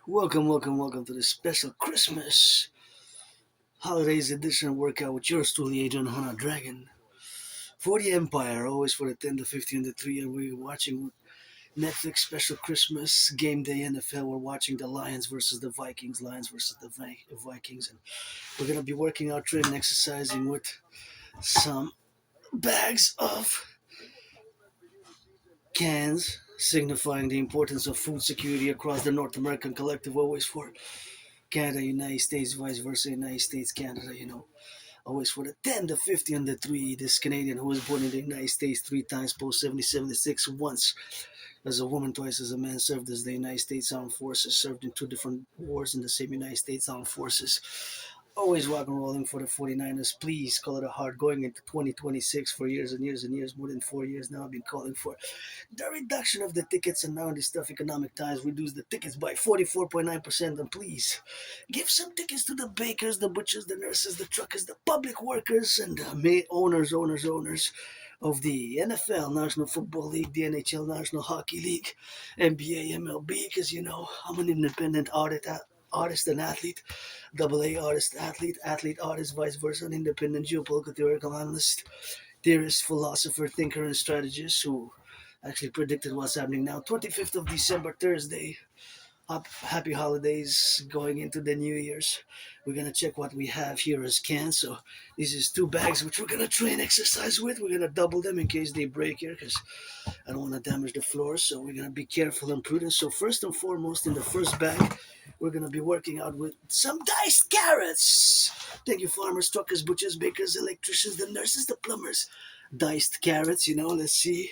Welcome to this special Christmas holidays edition workout with yours truly, Adrian Hana Dragon. For the Empire, always for the 10 to 15 to 3, and we're watching Netflix special Christmas game day NFL. We're watching the Lions versus the Vikings, Vikings, and we're going to be working out, training, exercising with some bags of cans, signifying the importance of food security across the North American collective, always for Canada, United States, vice versa, United States, Canada. Always for the 10, the 50, and the 3. This Canadian who was born in the United States 3 times post 7076, once as a woman, twice as a man, served as the United States Armed Forces, served in two different wars in the same United States Armed Forces. Always rock and rolling for the 49ers. Please call it a hard going into 2026 for years and years and years, more than 4 years now. I've been calling for the reduction of the tickets, and now in these tough economic times, reduce the tickets by 44.9%. And please give some tickets to the bakers, the butchers, the nurses, the truckers, the public workers, and the owners of the NFL, National Football League, the NHL, National Hockey League, NBA, MLB, because I'm an independent artist and athlete, double A artist, athlete, artist, vice versa, an independent geopolitical theoretical analyst, theorist, philosopher, thinker, and strategist who actually predicted what's happening now. 25th of December, Thursday. Happy holidays going into the New Year's. We're going to check what we have here as cans. So this is 2 bags which we're going to train exercise with. We're going to double them in case they break here because I don't want to damage the floor. So we're going to be careful and prudent. So first and foremost, in the first bag, we're going to be working out with some diced carrots. Thank you, farmers, truckers, butchers, bakers, electricians, the nurses, the plumbers. Diced carrots, let's see.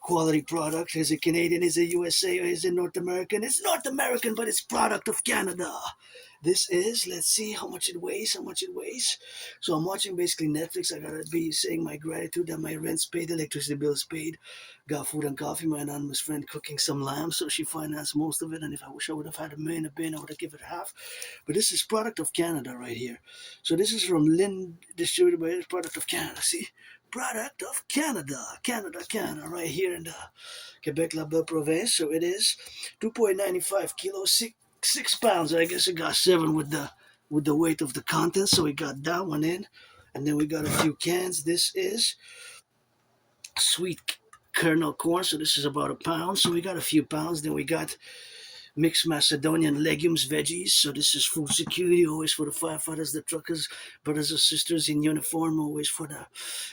Quality product. Is it Canadian? Is it USA? Or is it North American? It's North American, but it's product of Canada. This is, let's see how much it weighs. So I'm watching basically Netflix. I gotta be saying my gratitude that my rent's paid, electricity bill's paid, got food and coffee. My anonymous friend cooking some lamb, so she financed most of it. And if I wish I would have had a million a bin, I would have given it half. But this is product of Canada right here. So this is from Lynn, distributed by product of Canada. See, product of Canada, right here in the Quebec La Belle province. So it is 2.95 kilos, 6 pounds. I guess it got 7 with the weight of the contents. So we got that one in, and then we got a few cans. This is sweet kernel corn. So this is about a pound. So we got a few pounds. Then we got mixed Macedonian legumes, veggies. So this is food security, always for the firefighters, the truckers, brothers and sisters in uniform, always for the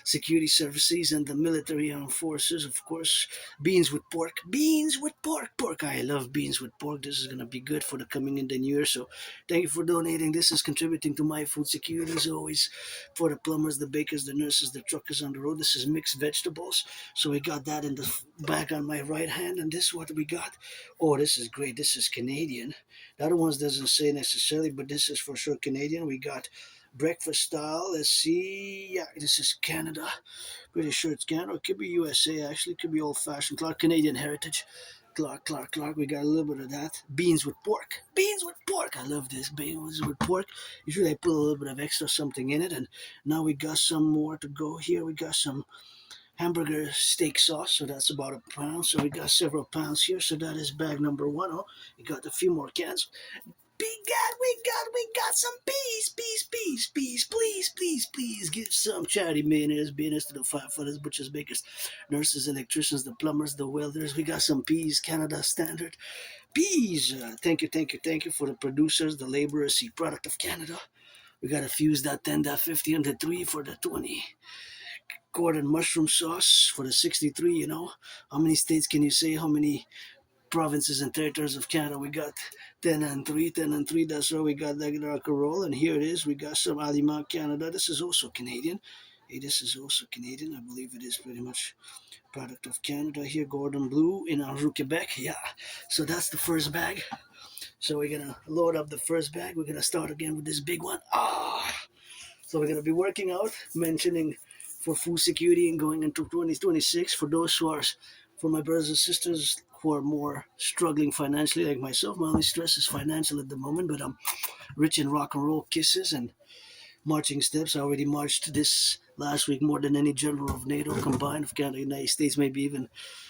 security services and the military armed forces, of course. Beans with pork. Pork. I love beans with pork. This is going to be good for the coming in the new year. So thank you for donating. This is contributing to my food security, as always, for the plumbers, the bakers, the nurses, the truckers on the road. This is mixed vegetables. So we got that in the bag on my right hand. And this is what we got. Oh, this is great. This is Canadian. The other ones doesn't say necessarily, but this is for sure Canadian. We got breakfast style. Let's see. Yeah, this is Canada. Pretty sure it's Canada. It could be USA, actually. It could be old fashioned. Canadian heritage. Clark. We got a little bit of that. Beans with pork. I love this. Beans with pork. Usually I put a little bit of extra something in it. And now we got some more to go here. We got some hamburger steak sauce, so that's about a pound. So we got several pounds here. So that is bag number 1. Oh, we got a few more cans. We got some peas. Please give some charity millionaires, billionaires to the firefighters, butchers, bakers, nurses, electricians, the plumbers, the welders. We got some peas, Canada standard peas. Thank you for the producers, the laborers. See, product of Canada. We gotta fuse that 10, that 50, and the 3 for the 20. Gordon mushroom sauce for the 63. How many states can you say? How many provinces and territories of Canada? We got 10 and 3. That's why we got that rock and roll. And here it is. We got some aliment Canada. This is also Canadian. Hey, this is also Canadian. I believe it is pretty much product of Canada here. Gordon Bleu in Anjou, Quebec. Yeah. So that's the first bag. So we're gonna load up the first bag. We're gonna start again with this big one. So we're gonna be working out, mentioning for food security and going into 2026 for those who are, for my brothers and sisters who are more struggling financially like myself. My only stress is financial at the moment, but I'm rich in rock and roll kisses and marching steps. I already marched this last week, more than any general of NATO combined, of Canada, United States, maybe even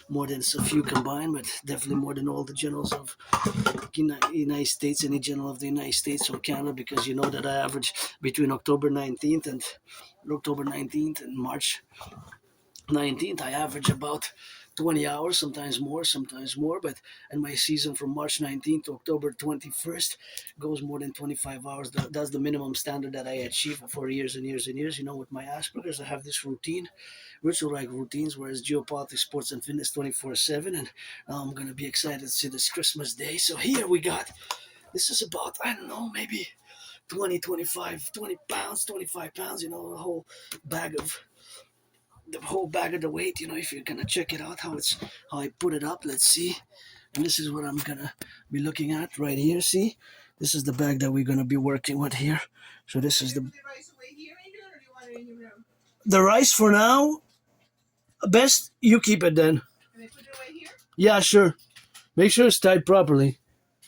more than a few combined, but definitely more than all the generals of United States, any general of the United States or Canada, because you know that I average between October 19th and March 19th, I average about 20 hours, sometimes more. But and my season from March 19th to October 21st goes more than 25 hours. That's the minimum standard that I achieve for years and years and years. You know, with my Asperger's, I have this routine, ritual like routines, whereas geopolitics, sports, and fitness 24/7. And now I'm gonna be excited to see this Christmas Day. So here we got. This is about, I don't know, maybe 20, 25, 20 pounds, 25 pounds. You know, bag of the whole bag of the weight. You know, if you're gonna check it out, how I put it up. Let's see. And this is what I'm gonna be looking at right here. See, this is the bag that we're gonna be working with here. So this is the rice for now. Best you keep it then. Can I put it away here? Yeah, sure. Make sure it's tied properly.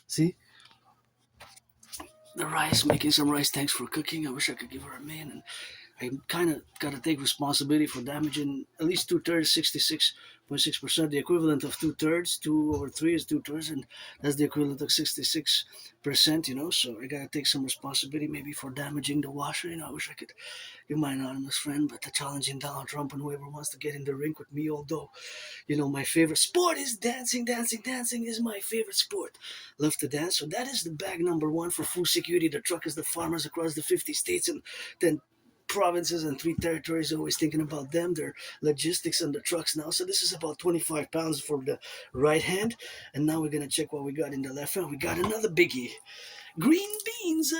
See the rice, making some rice. Thanks for cooking. I wish I could give her a man. And I kind of got to take responsibility for damaging at least 2/3, 66.6%, the equivalent of 2/3. 2/3 is 2/3, and that's the equivalent of 66%. You know, so I got to take some responsibility maybe for damaging the washer. You know, I wish I could give my anonymous friend, but the challenging Donald Trump and whoever wants to get in the rink with me. Although, you know, my favorite sport is dancing. Dancing is my favorite sport. Love to dance. So that is the bag number one for food security. The truck is the farmers across the 50 states and then provinces and 3 territories, always thinking about them, their logistics and the trucks now. So this is about 25 pounds for the right hand. And now we're going to check what we got in the left hand. We got another biggie. Green beans,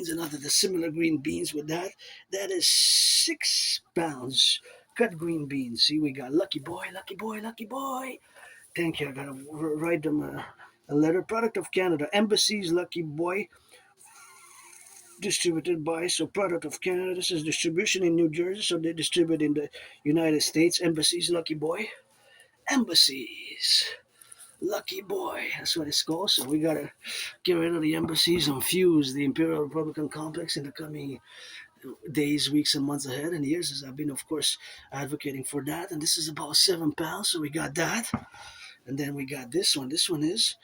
another the similar green beans with that. That is 6 pounds. Cut green beans. See, we got lucky boy, lucky boy, lucky boy. Thank you. I got to write them a letter. Product of Canada. Embassies, lucky boy, distributed by, so product of Canada. This is distribution in New Jersey, so they distribute in the United States. Embassies, lucky boy. Embassies, lucky boy. That's what it's called. So we gotta get rid of the embassies and fuse the Imperial Republican complex in the coming days, weeks, and months ahead, and years, as I've been, of course, advocating for that. And this is about 7 pounds. So we got that, and then we got this one. This one, it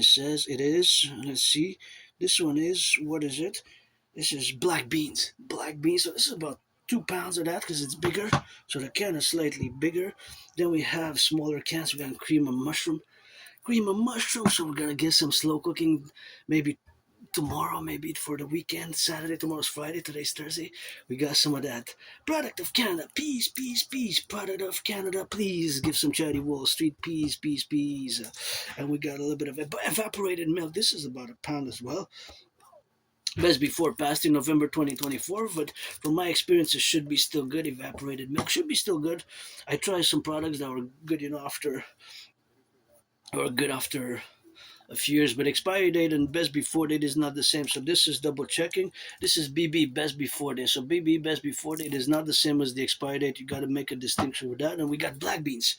says it is. Let's see. This one is, what is it? This is black beans. Black beans. So this is about 2 pounds of that because it's bigger. So the can is slightly bigger. Then we have smaller cans. We got cream of mushroom. Cream of mushroom. So we're gonna get some slow cooking maybe tomorrow, maybe for the weekend. Saturday, tomorrow's Friday, today's Thursday. We got some of that. Product of Canada, peas, peas, peas. Product of Canada, please give some charity Wall Street, peas, peas, peas. And we got a little bit of evaporated milk. This is about a pound as well. Best before passed in November 2024, but from my experience, it should be still good. Evaporated milk should be still good. I tried some products that were good, after a few years, but expiry date and best before date is not the same. So this is double checking. This is BB best before date. So BB best before date is not the same as the expiry date. You got to make a distinction with that. And we got black beans.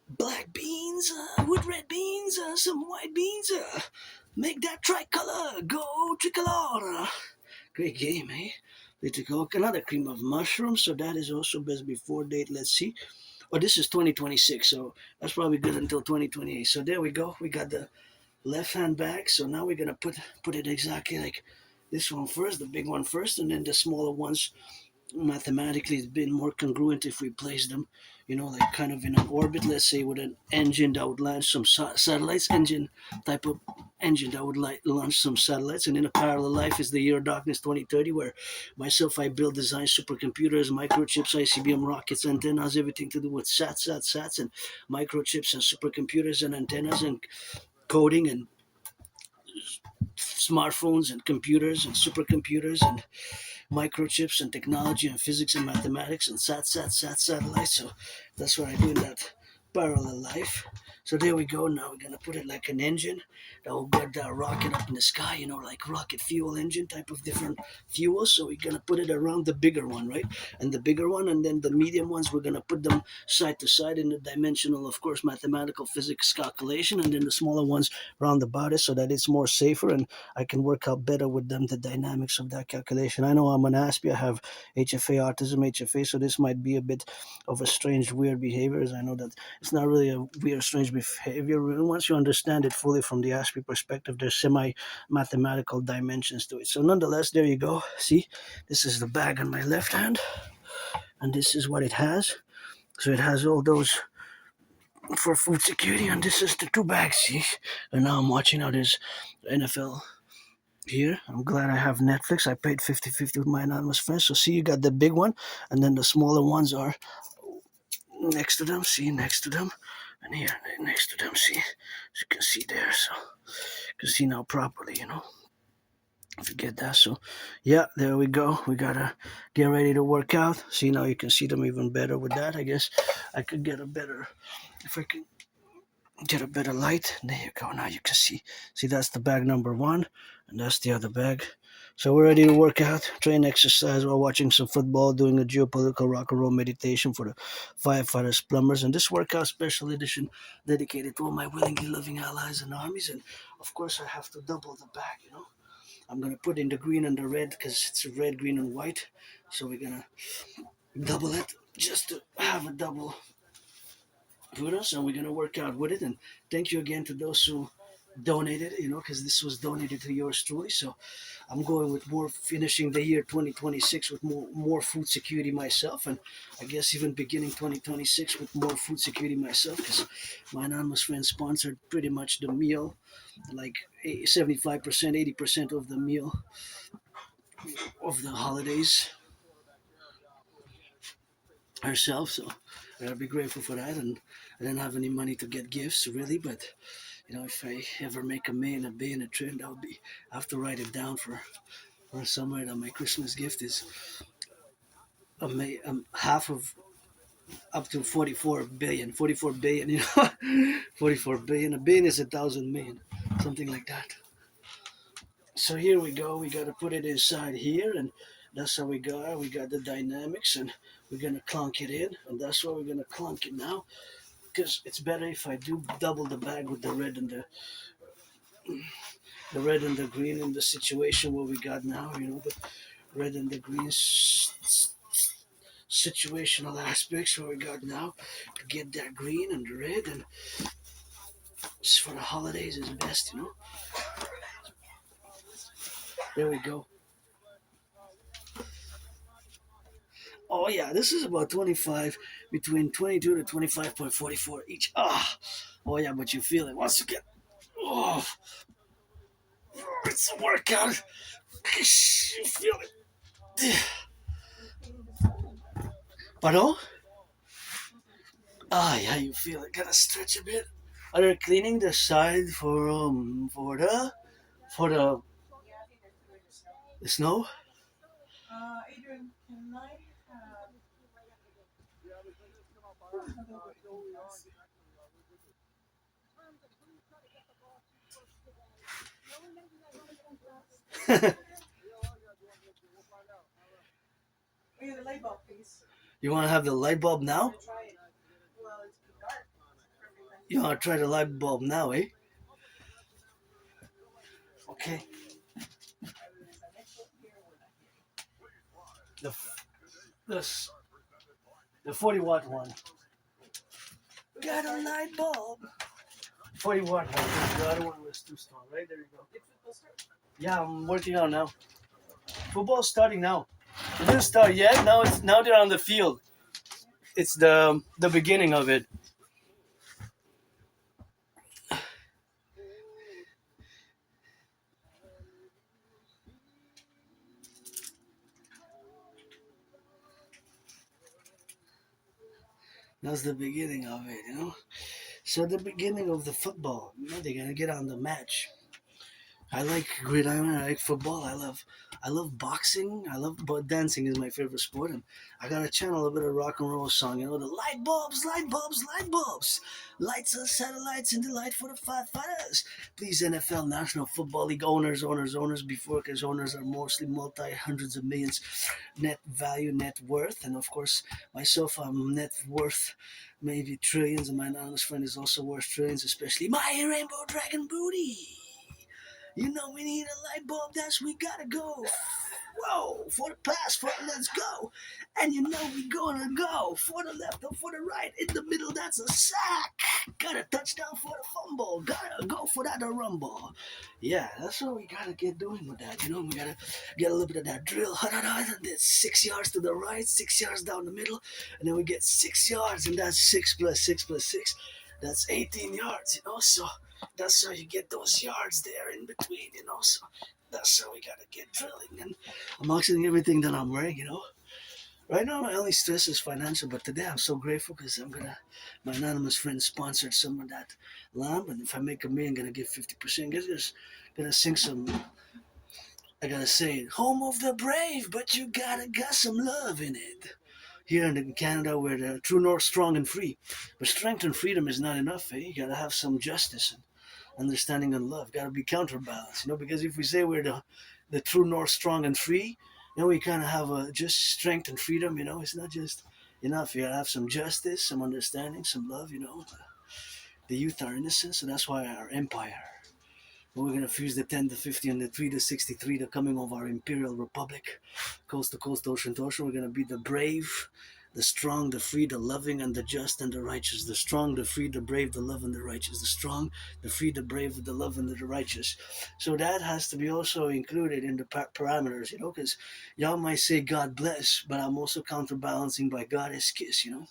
Black beans with red beans, some white beans. Make that tricolor go tricolor. Great game, eh? Little another cream of mushrooms. So that is also best before date. Let's see. Oh, this is 2026. So that's probably good until 2028. So there we go. We got the left hand back. So now we're gonna put it exactly like this one first, the big one first, and then the smaller ones. Mathematically, it's been more congruent if we place them, like kind of in an orbit. Let's say with an engine that would launch some satellites, type of engine that would launch some satellites. And in a parallel life is the year of darkness 2030, where myself I build, design supercomputers, microchips, ICBM rockets, antennas, everything to do with sats, and microchips and supercomputers and antennas and coding and smartphones and computers and supercomputers and microchips and technology and physics and mathematics and satellites. So that's what I do in that parallel life. So there we go. Now we're gonna put it like an engine that will get that rocket up in the sky, like rocket fuel engine type of different fuels. So we're gonna put it around the bigger one, right? And the bigger one, and then the medium ones, we're gonna put them side to side in the dimensional, of course, mathematical physics calculation, and then the smaller ones round about it so that it's more safer and I can work out better with them the dynamics of that calculation. I know I'm an Aspie, I have HFA, autism, HFA, so this might be a bit of a strange, weird behavior. As I know that it's not really a weird, strange behavior. Once you understand it fully from the Aspie perspective, there's semi-mathematical dimensions to it. So nonetheless, there you go. See, this is the bag on my left hand, and this is what it has. So it has all those for food security, and this is the two bags, see? And now I'm watching how this NFL here. I'm glad I have Netflix. I paid 50-50 with my anonymous friends. So see, you got the big one, and then the smaller ones are next to them. See, next to them, and here next to them. See, as you can see there. So you can see now properly. Forget that. So yeah, there we go. We gotta get ready to work out. See, now you can see them even better with that. I guess I could get a better, if I can get a better light. There you go. Now you can see. See, that's the bag number one, and that's the other bag. So we're ready to work out, train, exercise while watching some football, doing a geopolitical rock and roll meditation for the firefighters, plumbers, and this workout special edition dedicated to all my willingly loving allies and armies. And of course, I have to double the bag. I'm gonna put in the green and the red because it's red, green, and white. So we're gonna double it just to have a double with us, and we're gonna work out with it. And thank you again to those who donated, because this was donated to yours truly. So I'm going with more, finishing the year 2026 with more food security myself, and I guess even beginning 2026 with more food security myself, because my anonymous friend sponsored pretty much the meal, like 75%, 80% of the meal of the holidays herself. So I gotta be grateful for that. And I didn't have any money to get gifts really, but if I ever make a million, a billion, a trillion, I have to write it down for somewhere that my Christmas gift is half of up to 44 billion, 44 billion, 44 billion. A billion is 1,000 million, something like that. So here we go. We got to put it inside here, and that's how we got. We got the dynamics, and we're gonna clunk it in, and that's why we're gonna clunk it now. Because it's better if I do double the bag with the red and the green in the situation where we got now. The red and the green situational aspects where we got now to get that green and the red, and just for the holidays is best. There we go. Oh yeah, this is about 25, between 22 to 25.44 each. Oh yeah, but you feel it once you get. Oh, it's a workout. You feel it. Pardon? Yeah, you feel it. Gotta stretch a bit. Are they cleaning the side for the snow? Adrian, can I have? You want to have the light bulb now? You want to try the light bulb now, eh? Okay. The the the 40-watt one. We got a light bulb. 40-watt one. The other one was too strong. Right there you go. Yeah, I'm working out now. Football's starting now. It didn't start yet. Now they're on the field. It's the beginning of it. That's the beginning of it. So the beginning of the football. They're gonna get on the match. I like gridiron. I like football. I love boxing. But dancing is my favorite sport. And I gotta channel a bit of rock and roll song. You know, the light bulbs, light bulbs, light bulbs, lights on satellites and the light for the firefighters. Please, NFL, National Football League owners, before because owners are mostly multi hundreds of millions net value, net worth, and of course myself, I'm net worth maybe trillions, and my anonymous friend is also worth trillions, especially my rainbow dragon booty. You know we need a light bulb, that's we gotta go. Whoa, for the pass, for the let's go. And you know we gonna go for the left or for the right. In the middle, that's a sack. Got a touchdown for the fumble. Gotta go for that rumble. Yeah, that's what we gotta get doing with that. You know, we gotta get a little bit of that drill. And then 6 yards to the right, 6 yards down the middle. And then we get 6 yards, and that's 6 plus 6 plus 6. That's 18 yards, you know, so that's how you get those yards there in between, you know. So that's how we gotta get drilling. And I'm auctioning everything that I'm wearing, you know. Right now, my only stress is financial, but today I'm so grateful because my anonymous friend sponsored some of that lamb, and if I make a million, I'm gonna give 50%. Just gonna sing some. I gotta say, it, home of the brave, but you got some love in it. Here in Canada, we're the true north, strong and free. But strength and freedom is not enough, eh? You gotta have some justice and understanding and love. Gotta be counterbalanced, you know, because if we say we're the true north, strong and free, you know, we kind of have just strength and freedom, you know, it's not just enough. You gotta have some justice, some understanding, some love, you know. The youth are innocent, so that's why our empire. We're going to fuse the 10 to 50 and the 3 to 63, the coming of our Imperial Republic, coast to coast, ocean to ocean. We're going to be the brave, the strong, the free, the loving, and the just and the righteous. The strong, the free, the brave, the love, and the righteous. The strong, the free, the brave, the love, and the righteous. So that has to be also included in the parameters, you know, because y'all might say God bless, but I'm also counterbalancing by God is kiss, you know.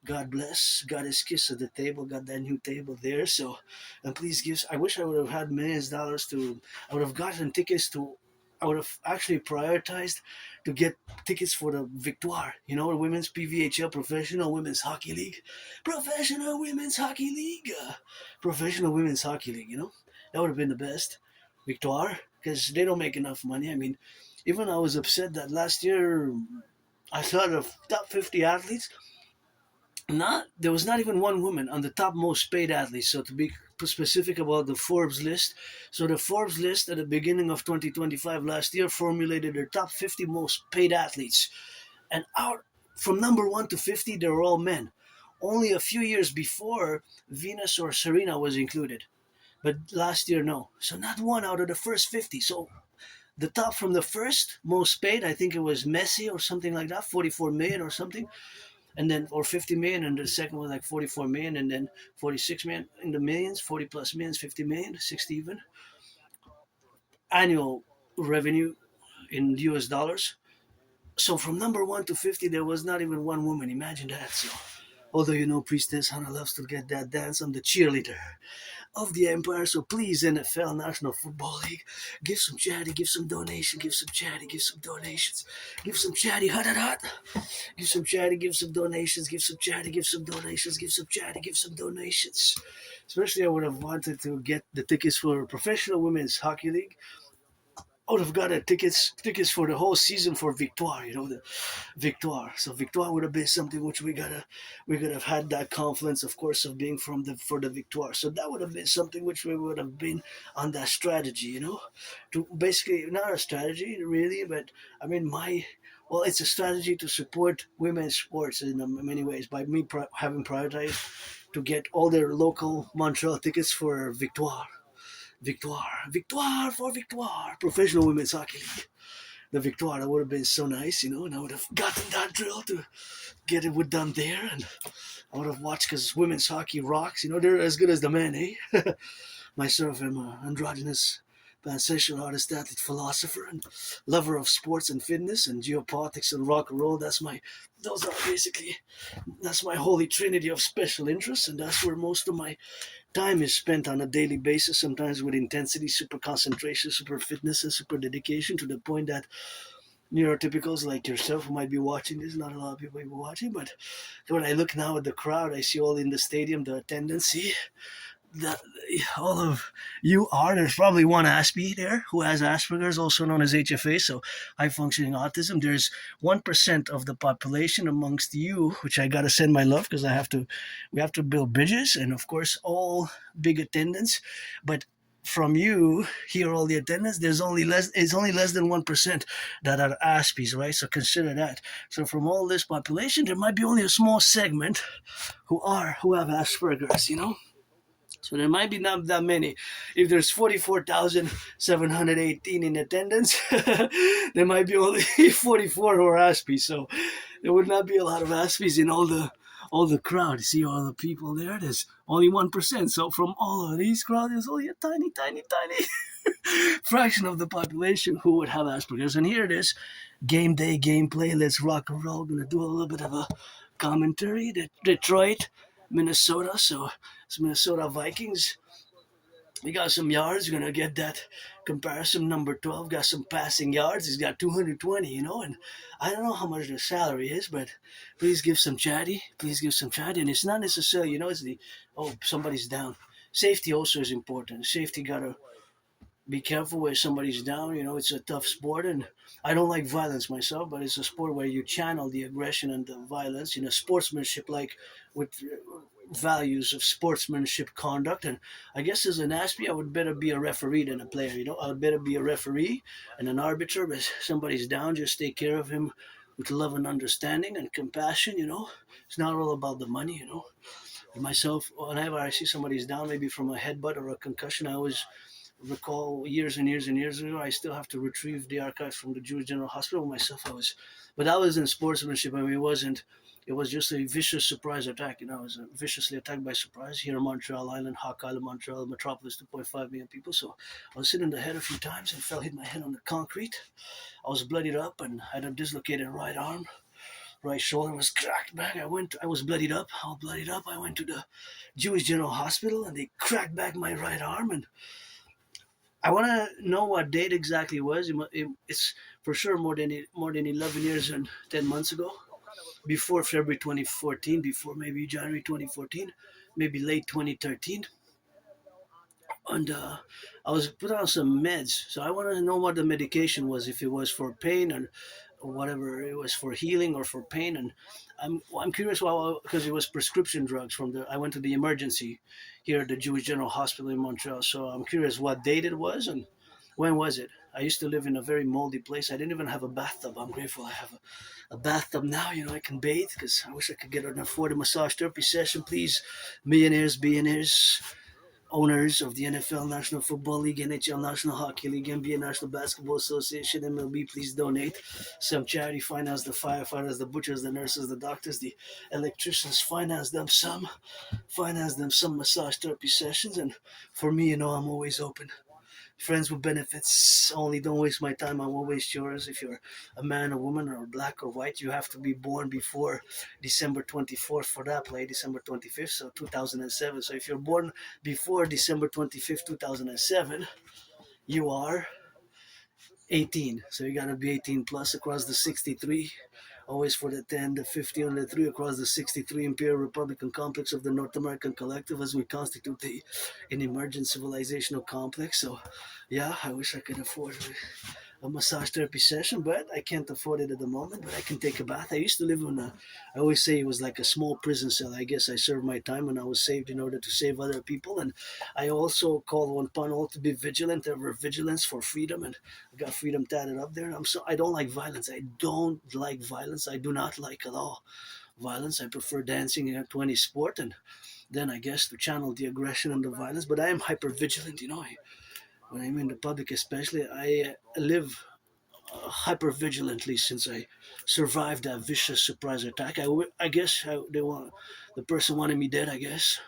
God bless. God is kiss at the table. Got that new table there. So, and please give. I wish I would have had millions of dollars to. I would have gotten tickets to. I would have actually prioritized to get tickets for the Victoire. You know, the women's PVHL Professional Women's Hockey League, Professional Women's Hockey League, Professional Women's Hockey League. You know, that would have been the best. Victoire, because they don't make enough money. I mean, even I was upset that last year I saw the top 50 athletes not there was not even one woman on the top most paid athletes. So to be specific about the Forbes list, so the Forbes list at the beginning of 2025 last year formulated their top 50 most paid athletes, and out from number 1 to 50 they were all men. Only a few years before, Venus or Serena was included, but last year no. So not one out of the first 50. So the top from the first most paid, I think it was Messi or something like that, 44 million or something, and then or 50 million, and the second was like 44 million, and then 46 million in the millions, 40 plus millions, 50 million, 60 even annual revenue in US dollars. So from number 1 to 50 there was not even one woman. Imagine that. So although you know Priestess Hannah loves to get that dance, I'm the cheerleader of the empire. So please, NFL, National Football League, give some charity, give some donation, give some charity, give some donations, give some charity, hot, hot, hot. Give some charity, give some donations, give some charity, give some donations, give some charity, give some donations. Especially, I would have wanted to get the tickets for Professional Women's Hockey League. I would have got tickets for the whole season for Victoire, you know, the Victoire. So Victoire would have been something which we could have had that confidence, of course, of being from the for the Victoire. So that would have been something which we would have been on that strategy, you know, to basically not a strategy really, but I mean well, it's a strategy to support women's sports in many ways by me having prioritized to get all their local Montreal tickets for Victoire. Victoire, Victoire for Victoire, Professional Women's Hockey League. The Victoire, that would have been so nice, you know, and I would have gotten that drill to get it done there, and I would have watched because women's hockey rocks, you know, they're as good as the men, eh? Myself, I'm an androgynous pansexual artist, athlete, philosopher, and lover of sports and fitness and geopolitics and rock and roll. That's my holy trinity of special interests, and that's where most of my time is spent on a daily basis, sometimes with intensity, super concentration, super fitness, and super dedication to the point that neurotypicals like yourself who might be watching this, not a lot of people will be watching, but when I look now at the crowd, I see all in the stadium, the attendance, see, the, all of you are, there's probably one Aspie there who has Asperger's, also known as HFA, so high functioning autism. There's 1% of the population amongst you, which I gotta send my love because we have to build bridges, and of course, all big attendance. But from you, here all the attendance, it's only less than 1% that are Aspies, right? So consider that. So from all this population, there might be only a small segment who have Asperger's, So there might be not that many. If there's 44,718 in attendance, there might be only 44 who are Aspies. So there would not be a lot of Aspies in all the crowd. You see all the people there. There's only 1%. So from all of these crowd, there's only a tiny, tiny, tiny fraction of the population who would have Asperger's. And here it is, game day, gameplay. Let's rock and roll. Gonna do a little bit of a commentary. Detroit, Minnesota. So it's Minnesota Vikings. We got some yards. We're gonna get that comparison. Number 12 got some passing yards. He's got 220, and I don't know how much the salary is, but please give some chatty. Please give some chatty. And it's not necessarily, it's somebody's down. Safety also is important. Safety gotta be careful where somebody's down. It's a tough sport, and I don't like violence myself, but it's a sport where you channel the aggression and the violence. Sportsmanship, like with values of sportsmanship conduct. And I guess as an Aspie, I would better be a referee than a player. I would better be a referee and an arbiter. But somebody's down, just take care of him with love and understanding and compassion. It's not all about the money. Myself, whenever I see somebody's down, maybe from a headbutt or a concussion, I always recall years and years and years ago. I still have to retrieve the archives from the Jewish General Hospital myself. But that was in sportsmanship. I mean, it wasn't. It was just a vicious surprise attack. I was viciously attacked by surprise here in Montreal Island, Hawk Island, Montreal, metropolis, 2.5 million people. So I was hit in the head a few times and hit my head on the concrete. I was bloodied up and had a dislocated right arm. Right shoulder was cracked back. I was bloodied up, all bloodied up. I went to the Jewish General Hospital and they cracked back my right arm. And I want to know what date exactly it was. It's for sure more than 11 years and 10 months ago. Before February 2014, before maybe January 2014, maybe late 2013. And I was put on some meds. So I wanted to know what the medication was, if it was for pain or whatever, it was for healing or for pain. And I'm curious why, because it was prescription drugs I went to the emergency here at the Jewish General Hospital in Montreal. So I'm curious what date it was and when was it. I used to live in a very moldy place. I didn't even have a bathtub. I'm grateful I have a bathtub now. I can bathe because I wish I could get an afforded massage therapy session. Please, millionaires, billionaires, owners of the NFL, National Football League, NHL, National Hockey League, NBA, National Basketball Association, MLB, please donate some charity. Finance the firefighters, the butchers, the nurses, the doctors, the electricians. Finance them some massage therapy sessions. And for me, I'm always open. Friends with benefits only. Don't waste my time. I won't waste yours. If you're a man, a woman, or black or white, you have to be born before December 24th for that play, December 25th, so 2007. So if you're born before December 25th, 2007, you are 18. So you got to be 18 plus across the 63. Always for the 10, the 50, and the 3 across the 63 Imperial Republican complex of the North American Collective as we constitute an emergent civilizational complex. So, yeah, I wish I could afford a massage therapy session, but I can't afford it at the moment. But I can take a bath. I used to live I always say it was like a small prison cell. I guess I served my time when I was saved in order to save other people. And I also called upon all to be vigilant, ever vigilance for freedom. And I got freedom tatted up there. And I don't like violence. I don't like violence. I do not like at all violence. I prefer dancing in a 20 sport. And then I guess to channel the aggression and the violence. But I am hyper vigilant, when I'm in the public, especially, I live hyper vigilantly since I survived that vicious surprise attack. I guess the person wanted me dead. I guess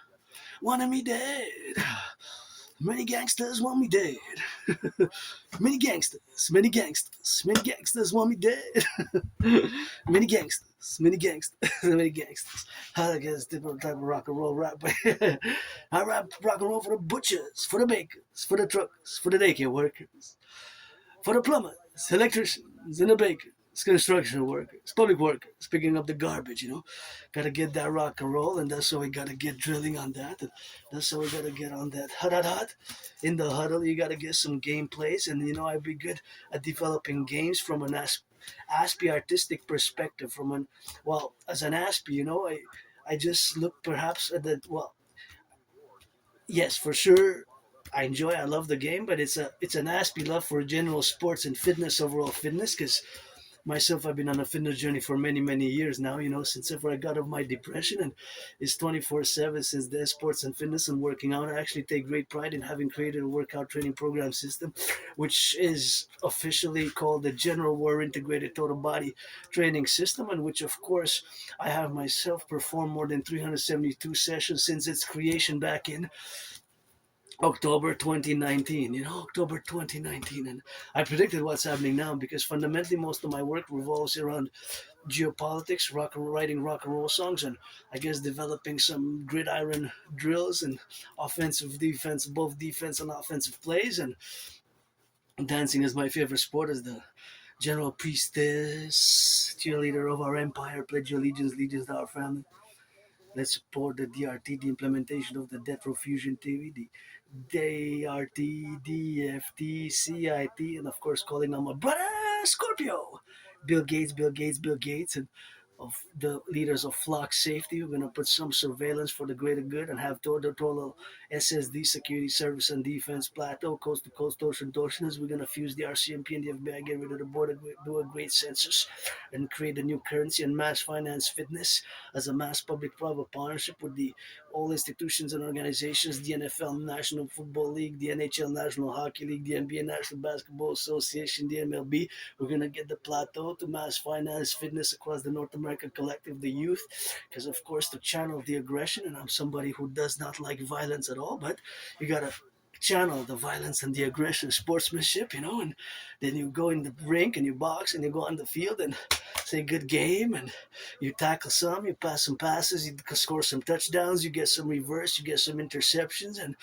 wanted me dead. Many gangsters want me dead. many gangsters want me dead. many gangsters, many gangsters. I guess different type of rock and roll rap. I rap rock and roll for the butchers, for the bakers, for the truckers, for the daycare workers, for the plumbers, electricians, and the bakers, It's construction work. It's public work. It's picking up the garbage, you know. Gotta get that rock and roll, and that's how we gotta get drilling on that. And that's how we gotta get on that hut. In the huddle, you gotta get some gameplays, and you know, I'd be good at developing games from an Aspie artistic perspective. From an well, as an Aspie, you know, I just look perhaps at the well, yes, for sure. I love the game, but it's an Aspie love for general sports and fitness, overall fitness, because myself, I've been on a fitness journey for many years now, you know, since ever I got of my depression, and it's 24/7 since the sports and fitness and working out. I actually take great pride in having created a workout training program system, which is officially called the General War Integrated Total Body Training System, and which of course I have myself performed more than 372 sessions since its creation back in October 2019, you know, October 2019. And I predicted what's happening now because fundamentally most of my work revolves around geopolitics, writing rock and roll songs, and I guess developing some gridiron drills and offensive, defense, both defense and offensive plays. And dancing is my favorite sport as the general priestess, cheerleader of our empire. Pledge your allegiance to our family. Let's support the DRT, the implementation of the debt profusion theory, the DRT, DFT, CIT, and of course calling on my brother Scorpio, Bill Gates, and of the leaders of flock safety. We're going to put some surveillance for the greater good and have total SSD security service and defense plateau, coast to coast, ocean to ocean. We're going to fuse the RCMP and the FBI, get rid of the border, do a great census, and create a new currency and mass finance fitness as a mass public-private partnership with the all institutions and organizations, the NFL National Football League, the NHL National Hockey League, the NBA National Basketball Association, the MLB. We're going to get the plateau to mass finance fitness across the North American collective, the youth, because of course to channel the aggression, and I'm somebody who does not like violence at all, but you got to channel the violence and the aggression, sportsmanship, you know, and then you go in the rink and you box and you go on the field and say good game, and you tackle some, you pass some passes, you score some touchdowns, you get some reverse, you get some interceptions, and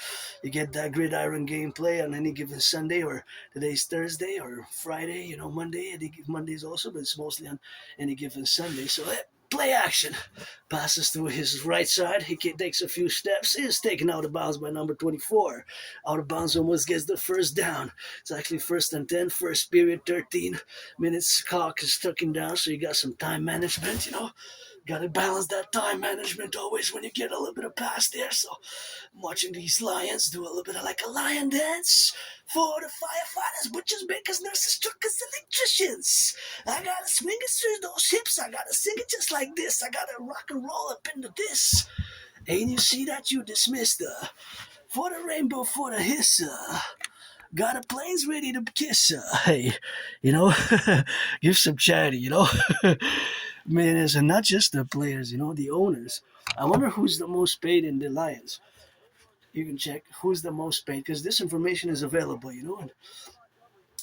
you get that gridiron gameplay on any given Sunday, or today's Thursday or Friday, you know, Monday, Mondays also, but it's mostly on any given Sunday. So play action. Passes through his right side. He takes a few steps. Is taken out of bounds by number 24. Out of bounds almost gets the first down. It's actually first and 10, first period, 13 minutes. Clock is ticking down, so you got some time management, you know. Got to balance that time management always when you get a little bit of pass there. So I'm watching these lions do a little bit of like a lion dance for the firefighters, butchers, bakers, nurses, truckers, electricians. I gotta swing it through those hips. I gotta sing it just like this. I gotta rock and roll up into this. And you see that you dismissed for the rainbow, for the hiss. Got a planes ready to kiss. Hey, you know, give some charity, you know. Man, and not just the players, you know, the owners. I wonder who's the most paid in the Lions. You can check who's the most paid because this information is available, you know. And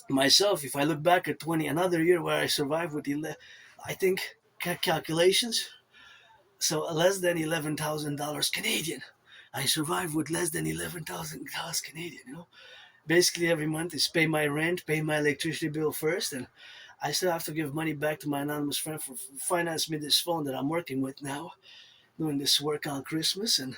myself, if I look back at 20, another year where I survived with I think calculations, so less than $11,000 Canadian. I survived with less than $11,000 Canadian, you know. Basically, every month is pay my rent, pay my electricity bill first, and I still have to give money back to my anonymous friend for finance me this phone that I'm working with now, doing this work on Christmas. And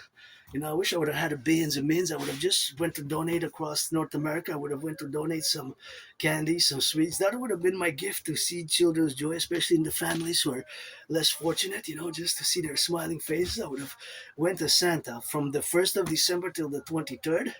you know, I wish I would have had a billions and millions. I would have just went to donate across North America. I would have went to donate some candy, some sweets. That would have been my gift to see children's joy, especially in the families who are less fortunate. You know, just to see their smiling faces. I would have went to Santa from the 1st of December till the 23rd.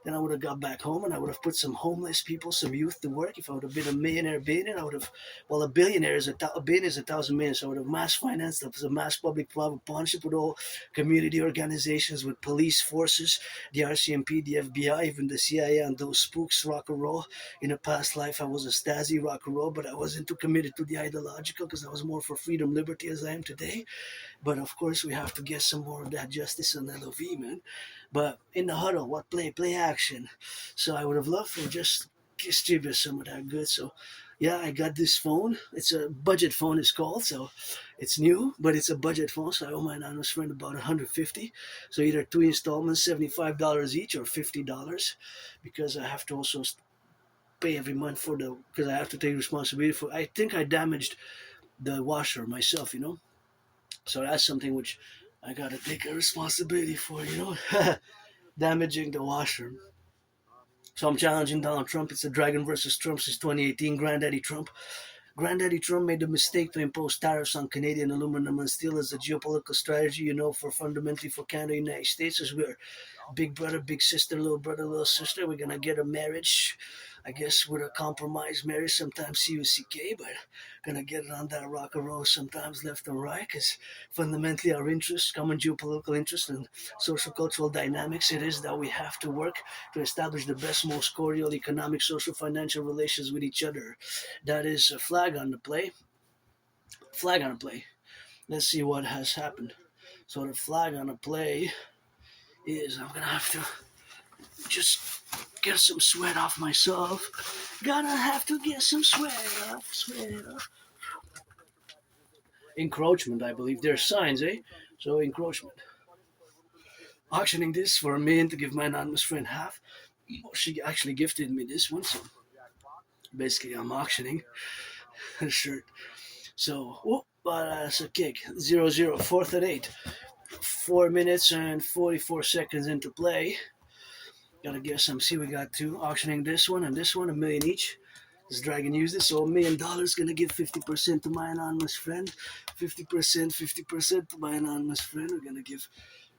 Then I would have got back home and I would have put some homeless people, some youth to work. If I would have been a millionaire, I would have, well, a billionaire is a billion is 1,000 million. So I would have mass financed a mass public-private partnership with all community organizations, with police forces, the RCMP, the FBI, even the CIA, and those spooks rock and roll. In a past life, I was a Stasi rock and roll, but I wasn't too committed to the ideological because I was more for freedom, liberty as I am today. But of course, we have to get some more of that justice and LOV, man. But in the huddle, what play action. So I would have loved to just distribute some of that good. So yeah, I got this phone. It's a budget phone, it's called. So it's new, but it's a budget phone. So I owe my anonymous friend about 150. So either two installments, $75 each, or $50, because I have to also pay every month for the because I have to take responsibility for. I think I damaged the washer myself, So that's something which I gotta take a responsibility for, damaging the washer. So I'm challenging Donald Trump. It's a dragon versus Trump since 2018. Granddaddy Trump. Granddaddy Trump made the mistake to impose tariffs on Canadian aluminum and steel as a geopolitical strategy, for fundamentally for Canada and the United States, as we're big brother, big sister, little brother, little sister. We're gonna get a marriage, I guess, with a compromise marriage, sometimes CUCK, but gonna get it on that rock and roll, sometimes left and right, because fundamentally our interests, common geopolitical interests and social cultural dynamics, it is that we have to work to establish the best, most cordial economic, social, financial relations with each other. That is a flag on the play. Flag on the play. Let's see what has happened. So the flag on the play is I'm gonna have to just get some sweat off myself. Gonna have to get some sweat off. Encroachment, I believe. There's signs, eh? So encroachment. Auctioning this for a million to give my anonymous friend half. She actually gifted me this one, so basically I'm auctioning a shirt. So, but it's a kick. 0-0, fourth and 8. 4 minutes and 44 seconds into play. Gotta guess some. See, we got two auctioning this one and this one, a million each. This dragon used it, so $1 million gonna give 50% to my anonymous friend. 50% to my anonymous friend. We're gonna give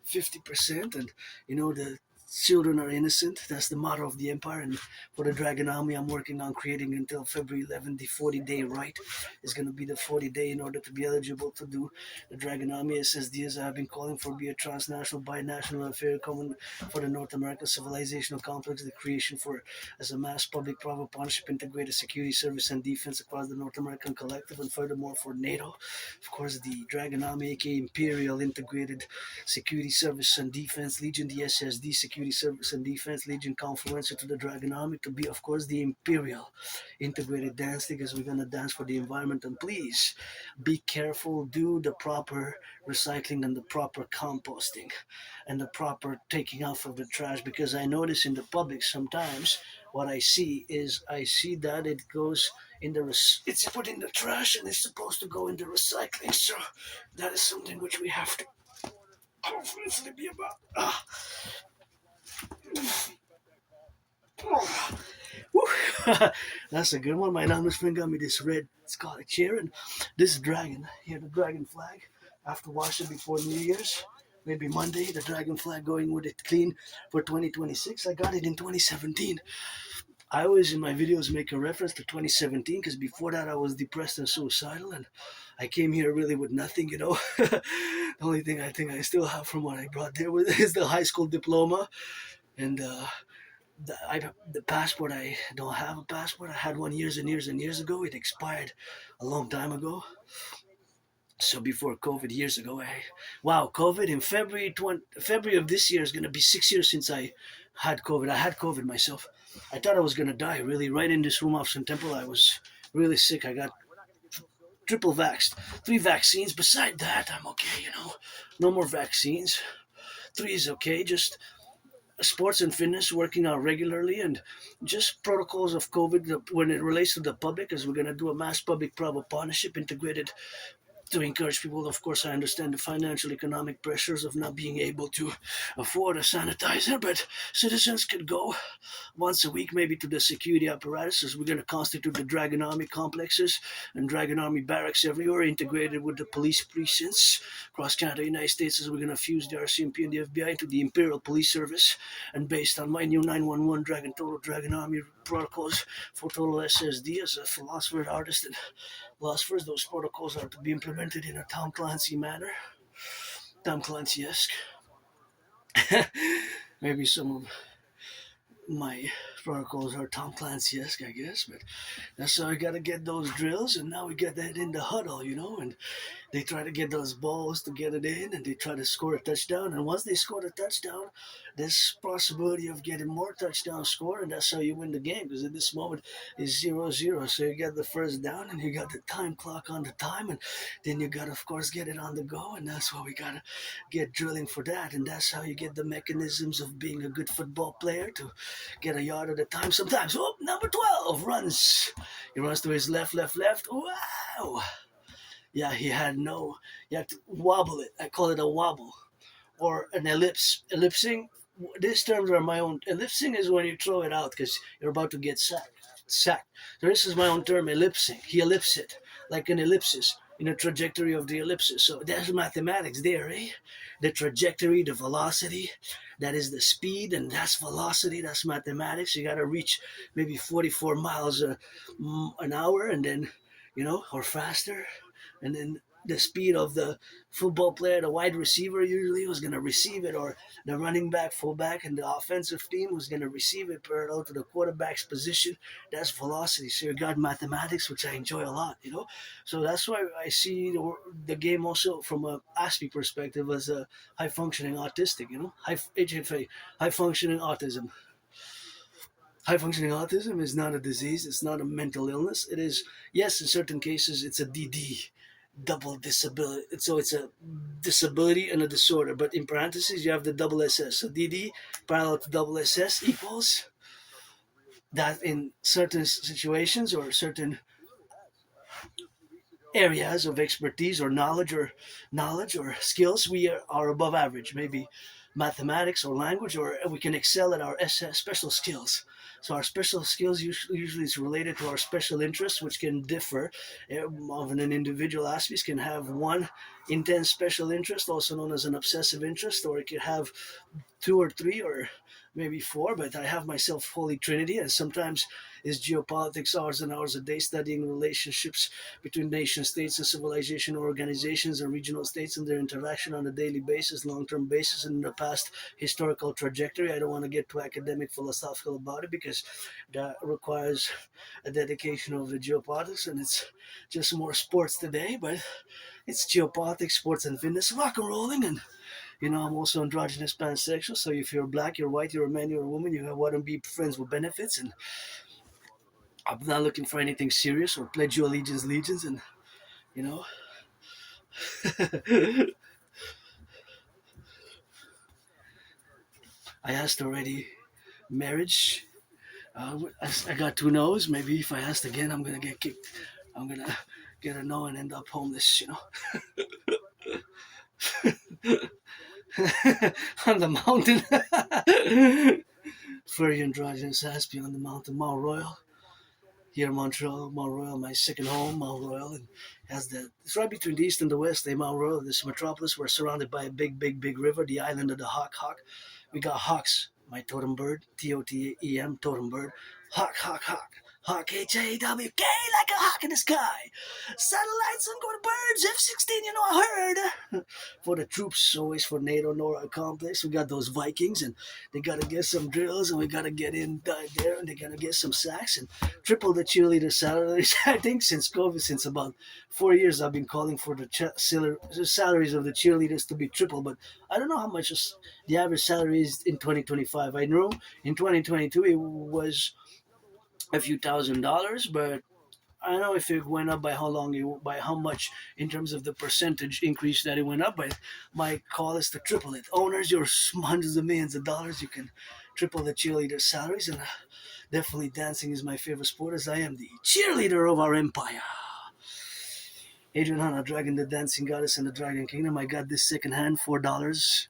50%, and the children are innocent. That's the motto of the empire. And for the Dragon Army, I'm working on creating until February 11th the 40-day right. Is going to be the 40-day in order to be eligible to do the Dragon Army SSD, as I've been calling for, be a transnational, binational affair common for the North American civilizational complex, the creation for as a mass public private partnership integrated security service and defense across the North American collective, and furthermore for NATO, of course, the Dragon Army, aka Imperial Integrated Security Service and Defense Legion, the SSD Security Service and Defense Legion confluence to the Dragon Army to be, of course, the Imperial Integrated Dance League, as we're going to dance for the environment. And please be careful, do the proper recycling and the proper composting and the proper taking off of the trash, because I notice in the public sometimes what I see is I see that it goes in the it's put in the trash and it's supposed to go in the recycling. So that is something which we have to constantly be about. That's a good one. My anonymous friend got me this red Scottish chair and this dragon. Here, the dragon flag. I have to wash it before New Year's. Maybe Monday, the dragon flag going with it clean for 2026. I got it in 2017. I always in my videos make a reference to 2017 because before that I was depressed and suicidal, and I came here really with nothing. The only thing I think I still have from what I brought there is the high school diploma, and the passport. I don't have a passport. I had one years and years and years ago. It expired a long time ago. So before COVID, years ago, wow, COVID in February of this year is gonna be 6 years since I had COVID. I had COVID myself. I thought I was gonna die. Really, right in this room off Sun Temple, I was really sick. I got triple vaxxed, 3 vaccines. Beside that, I'm okay. No more vaccines. 3 is okay. Just sports and fitness, working out regularly, and just protocols of COVID when it relates to the public, as we're gonna do a mass public-private partnership integrated to encourage people. Of course, I understand the financial economic pressures of not being able to afford a sanitizer, but citizens could go once a week maybe to the security apparatuses. We're going to constitute the Dragon Army complexes and Dragon Army barracks everywhere, integrated with the police precincts across Canada, United States, as we're going to fuse the RCMP and the FBI into the Imperial Police Service. And based on my new 911 Dragon Army protocols for total SSD, as a philosopher, artist, and philosophers, those protocols are to be implemented in a Tom Clancy manner. Tom Clancy-esque. Maybe some of my protocols are Tom Clancy-esque, I guess, but that's how I gotta get those drills, and now we get that in the huddle, and they try to get those balls to get it in, and they try to score a touchdown, and once they score the touchdown, there's possibility of getting more touchdowns scored, and that's how you win the game, because at this moment it's 0-0, so you got the first down, and you got the time clock on the time, and then you got to, of course, get it on the go, and that's why we gotta get drilling for that, and that's how you get the mechanisms of being a good football player to get a yard at a time. Sometimes, oh, number 12 runs. He runs to his left, left, left. Wow. Yeah, he had no. You have to wobble it. I call it a wobble or an ellipse. Ellipsing. These terms are my own. Ellipsing is when you throw it out because you're about to get sacked. Sacked. So this is my own term, ellipsing. He ellipsed it like an ellipsis in a trajectory of the ellipsis. So there's mathematics there, eh? The trajectory, the velocity, that is the speed, and that's velocity. That's mathematics. You got to reach maybe 44 miles an hour, and then or faster, and then the speed of the football player, the wide receiver usually was going to receive it, or the running back, fullback, and the offensive team was going to receive it parallel to the quarterback's position. That's velocity. So you got mathematics, which I enjoy a lot. So that's why I see the game also from a Aspiesque perspective as a high functioning autistic. HFA, high functioning autism. High functioning autism is not a disease. It's not a mental illness. It is, yes, in certain cases, it's a DD, double disability. So it's a disability and a disorder. But in parentheses, you have the double SS. So DD parallel to double SS equals that in certain situations or certain areas of expertise or knowledge or skills, we are above average. Maybe mathematics or language, or we can excel at our special skills. So our special skills usually is related to our special interests, which can differ. Of an individual aspect can have one intense special interest, also known as an obsessive interest, or it could have two or three or maybe four, but I have myself Holy Trinity, and sometimes is geopolitics hours and hours a day studying relationships between nation states and civilization organizations and regional states and their interaction on a daily basis, long-term basis, and in the past historical trajectory. I don't want to get too academic philosophical about it because that requires a dedication of the geopolitics, and it's just more sports today, but it's geopolitics, sports and fitness, rock and rolling, and I'm also androgynous pansexual, so if you're black, you're white, you're a man, you're a woman, you want to be friends with benefits, and I'm not looking for anything serious or pledge your legions, and you know, I asked already marriage. I got two no's. Maybe if I asked again, I'm gonna get kicked. I'm gonna get a no and end up homeless. On the mountain. Furry androgynous Aspie on the mountain, Mount Royal. Here in Montreal, Mount Royal, my second home, Mount Royal, and it's right between the east and the west. Mount Royal, this metropolis, we're surrounded by a big, big, big river, the island of the Hawk. We got hawks, my totem bird, TOTEM, totem bird. Hawk. Hawk, HAWK, like a hawk in the sky. Satellites and go to birds, F-16, I heard. For the troops, always for NATO, NORA complex, we got those Vikings, and they got to get some drills, and we got to get in there, and they got to get some sacks, and triple the cheerleader salaries. I think since COVID, since about 4 years, I've been calling for the salaries of the cheerleaders to be triple, but I don't know how much the average salary is in 2025. I know in 2022 it was a few $1,000s, but I don't know if it went up by how much in terms of the percentage increase that it went up. But my call is to triple it. Owners, you're hundreds of millions of dollars. You can triple the cheerleader salaries, and definitely dancing is my favorite sport, as I am the cheerleader of our empire. Adrian Hanna, Dragon, the dancing goddess in the Dragon Kingdom. I got this secondhand, $4.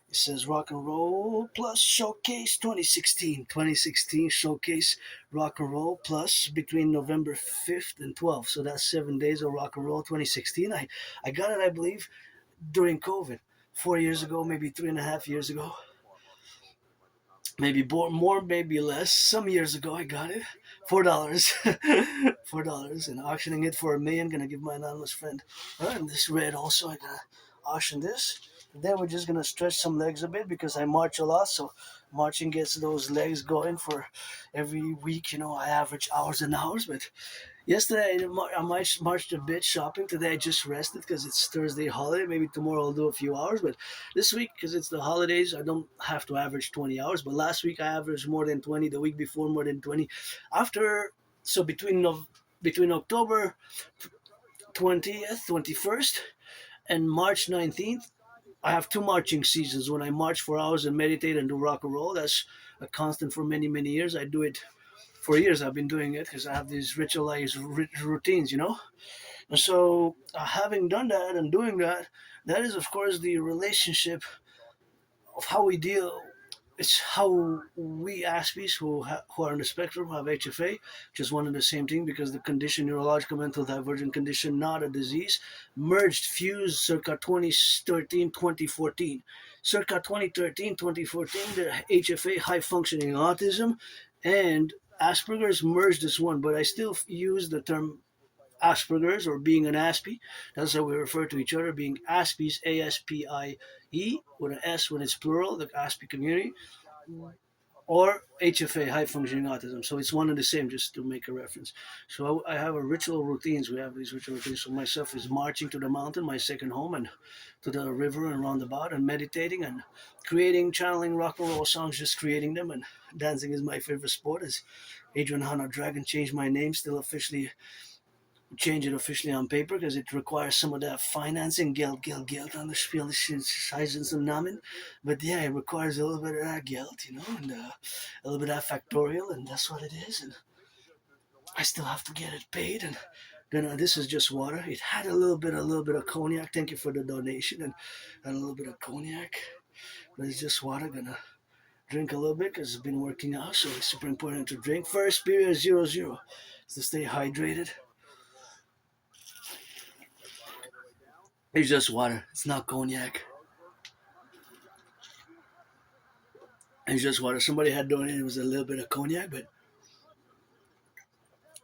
It says Rock and Roll Plus Showcase 2016. 2016 Showcase Rock and Roll Plus between November 5th and 12th. So that's 7 days of Rock and Roll 2016. I got it, I believe, during COVID. 4 years ago, maybe 3.5 years ago. Maybe more, maybe less. Some years ago, I got it. $4. $4. And auctioning it for $1 million. Gonna give my anonymous friend. And this red also, I gotta auction this. Then we're just gonna stretch some legs a bit because I march a lot, so marching gets those legs going for every week. I average hours and hours. But yesterday I marched a bit shopping. Today I just rested because it's Thursday holiday. Maybe tomorrow I'll do a few hours. But this week, because it's the holidays, I don't have to average 20 hours. But last week I averaged more than 20. The week before more than 20. So between October 20th, 21st, and March 19th. I have two marching seasons when I march for hours and meditate and do rock and roll. That's a constant for many, many years. I do it for years. I've been doing it because I have these ritualized routines, you know. And so, having done that and doing that, that is, of course, the relationship of how we deal. It's how we Aspies who are on the spectrum have HFA, which is one and the same thing because the condition, neurological mental divergent condition, not a disease, merged, fused circa 2013, 2014. Circa 2013, 2014, the HFA, high functioning autism, and Asperger's merged as one, but I still use the term Asperger's or being an Aspie. That's how we refer to each other, being Aspies, ASPIE, with an S when it's plural, the Aspie community, or HFA, high functioning autism. So it's one and the same, just to make a reference. So I have a ritual routines. We have these ritual routines. So myself is marching to the mountain, my second home, and to the river and roundabout, and meditating and creating, channeling rock and roll songs, just creating them. And dancing is my favorite sport. As Adrian Hana Dragon changed my name, still officially change it officially on paper because it requires some of that financing, geld on the Civilisation Namen. But yeah, it requires a little bit of that geld, you know, and a little bit of that factorial, and that's what it is. And I still have to get it paid. And then this is just water. It had a little bit of cognac. Thank you for the donation, and a little bit of cognac. But it's just water. Gonna drink a little bit because it's been working out, so it's super important to drink. First period 0-0, to stay hydrated. It's just water. It's not cognac. It's just water. Somebody had donated. It was a little bit of cognac, but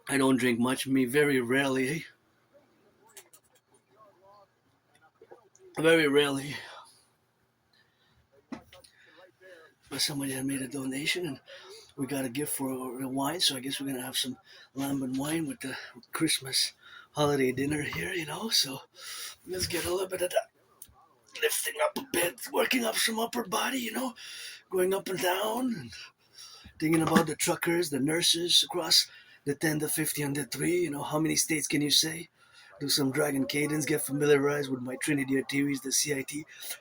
I don't drink much. Me, very rarely. Very rarely. But somebody had made a donation, and we got a gift for the wine. So I guess we're gonna have some lamb and wine with the Christmas holiday dinner here. You know, so let's get a little bit of that. Lifting up a bit, working up some upper body. You know, going up and down, and thinking about the truckers, the nurses across the 10, the 50, and the 3. You know, how many states can you say? Do some dragon cadence, get familiarized with my Trinity theories, the CIT,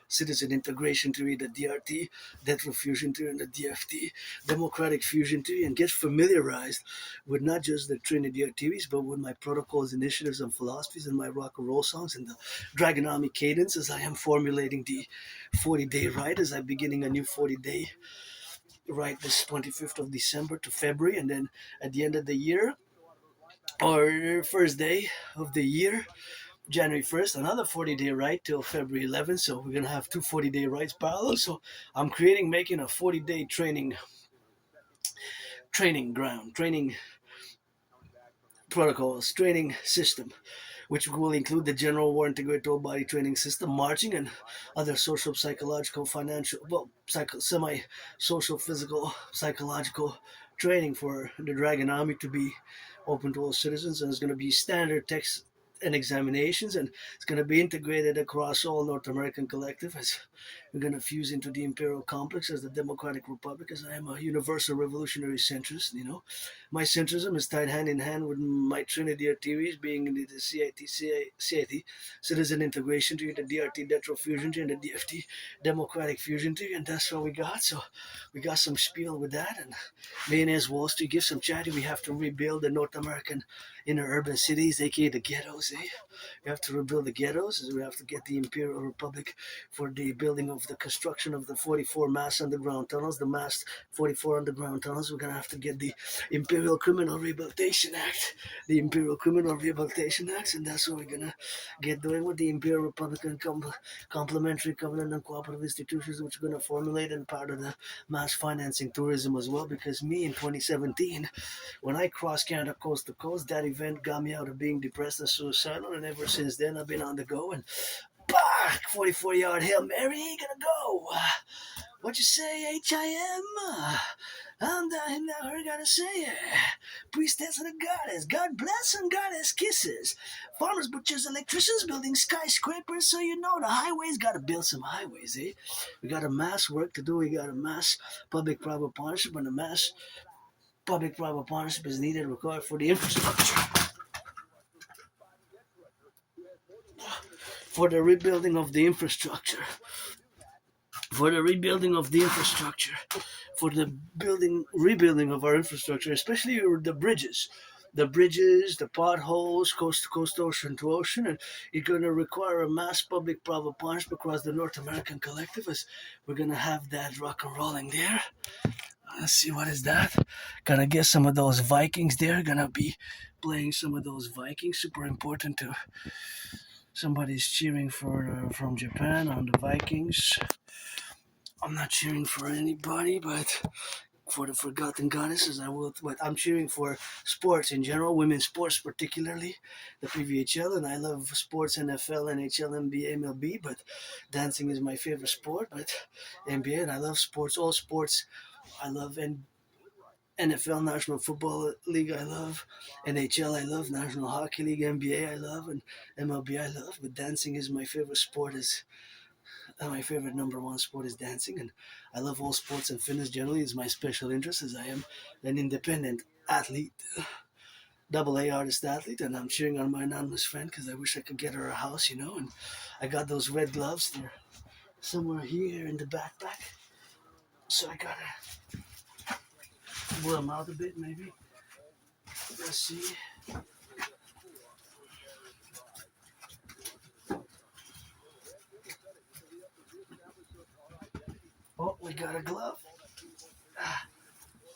citizen integration theory, the DRT, death fusion theory, and the DFT, democratic fusion theory, and get familiarized with not just the Trinity theories, but with my protocols, initiatives, and philosophies, and my rock and roll songs, and the dragon army cadence as I am formulating the 40-day ride, as I'm beginning a new 40-day ride this 25th of December to February, and then at the end of the year, or first day of the year, January 1st, another 40-day ride till February 11th. So we're going to have two 40-day rides parallel. So I'm making a 40-day training ground, training protocols, training system, which will include the general war integrated whole body training system, marching, and other social, psychological, financial, semi-social, physical, psychological training for the Dragon Army to be open to all citizens. And it's going to be standard text and examinations, and it's going to be integrated across all North American Collective as we're going to fuse into the Imperial complex as the Democratic Republic, as I am a universal revolutionary centrist. You know, my centrism is tied hand in hand with my Trinity theories, being the CIT, citizen integration theory, the DRT, Detro fusion theory, and the DFT, democratic fusion theory, and that's what we got. So we got some spiel with that, and Mayonnaise Wall Street gives some chatty. We have to rebuild the North American inner urban cities, aka the ghettos. We have to rebuild the ghettos. We have to get the Imperial Republic for the building of the construction of the 44 mass underground tunnels, the mass 44 underground tunnels. We're going to have to get the Imperial Criminal Rehabilitation Act, and that's what we're going to get doing with the Imperial Republican Complementary Covenant and Cooperative Institutions, which we're going to formulate and part of the mass financing tourism as well. Because me in 2017, when I crossed Canada coast to coast, that event got me out of being depressed and suicidal, and ever since then I've been on the go. And 44-yard Hail Mary, gonna go. What you say, H.I.M.? I'm down here now, I gotta say it. Priestess of the goddess, God bless and goddess kisses. Farmers, butchers, electricians building skyscrapers, so you know the highways gotta build some highways, eh? We got a mass work to do, we got a mass public-private partnership, and a mass public-private partnership is needed required for the infrastructure. For the rebuilding of the infrastructure. For the rebuilding of the infrastructure. for the rebuilding of our infrastructure, especially the bridges, the potholes, coast to coast, ocean to ocean, and you're going to require a mass public-private partnership across the North American Collective. As we're going to have that rock and rolling there. Let's see, what is that? Gonna get some of those Vikings there. Gonna be playing some of those Vikings. Super important to somebody's cheering for from Japan on the Vikings. I'm not cheering for anybody, but for the forgotten goddesses, I will. But I'm cheering for sports in general, women's sports particularly, the PVHL, and I love sports, NFL, NHL, NBA, MLB. But dancing is my favorite sport. But NBA, and I love sports, all sports. I love NFL, National Football League, I love. NHL, I love. National Hockey League, NBA, I love. And MLB, I love. But dancing is my favorite sport. Is My favorite number one sport is dancing. And I love all sports, and fitness generally is my special interest, as I am an independent athlete, double A artist athlete. And I'm cheering on my anonymous friend because I wish I could get her a house. And I got those red gloves. They're somewhere here in the backpack. So I gotta blow them out a bit, maybe. Let's see. Oh, we got a glove. Ah,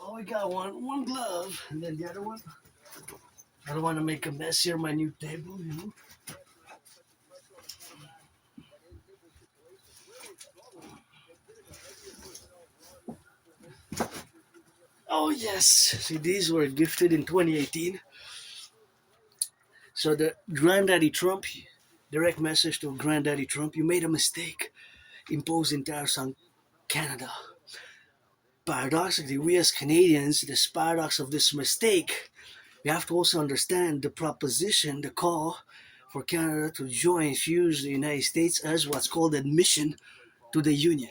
oh, we got one glove, and then the other one. I don't want to make a mess here, my new table. Oh yes, see, these were gifted in 2018. So the Granddaddy Trump, direct message to Granddaddy Trump: you made a mistake imposing tariffs on Canada. Paradoxically, we as Canadians, this paradox of this mistake, we have to also understand the proposition, the call for Canada to join, fuse the United States as what's called admission to the Union.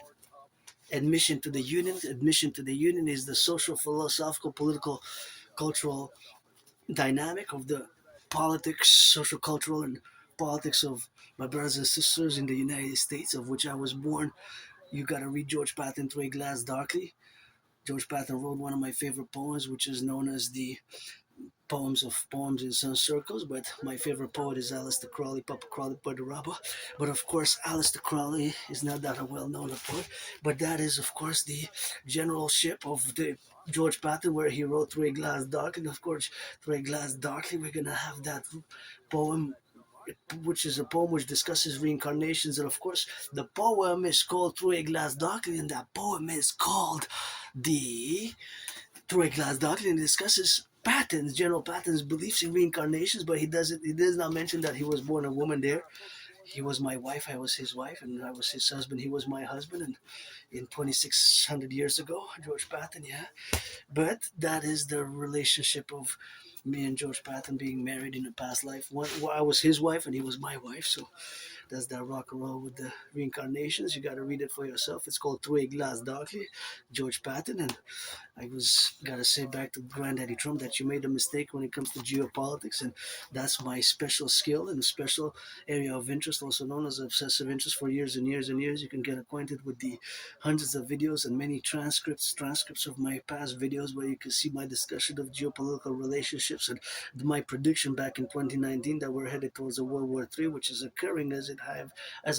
Admission to the Union is the social, philosophical, political, cultural dynamic of the politics, social, cultural, and politics of my brothers and sisters in the United States, of which I was born. You gotta read George Patton Through a Glass Darkly. George Patton wrote one of my favorite poems, which is known as the Poems of Poems in Sun Circles, but my favorite poet is Aleister Crowley, Papa Crowley Badaraba. But of course, Aleister Crowley is not that a well-known poet, but that is, of course, the generalship of the George Patton, where he wrote Through a Glass Darkly. And of course, Through a Glass Darkly, we're gonna have that poem, which is a poem which discusses reincarnations. And of course, the poem is called Through a Glass Darkly, and that poem is called the Through a Glass Darkly, and discusses Patton's, General Patton's beliefs in reincarnations, but he does not mention that he was born a woman there. He was my wife, I was his wife, and I was his husband, he was my husband, and in 2,600 years ago, George Patton, yeah. But that is the relationship of me and George Patton being married in a past life. I was his wife and he was my wife, so that's that rock and roll with the reincarnations. You got to read it for yourself. It's called Through a Glass Darkly, George Patton. And I was gotta say back to Granddaddy Trump that you made a mistake when it comes to geopolitics, and that's my special skill and special area of interest, also known as obsessive interest. For years and years and years, you can get acquainted with the hundreds of videos and many transcripts of my past videos, where you can see my discussion of geopolitical relationships and my prediction back in 2019 that we're headed towards a World War III, which is occurring as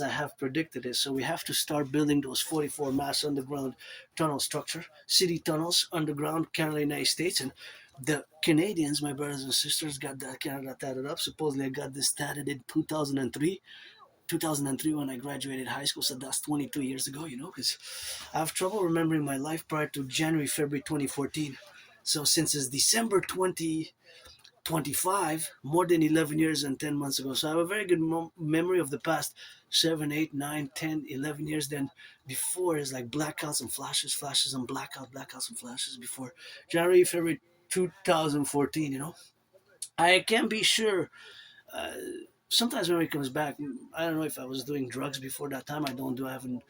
I have predicted it. So we have to start building those 44 mass underground tunnel structure, city tunnels underground, Canada, United States. And the Canadians, my brothers and sisters, got that Canada tatted up. Supposedly I got this tatted in 2003. 2003 when I graduated high school, so that's 22 years ago, because I have trouble remembering my life prior to January, February 2014. So since it's December 2025, more than 11 years and 10 months ago. So I have a very good memory of the past 7, 8, 9, 10, 11 years. Then before is like blackouts and flashes, flashes and blackouts and flashes before January, February 2014. I can't be sure. Uh, Sometimes memory comes back. I don't know if I was doing drugs before that time. I don't do. I haven't.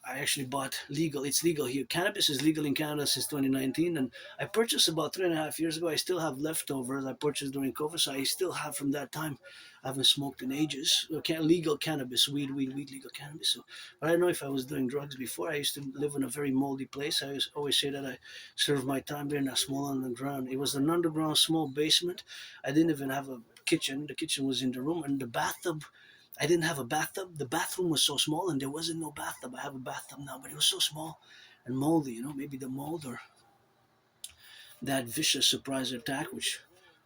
I actually bought legal. It's legal here. Cannabis is legal in Canada since 2019, and I purchased about 3.5 years ago. I still have leftovers I purchased during COVID, so I still have from that time. I haven't smoked in ages. Legal cannabis, weed, legal cannabis. So, but I don't know if I was doing drugs before. I used to live in a very moldy place. Always say that I served my time there in a small underground. It was an underground small basement. I didn't even have a kitchen. The kitchen was in the room, and the bathtub, I didn't have a bathtub. The bathroom was so small, and there wasn't no bathtub. I have a bathtub now, but it was so small and moldy. Maybe the mold or that vicious surprise attack, which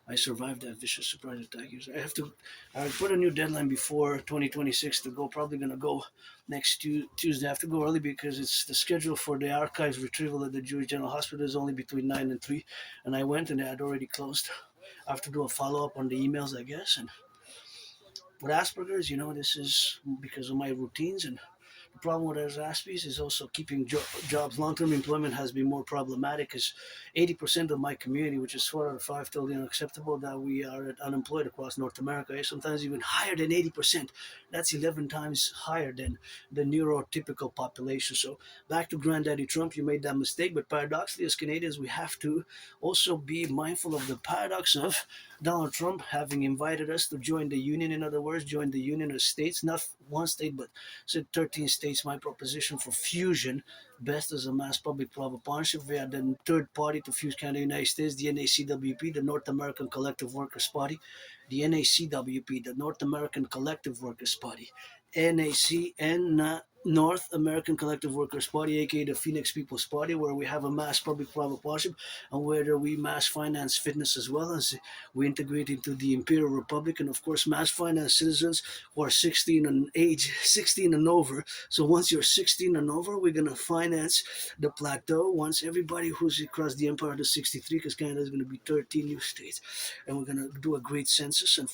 I survived that vicious surprise attack. I have to. I put a new deadline before 2026 to go. Probably gonna go next Tuesday. I have to go early because it's the schedule for the archives retrieval at the Jewish General Hospital is only between 9 and 3, and I went and they had already closed. I have to do a follow up on the emails, I guess, and with Asperger's, this is because of my routines. And the problem with Aspiesque is also keeping jobs. Long-term employment has been more problematic because 80% of my community, which is 4 out of 5, totally unacceptable that we are unemployed across North America. Sometimes even higher than 80%. That's 11 times higher than the neurotypical population. So back to Granddaddy Trump, you made that mistake. But paradoxically, as Canadians, we have to also be mindful of the paradox of Donald Trump having invited us to join the union. In other words, join the union of states, not one state, but said 13 states. My proposition for fusion, best as a mass public-private partnership via the third party to fuse Canada and the United States, the N.A.C.W.P, the North American Collective Workers Party, the N.A.C.W.P, the North American Collective Workers Party, N.A.C.N. North American Collective Workers Party, aka the Phoenix People's Party, where we have a mass public-private partnership and where we mass finance fitness as well as we integrate into the Imperial Republic, and of course mass finance citizens who are 16 and age, 16 and over. So once you're 16 and over, we're gonna finance the plateau. Once everybody who's across the empire to 63, because Canada is gonna be 13 new states, and we're gonna do a great census and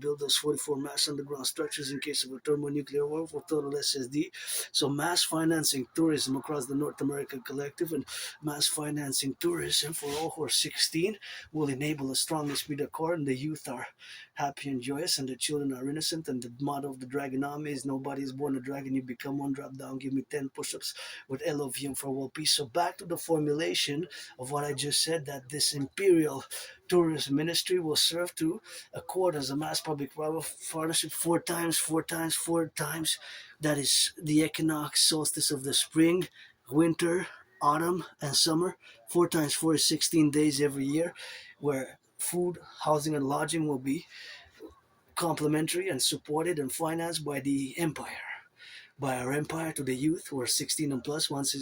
build those 44 mass underground structures in case of a thermonuclear war for total SSD. So mass financing tourism across the North American Collective and mass financing tourism for all who are 16 will enable a strong esprit de corps, and the youth are happy and joyous, and the children are innocent. And the motto of the Dragon Army is nobody is born a dragon, you become one. Drop down, give me 10 push-ups with LOVM for world peace. So back to the formulation of what I just said, that this imperial tourism ministry will serve to accord as a mass public partnership 4 times, 4 times, 4 times. That is the equinox, solstice of the spring, winter, autumn, and summer. 4 times 4 is 16 days every year, where food, housing, and lodging will be complimentary and supported and financed by the empire. By our empire to the youth who are 16 and plus. Once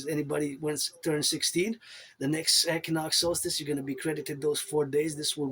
turns 16, the next equinox solstice, you're going to be credited those 4 days. This will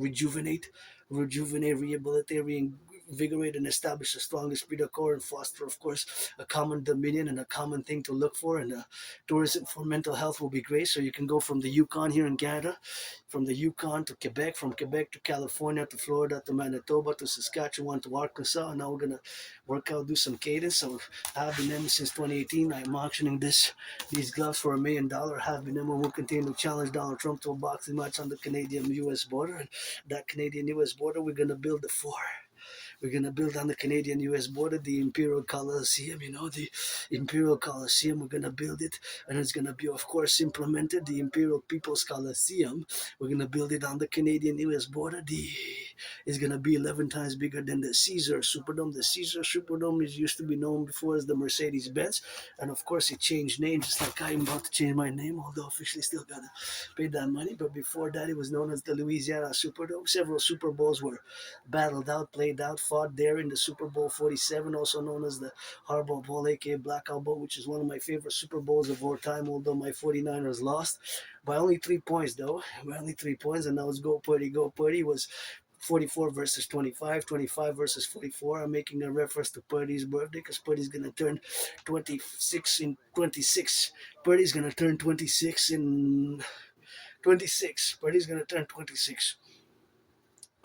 rehabilitate, reinvigorate, and establish a strong esprit de corps and foster, of course, a common dominion and a common thing to look for. And tourism for mental health will be great. So you can go from the Yukon here in Canada, from the Yukon to Quebec, from Quebec to California to Florida to Manitoba to Saskatchewan to Arkansas. And now we're going to work out, do some cadence. So I've been in since 2018. I'm auctioning these gloves for $1 million. Have been in and will continue to challenge Donald Trump to a boxing match on the Canadian-U.S. border. And that Canadian-U.S. border, we're going to build the four. We're going to build on the Canadian-U.S. border the Imperial Coliseum, the Imperial Coliseum. We're going to build it, and it's going to be, of course, implemented. The Imperial People's Coliseum, we're going to build it on the Canadian-U.S. border. It's going to be 11 times bigger than the Caesar Superdome. The Caesar Superdome used to be known before as the Mercedes-Benz, and of course it changed names, just like I'm about to change my name, although officially still got to pay that money. But before that, it was known as the Louisiana Superdome. Several Super Bowls were battled out, played out, fought there in the Super Bowl 47, also known as the Hardball Bowl, aka Blackout Bowl, which is one of my favorite Super Bowls of all time, although my 49ers lost by only 3 points, though. By only 3 points, and that was Go Purdy, Go Purdy. It was 44 versus 25, 25 versus 44. I'm making a reference to Purdy's birthday because Purdy's going to turn 26 in 26. Purdy's going to turn 26 in 26. Purdy's going to turn 26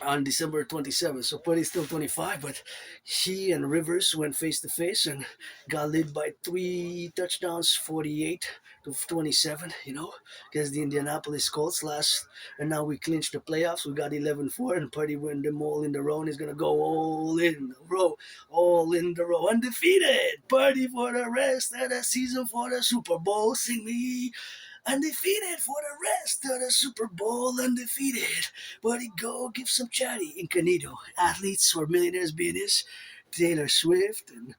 on December 27th. So Purdy's still 25, but she and Rivers went face to face and got led by 3 touchdowns, 48 to 27, against the Indianapolis Colts last. And now we clinched the playoffs. We got 11-4, and Purdy win them all in the row, and he's going to go all in the row, all in the row. Undefeated. Purdy for the rest of the season for the Super Bowl. Sing me undefeated for the rest of the Super Bowl, undefeated. But he go give some chatty incognito. Athletes or millionaires business. Taylor Swift and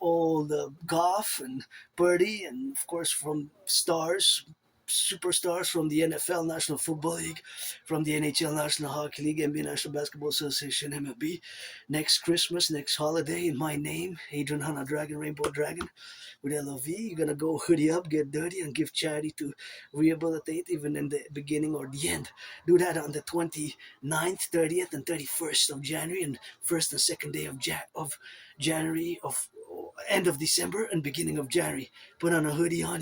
all the golf and Birdie, and of course from stars, superstars from the NFL, National Football League, from the NHL, National Hockey League, NBA, National Basketball Association, MLB. Next Christmas, next holiday, in my name, Adrian Hanna Dragon, Rainbow Dragon, with LOV. You're gonna go hoodie up, get dirty, and give charity to rehabilitate, even in the beginning or the end. Do that on the 29th, 30th, and 31st of January, and first and second day of January, of end of December and beginning of January. Put on a hoodie on,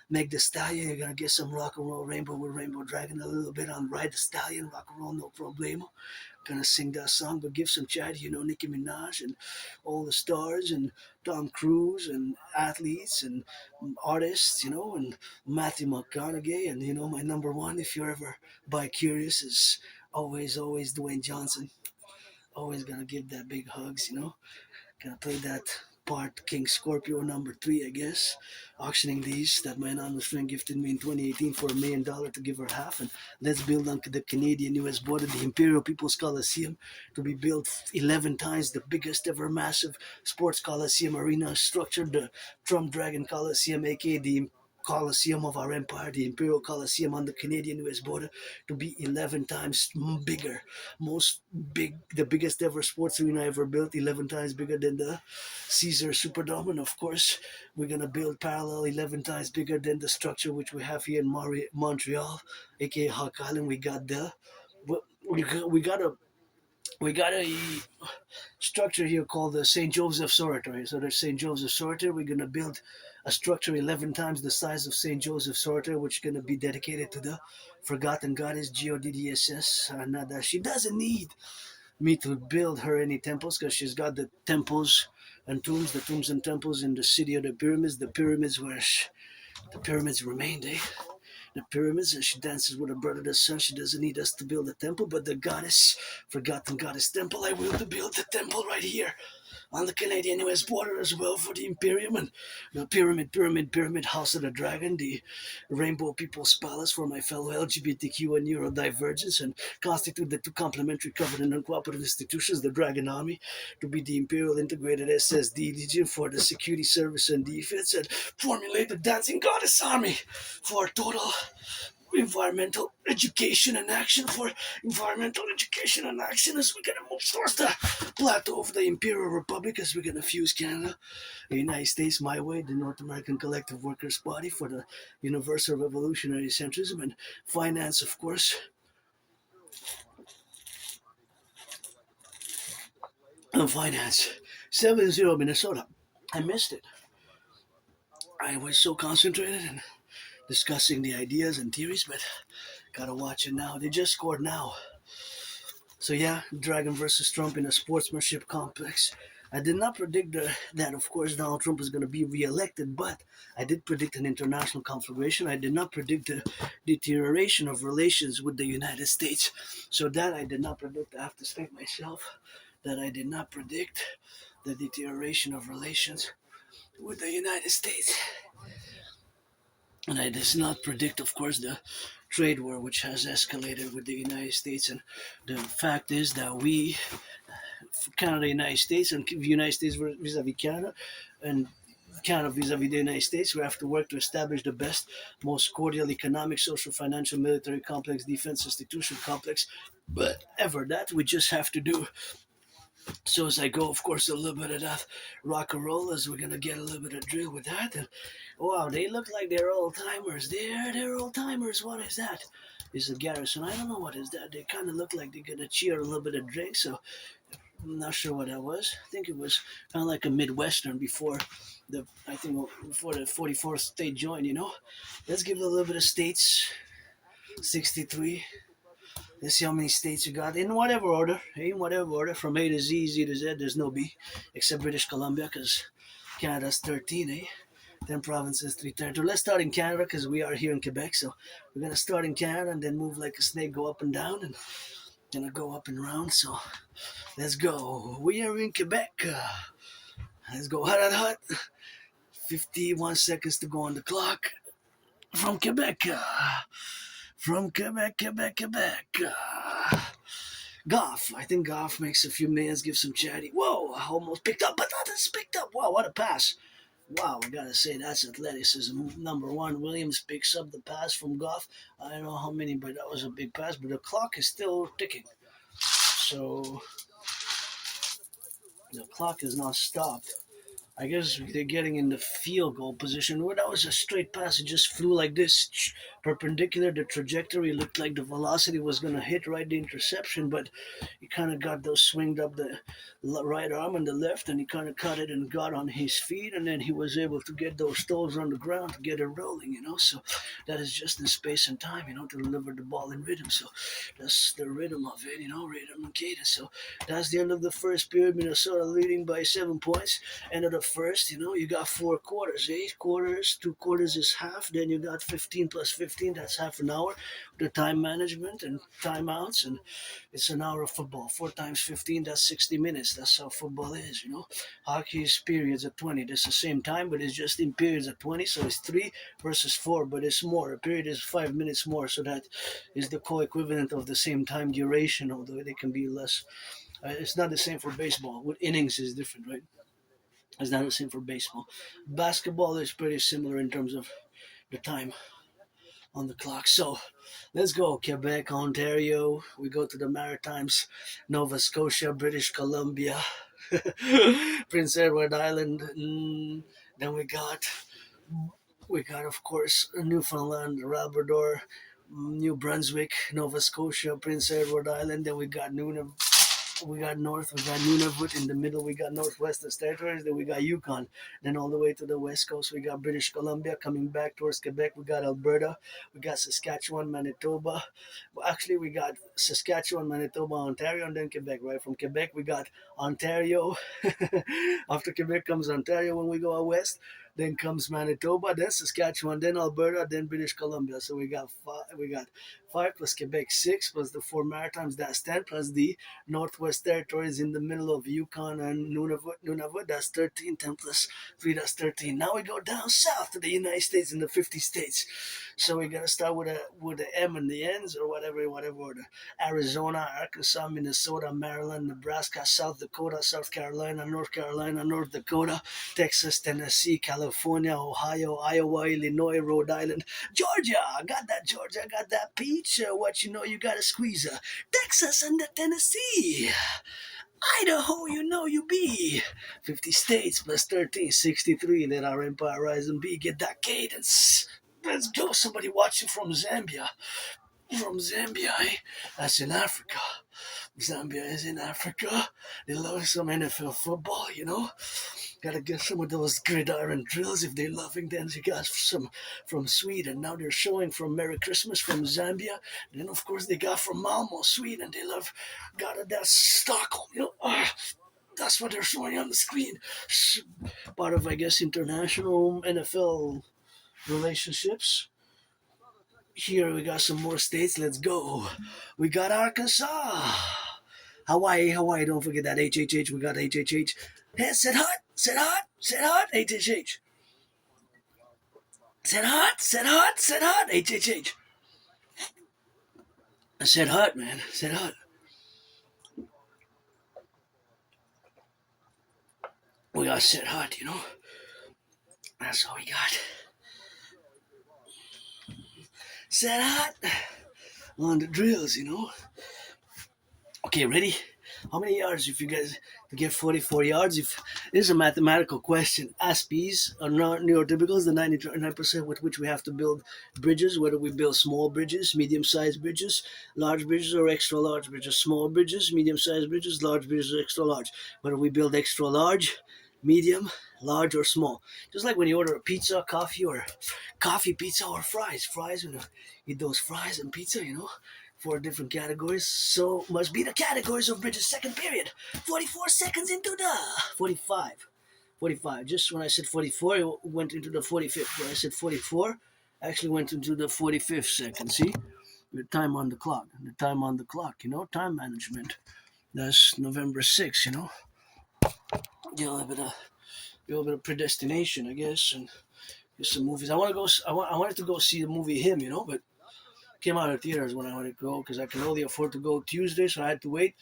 Make the Stallion. You're gonna get some rock and roll Rainbow with Rainbow Dragon, a little bit on Ride the Stallion, rock and roll, no problemo. Gonna sing that song, but give some charity, Nicki Minaj and all the stars and Tom Cruise and athletes and artists, and Matthew McConaughey, and my number one, if you're ever bi curious, is always Dwayne Johnson. Always gonna give that big hugs. Gonna play that part King Scorpio number three, I guess. Auctioning these that my anonymous friend gifted me in 2018 for $1 million to give her half. And let's build on the Canadian US border, the Imperial People's Coliseum, to be built 11 times the biggest ever massive sports coliseum arena structure, the Trump Dragon Coliseum, aka the Coliseum of our empire, the Imperial Coliseum on the Canadian US border, to be 11 times bigger. The biggest ever sports arena ever built, 11 times bigger than the Caesar Superdome. And of course, we're going to build parallel 11 times bigger than the structure which we have here in Montreal, aka Hawk Island. We got a structure here called the St. Joseph's Oratory. So there's St. Joseph's Oratory. We're going to build a structure 11 times the size of St. Joseph's Oratory, which is going to be dedicated to the forgotten goddess Geodidss. Nada. She doesn't need me to build her any temples because she's got the temples and tombs, and temples in the city of the pyramids, where the pyramids remained, the pyramids, and she dances with her brother the sun. She doesn't need us to build a temple, but the goddess, forgotten goddess temple, I will to build the temple right here on the Canadian US border as well for the Imperium and the pyramid, House of the Dragon, the Rainbow People's Palace for my fellow LGBTQ and neurodivergence, and constitute the two complementary covenant and cooperative institutions, the Dragon Army, to be the Imperial Integrated SSD Legion for the security service and defense, and formulate the Dancing Goddess Army for total environmental education and action as we're gonna move towards the plateau of the Imperial Republic, as we're gonna fuse Canada, the United States my way, the North American Collective Workers Party for the Universal Revolutionary Centrism, and finance, of course, and finance. 7-0 Minnesota. I missed it. I was so concentrated and discussing the ideas and theories, but gotta watch it now. They just scored now. So yeah, Dragon versus Trump in a sportsmanship complex. I did not predict that, of course, Donald Trump is going to be reelected, but I did predict an international conflagration. I did not predict the deterioration of relations with the United States. So that I did not predict. I have to state myself that I did not predict the deterioration of relations with the United States. And I did not predict, of course, the trade war which has escalated with the United States. And the fact is that we, Canada, United States, and the United States vis-a-vis Canada, and Canada vis-a-vis the United States, we have to work to establish the best, most cordial economic, social, financial, military complex, defense institution complex, but ever that we just have to do. So as I go, of course, a little bit of that rock and roll, as we're gonna get a little bit of drill with that. And wow, they look like they're old timers. They're old timers. What is that? Is a Garrison? I don't know what is that. They kind of look like they're gonna cheer a little bit of drink. So I'm not sure what that was. I think it was kind of like a Midwestern before the 44th state joined. Let's give it a little bit of states. 63. Let's see how many states you got in whatever order. In whatever order, from A to Z, Z to Z. There's no B, except British Columbia, because Canada's 13, eh? 10 provinces, 3 territories. Let's start in Canada because we are here in Quebec. So we're going to start in Canada and then move like a snake, go up and down, and gonna go up and round. So let's go. We are in Quebec. Let's go hot, hot, hot. 51 seconds to go on the clock. From Quebec. From Quebec, Quebec, Quebec. Goff. I think Goff makes a few minutes, give some chatty. Whoa, I almost picked up, but that's picked up. Wow, what a pass. Wow, I gotta say that's athleticism. Number one, Williams picks up the pass from Goff. I don't know how many, but that was a big pass. But the clock is still ticking, so the clock is not stopped. I guess they're getting in the field goal position. Well, that was a straight pass. It just flew like this, perpendicular. The trajectory looked like the velocity was going to hit right the interception, but he kind of got those swinged up the right arm and the left, and he kind of caught it and got on his feet, and then he was able to get those toes on the ground to get it rolling, So that is just in space and time, to deliver the ball in rhythm. So that's the rhythm of it, rhythm and cadence. So that's the end of the first period. Minnesota leading by 7 points. End of the first, you got 4 quarters, 8 quarters, 2 quarters is half, then you got 15 plus 15, that's half an hour. The time management and timeouts, and it's an hour of football. 4 times 15, that's 60 minutes. That's how football is. Hockey is periods at 20. It's the same time, but it's just in periods at 20, so it's 3 versus 4, but it's more. A period is 5 minutes more, so that is the co-equivalent of the same time duration, although they can be less. It's not the same for baseball. With innings is different, right? It's not the same for baseball. Basketball is pretty similar in terms of the time on the clock. So let's go. Quebec, Ontario. We go to the Maritimes, Nova Scotia, British Columbia, Prince Edward Island. Then we got of course Newfoundland, Labrador, New Brunswick, Nova Scotia, Prince Edward Island. Then we got Nunavut. We got north, we got Nunavut. In the middle, we got Northwestern Territories. Then we got Yukon. Then all the way to the west coast, we got British Columbia. Coming back towards Quebec, we got Alberta. We got Saskatchewan, Manitoba. Well, actually, we got Saskatchewan, Manitoba, Ontario, and then Quebec. Right from Quebec, we got Ontario. After Quebec comes Ontario when we go out west. Then comes Manitoba, then Saskatchewan, then Alberta, then British Columbia. So we got five plus Quebec, 6 plus the 4 Maritimes. That's 10 plus the Northwest Territories in the middle of Yukon and Nunavut. That's 13. 10 plus 3. That's 13. Now we go down south to the United States in the 50 states. So we gotta start with the M and the N's or whatever order. Arizona, Arkansas, Minnesota, Maryland, Nebraska, South Dakota, South Carolina, North Dakota, Texas, Tennessee, California, Ohio, Iowa, Illinois, Rhode Island, Georgia. Got that Georgia, got that peach. What you gotta squeeze. Texas and the Tennessee. Idaho, you be. 50 states plus 13, 63. Let our empire rise and be. Get that cadence. Let's go. Somebody watching from Zambia. From Zambia, eh? That's in Africa. Zambia is in Africa. They love some NFL football. Gotta get some of those gridiron drills if they're loving. Then you got some from Sweden. Now they're showing from Merry Christmas from Zambia. Then of course they got from Malmo, Sweden. They love got that Stockholm. That's what they're showing on the screen. Part of I guess international NFL relationships. Here we got some more states. Let's go. We got Arkansas. Hawaii. Don't forget that HHH. We got HHH. Hey, said hot. HHH. Said hot. HHH. I said hot, man. Said hot. We got said hot. That's all we got. Said hot. On the drills. Okay, ready? How many yards if you guys get 44 yards? If this is a mathematical question, Aspies are not neurotypicals, the 99% with which we have to build bridges, whether we build small bridges, medium-sized bridges, large bridges, or extra large bridges, small bridges, medium-sized bridges, large bridges, or extra large. Whether we build extra large, medium, large, or small. Just like when you order a pizza, coffee, pizza, or fries. Fries, eat those fries and pizza. 4 different categories. So must be the categories of Bridges' second period. 44 seconds into the 45. 45. Just when I said 44, it went into the 45th. When I said 44, I actually went into the 45th second. See? The time on the clock. The time on the clock, time management. That's November 6th, a little bit of predestination, I guess, and just some movies. I want to go. I wanted to go see the movie Him, but came out of theaters when I wanted to go because I can only afford to go Tuesday, so I had to wait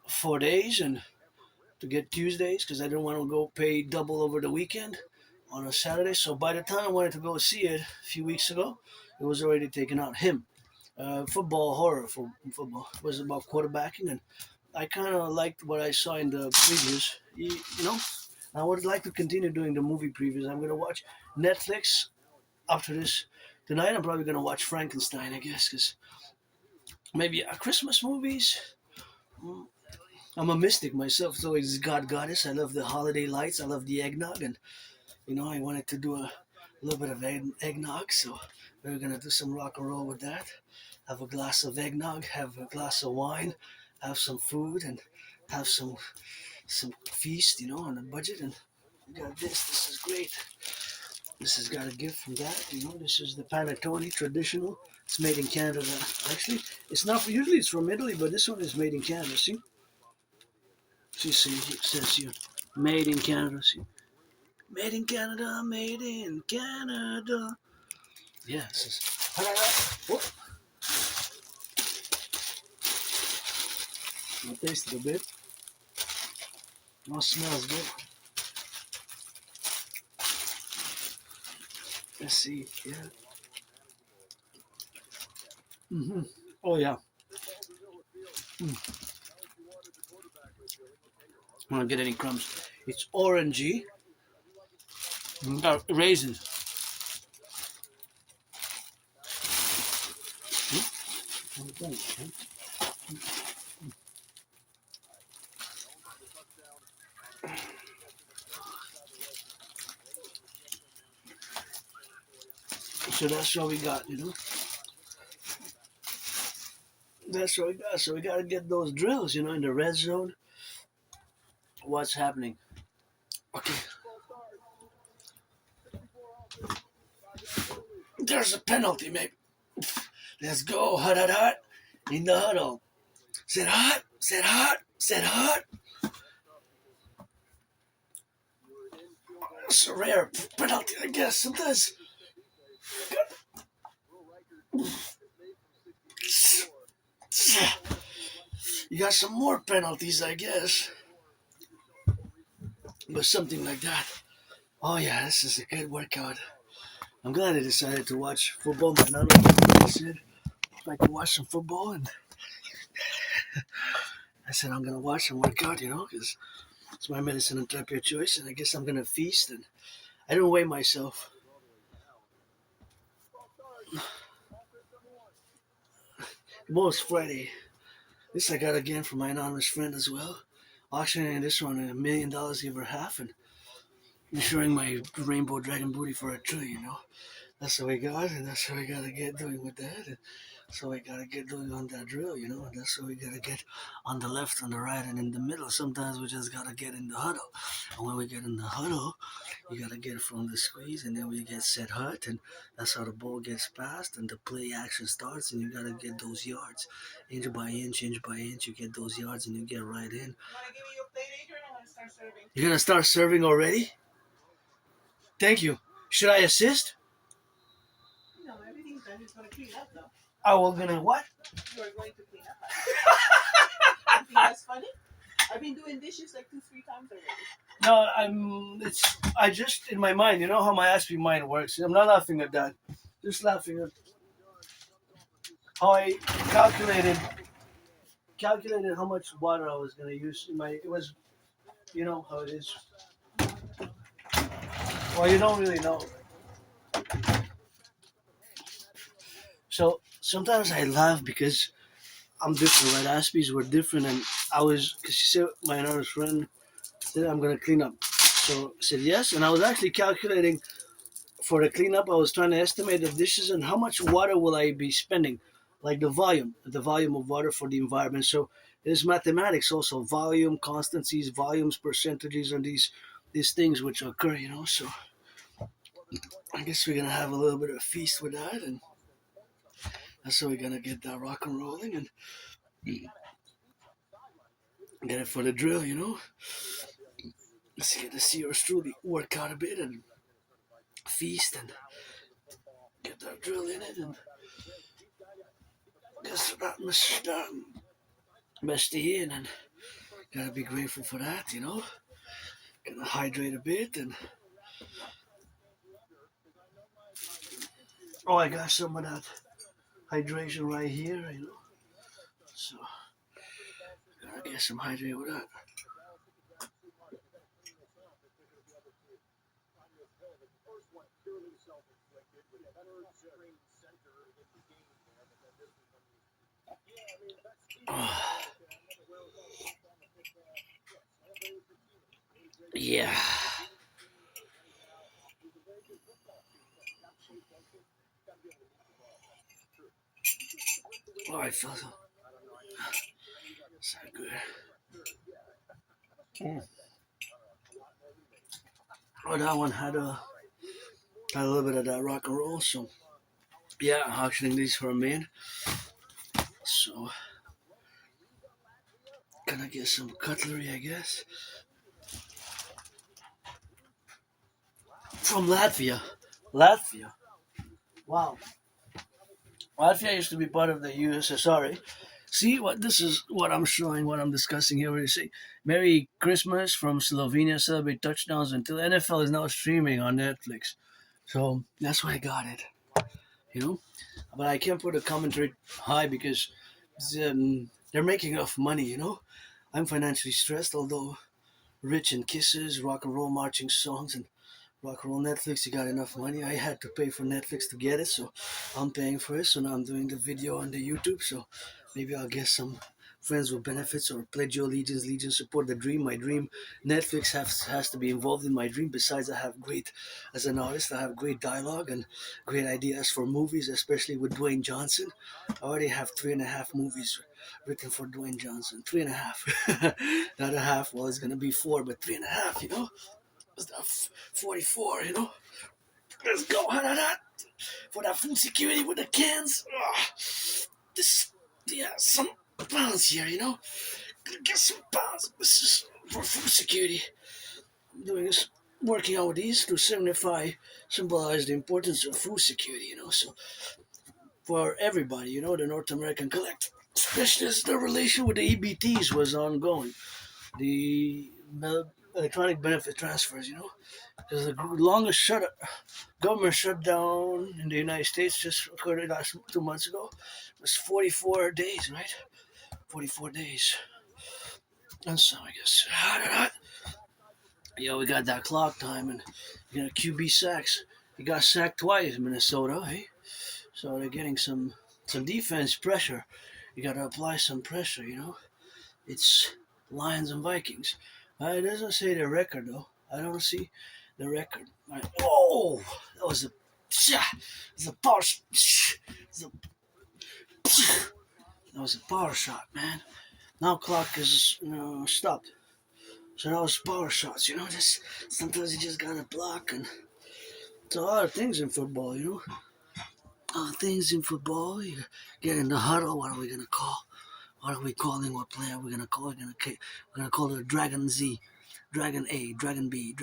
4 days and to get Tuesdays because I didn't want to go pay double over the weekend on a Saturday. So by the time I wanted to go see it a few weeks ago, it was already taken out. Him, football horror for football, it was about quarterbacking, and I kind of liked what I saw in the previews. I would like to continue doing the movie previews. I'm gonna watch Netflix after this tonight. I'm probably gonna watch Frankenstein, I guess, because maybe Christmas movies. I'm a mystic myself, so it's God Goddess. I love the holiday lights. I love the eggnog, and I wanted to do a little bit of eggnog, so we're gonna do some rock and roll with that. Have a glass of eggnog, have a glass of wine, have some food, and have some feast, on a budget. And we got this. This is great. This has got a gift from that. This is the panettone traditional. It's made in Canada. Actually, it's not. Usually it's from Italy, but this one is made in Canada. See? See, it says here, made in Canada. See? Made in Canada, made in Canada. Yeah, it says. Whoop. I'll taste it a bit. It smells good. Let's see. Yeah. Oh yeah. I don't get any crumbs. It's orangey. Raisins. So that's what we got, That's what we got. So we got to get those drills, in the red zone. What's happening? Okay. There's a penalty, maybe. Let's go. Hot, hot, hot. In the huddle. Sit hot. Sit hot. Sit hot. It's a rare penalty, I guess. Sometimes. You got some more penalties, I guess. But something like that. Oh, yeah, this is a good workout. I'm glad I decided to watch football, man. I don't know what I said. I could watch some football, and I said I'm going to watch and work out, because it's my medicine and therapy of choice, and I guess I'm going to feast, and I don't weigh myself. Tomorrow's Friday. This I got again from my anonymous friend as well. Auctioning this one $1 million, give her half, and ensuring my rainbow dragon booty for a tree, That's what we got, and that's what we got to get doing with that. And that's what we got to get doing on that drill, And that's what we got to get on the left, on the right, and in the middle. Sometimes we just got to get in the huddle. And when we get in the huddle, you got to get from the squeeze, and then we get set hut, and that's how the ball gets passed, and the play action starts, and you got to get those yards. Inch by inch, you get those yards, and you get right in. You're going to start serving already? Thank you. Should I assist? No, everything's done. It's going to clean up, though. Oh, we're going to what? You're going to clean up. You think that's funny? I've been doing dishes like 2-3 times already. No, I just, in my mind, you know how my Aspiesque mind works. I'm not laughing at that. Just laughing at how I calculated how much water I was going to use it was, how it is. Well, you don't really know. So sometimes I laugh because I'm different, right? Aspies were different, and because she said, my another friend said, I'm going to clean up. So I said yes, and I was actually calculating for the cleanup. I was trying to estimate the dishes and how much water will I be spending. like the volume of water for the environment. So there's mathematics also, volume, constancies, volumes, percentages, and these things which occur, So I guess we're gonna have a little bit of feast with that, and that's how we're gonna get that rock and rolling and get it for the drill. Let's get the yours truly work out a bit and feast and get that drill in it and get that musty in, and gotta be grateful for that. Gonna hydrate a bit, and I got some of that hydration right here. So gotta get some hydrate with that. Yeah. All right, fella. So good. Oh, that one had a little bit of that rock and roll. So yeah, auctioning these for a man. So gonna get some cutlery, I guess, from Latvia. Latvia. Wow. Latvia used to be part of the USSR. See what this is? What I'm showing, what I'm discussing here. Where you say, "Merry Christmas from Slovenia. Celebrate touchdowns until NFL is now streaming on Netflix." So that's why I got it. You know, but I can't put a commentary high because they're making enough money. I'm financially stressed, although rich in kisses, rock and roll marching songs, and rock and roll Netflix. You got enough money. I had to pay for Netflix to get it, so I'm paying for it. So now I'm doing the video on the YouTube. So maybe I'll get some friends with benefits or pledge your allegiance, support the dream. My dream, Netflix has to be involved in my dream. Besides, as an artist, I have great dialogue and great ideas for movies, especially with Dwayne Johnson. I already have 3.5 movies written for Dwayne Johnson. 3.5. The other half, well, it's gonna be 4, but 3.5. It's the 44. Let's go. How did that? For that food security with the cans. This, yeah, some pounds here. Get some pounds. This is for food security. I'm doing this, working out with these to signify, symbolize the importance of food security. So for everybody, the North American Collectif, especially as the relation with the EBTs was ongoing. The electronic benefit transfers. There's the longest government shutdown in the United States just occurred last 2 months ago. It was 44 days, right? 44 days. And so I guess, we got that clock time, and QB sacks. He got sacked twice in Minnesota, eh? So they're getting some defense pressure. You got to apply some pressure. It's Lions and Vikings. It doesn't say the record though. I don't see the record. Oh, that was a power. That was a power shot, man. Now clock is stopped. So that was power shots. Just sometimes you just gotta block, and it's a lot of things in football. Things in football. You get in the huddle. What are we gonna call? What are we calling? What player are we gonna call? We're gonna call it Dragon Z, Dragon A, Dragon B,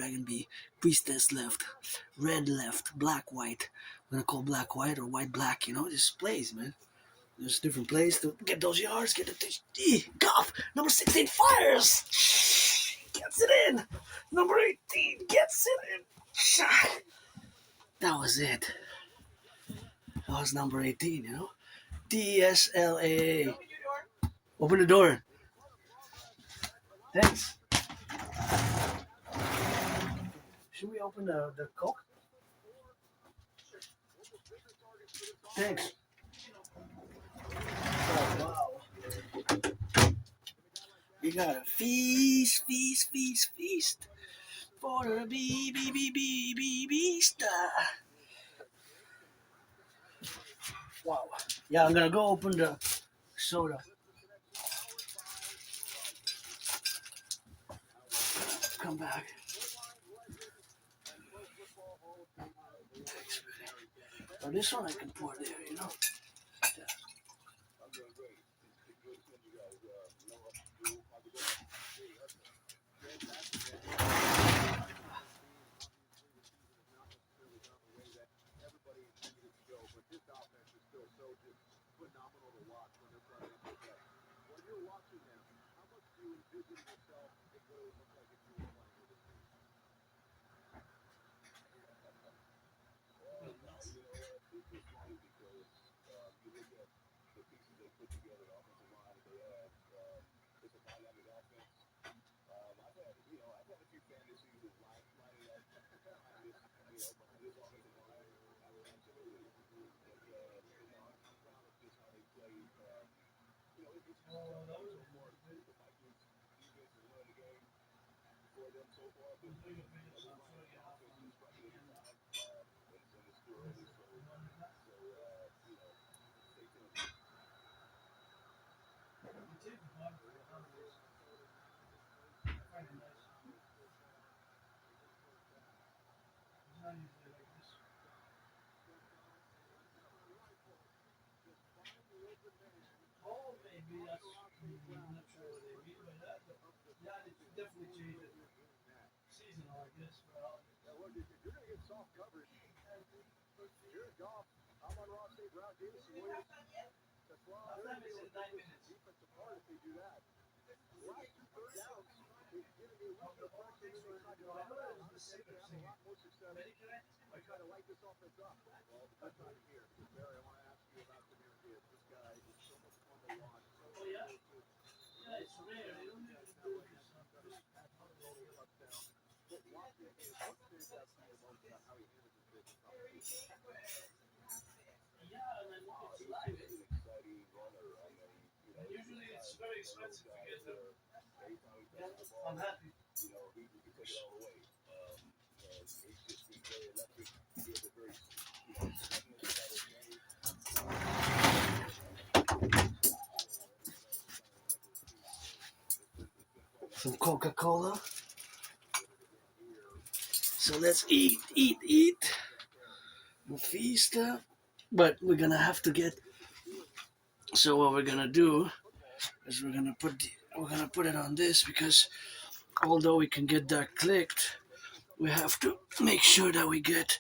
Priestess left, Red left, Black white. We're gonna call Black white or White black. Just plays, man. There's different plays to get those yards. Get the golf. Number 16 fires. Gets it in. Number 18 gets it in. That was it. That was number 18. DSLA. Open the door. Thanks. Should we open the Coke? Thanks. Oh, wow. You gotta feast for the beast. Wow. Yeah, I'm gonna go open the soda. Come back. Oh, this one I can pour there, you know. I'm happy. Some Coca-Cola. So let's eat. Feast. But we're gonna have to get. So what we're gonna do is we're gonna put it on this because although we can get that clicked, we have to make sure that we get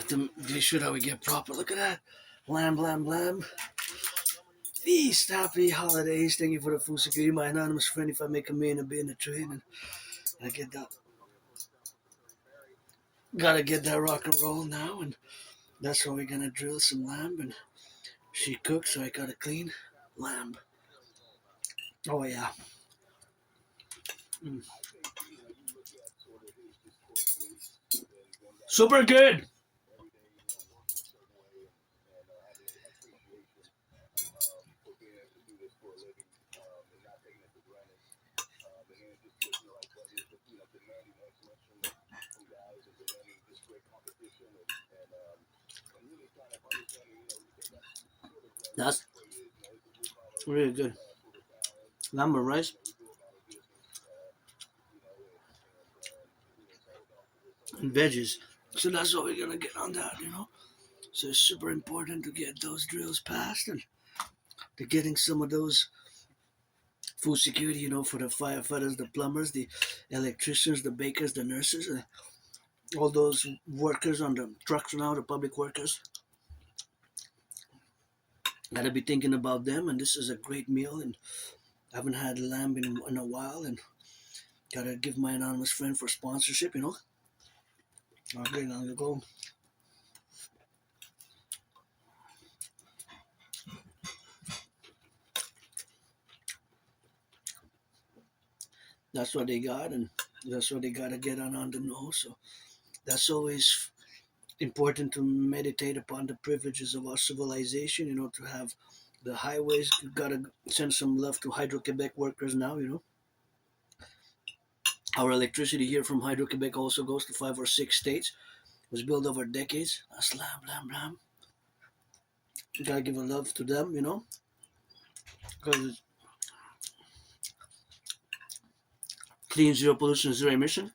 to be sure that we get proper. Look at that, lamb. Feast, happy holidays. Thank you for the food security, my anonymous friend. If I make a man and be in the train and I get that, gotta get that rock and roll now, and that's why we're gonna drill some lamb. And she cooks, so I gotta clean lamb. Oh yeah. Mm. Super good. That's really good. Lamb and rice and veggies. So that's what we're gonna get on that, you know. So it's super important to get those drills passed and to getting some of those food security, you know, for the firefighters, the plumbers, the electricians, the bakers, the nurses, all those workers on the trucks now, the public workers. Gotta be thinking about them, and this is a great meal. And I haven't had lamb in a while, and gotta give my anonymous friend for sponsorship, you know. Okay, now you go. That's what they got, and that's what they gotta get on the know. So that's always important to meditate upon the privileges of our civilization. You know, to have the highways. You gotta send some love to Hydro-Quebec workers now. You know, our electricity here from Hydro-Quebec also goes to 5 or 6 states. was built over decades. Slam, blam, blam. You gotta give a love to them, you know, because it's clean, zero pollution, zero emission.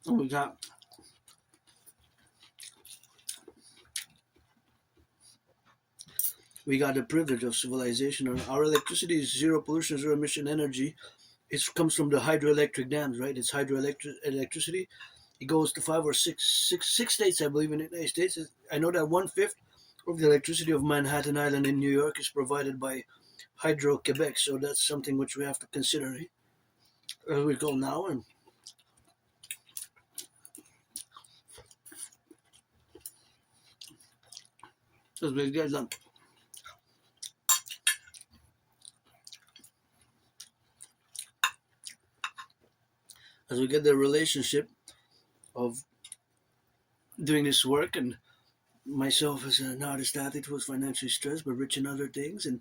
And we got the privilege of civilization, and our electricity is zero pollution, zero emission energy. It comes from the hydroelectric dams, right? It's hydroelectric electricity. It goes to five or six states, I believe, in the United States. I know that 1/5 of the electricity of Manhattan Island in New York is provided by Hydro-Quebec. So that's something which we have to consider as we go now. And as we get done, as we get the relationship of doing this work, and myself as an artist athlete who was financially stressed but rich in other things, and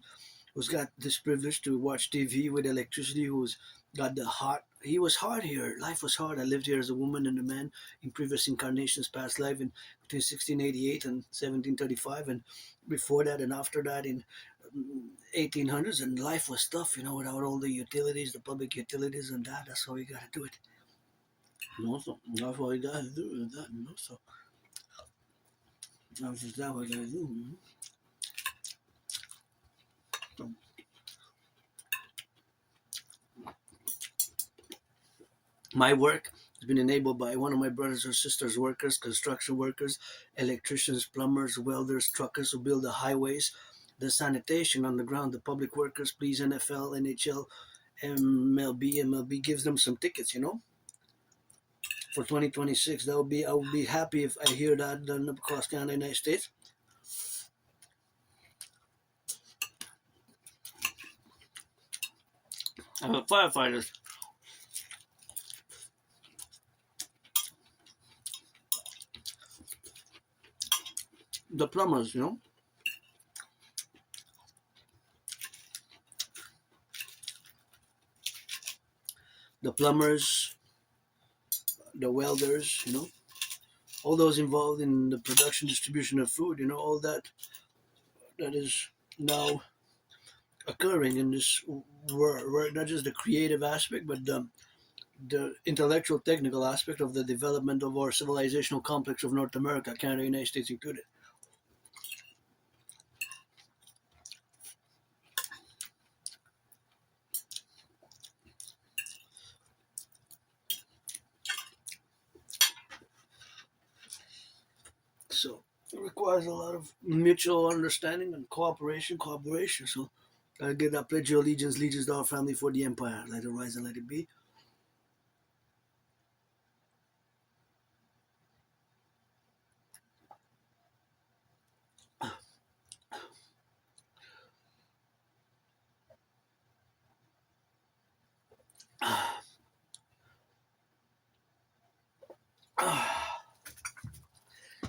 who's got this privilege to watch TV with electricity, who's got the heart. He was hard here. Life was hard. I lived here as a woman and a man in previous incarnations, past life in between 1688 and 1735, and before that and after that in 1800s. And life was tough, you know, without all the utilities, the public utilities, and that. That's how you got to do it. You know, so that's what you got to do. That, you know, so that's just that what you got to do. You know? So, my work has been enabled by one of my brothers or sisters' workers, construction workers, electricians, plumbers, welders, truckers who build the highways, the sanitation on the ground, the public workers, police, NFL, NHL, MLB gives them some tickets, you know, for 2026. I would be happy if I hear that done across Canada, United States. Firefighters, the plumbers, you know, the plumbers, the welders, you know, all those involved in the production, distribution of food, you know, all that is now occurring in this world, not just the creative aspect, but the intellectual, technical aspect of the development of our civilizational complex of North America, Canada, United States included. So it requires a lot of mutual understanding and collaboration. So I get that pledge your allegiance to our family for the empire. Let it rise and let it be.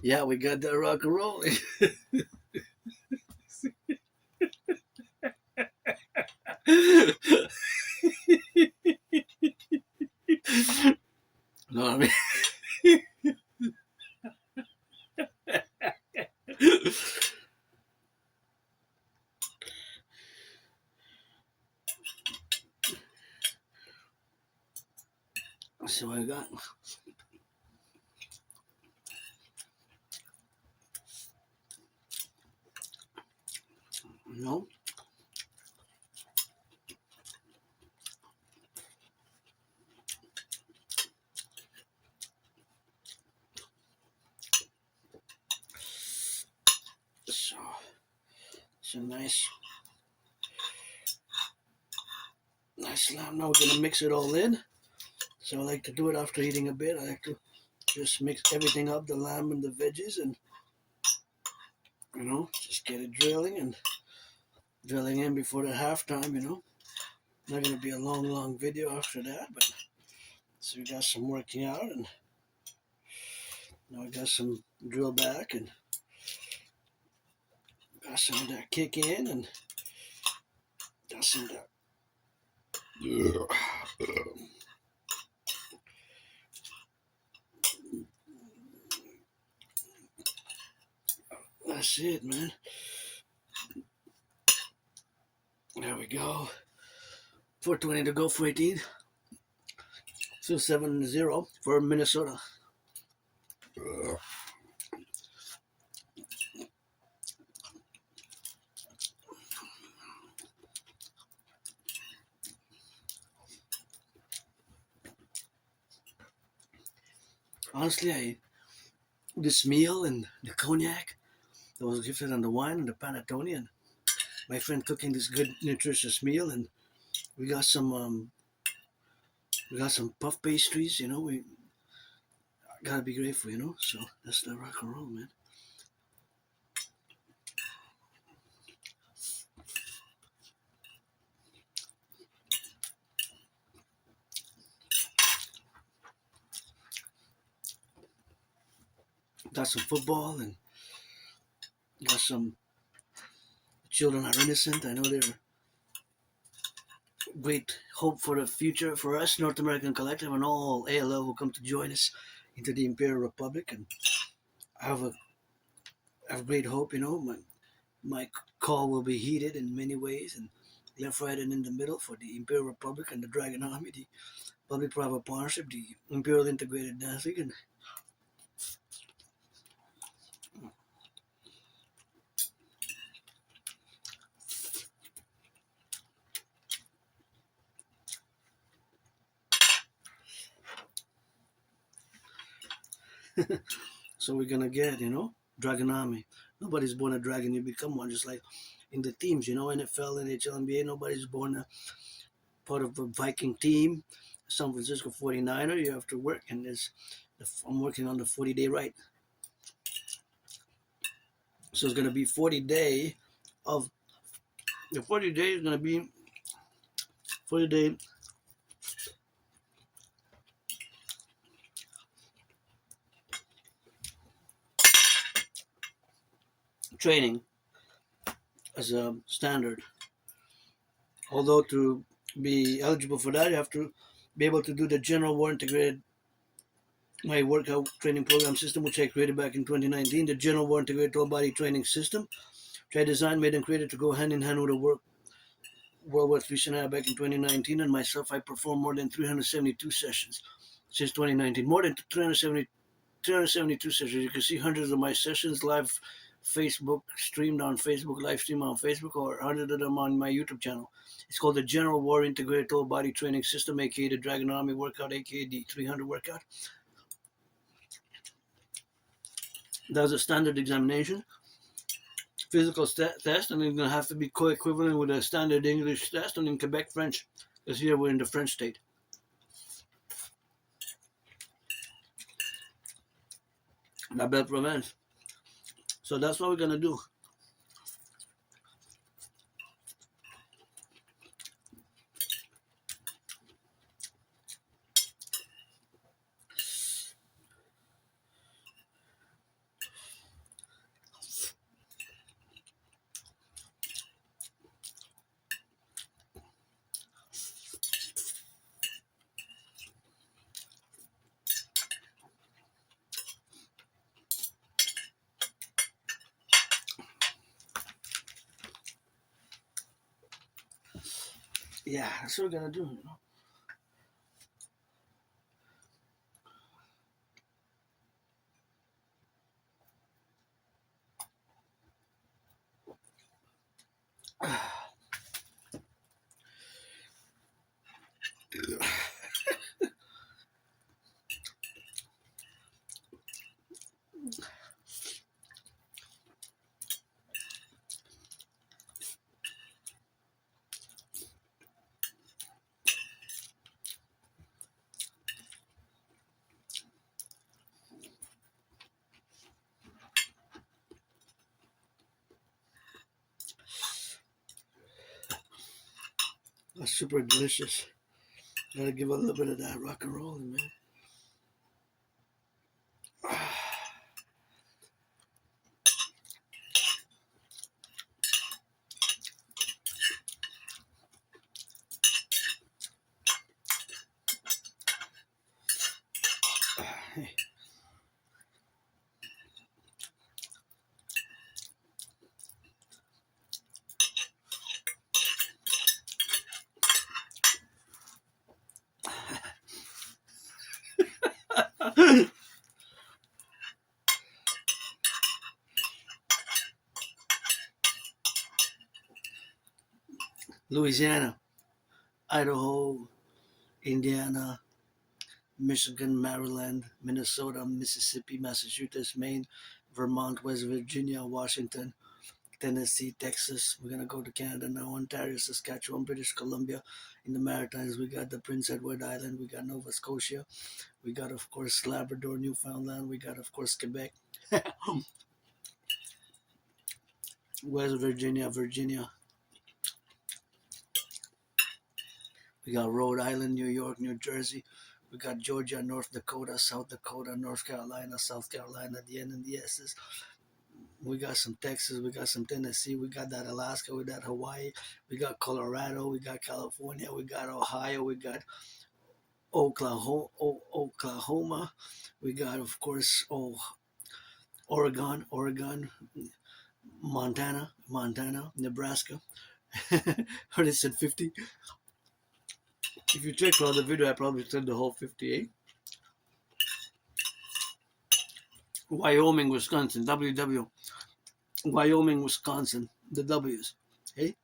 Yeah, we got that rock and roll. No, I mean. So I got. No. So it's a nice lamb. Now we're gonna mix it all in. So I like to do it after eating a bit. I like to just mix everything up, the lamb and the veggies, and you know, just get it drilling in before the halftime. You know, not gonna be a long video after that, but so we got some working out, and now I got some drill back, and got some of that kick in, and got some of that. That's it, man. There we go. 4:20 to go for 18. Still 7-0 for Minnesota. Honestly, this meal and the cognac that was gifted and the wine and the panettone and my friend cooking this good nutritious meal, and we got some puff pastries. We gotta be grateful. So that's the rock and roll, man. Got some football and got some children are innocent. I know they're great hope for the future for us, North American Collective, and all ALL who come to join us into the Imperial Republic. And I have great hope. My call will be heeded in many ways, and left, right, and in the middle for the Imperial Republic and the Dragon Army, the Public-Private Partnership, the Imperial Integrated Dancing, and so we're gonna get, Dragon Army. Nobody's born a dragon, you become one, just like in the teams, NFL, NHL, NBA, nobody's born a part of a Viking team, San Francisco 49er, you have to work, and I'm working on the 40-day right. So it's gonna be 40-day of the 40 days is gonna be 40-day training as a standard. Although to be eligible for that, you have to be able to do the General War Integrated, my workout training program system, which I created back in 2019, the General War Integrated Total Body Training System, which I designed, made, and created to go hand in hand with the World War III scenario back in 2019. And myself, I performed more than 372 sessions since 2019. More than 372 sessions. You can see hundreds of my sessions live Facebook, streamed on Facebook, live stream on Facebook, or hundreds of them on my YouTube channel. It's called the General War Integrated Total Body Training System, aka the Dragon Army Workout, aka the 300 Workout. That was a standard examination, physical test, and it's going to have to be co-equivalent with a standard English test, and in Quebec, French, because here we're in the French state. La Belle Province. So that's what we're going to do. Yeah, that's what we're going to do, That's super delicious. Gotta give a little bit of that rock and roll, man. Hey. Louisiana, Idaho, Indiana, Michigan, Maryland, Minnesota, Mississippi, Massachusetts, Maine, Vermont, West Virginia, Washington, Tennessee, Texas. We're gonna go to Canada now. Ontario, Saskatchewan, British Columbia. In the Maritimes, we got the Prince Edward Island. We got Nova Scotia. We got, of course, Labrador, Newfoundland. We got, of course, Quebec. West Virginia, Virginia. We got Rhode Island, New York, New Jersey. We got Georgia, North Dakota, South Dakota, North Carolina, South Carolina at the end and the S's. We got some Texas, we got some Tennessee, we got that Alaska, we got Hawaii, we got Colorado, we got California, we got Ohio, we got Oklahoma, we got, of course, Oregon, Montana, Nebraska. Heard it said 50. If you check out the video, I probably said the whole 58. Wyoming, Wisconsin, WW. Wyoming, Wisconsin, the W's. Hey?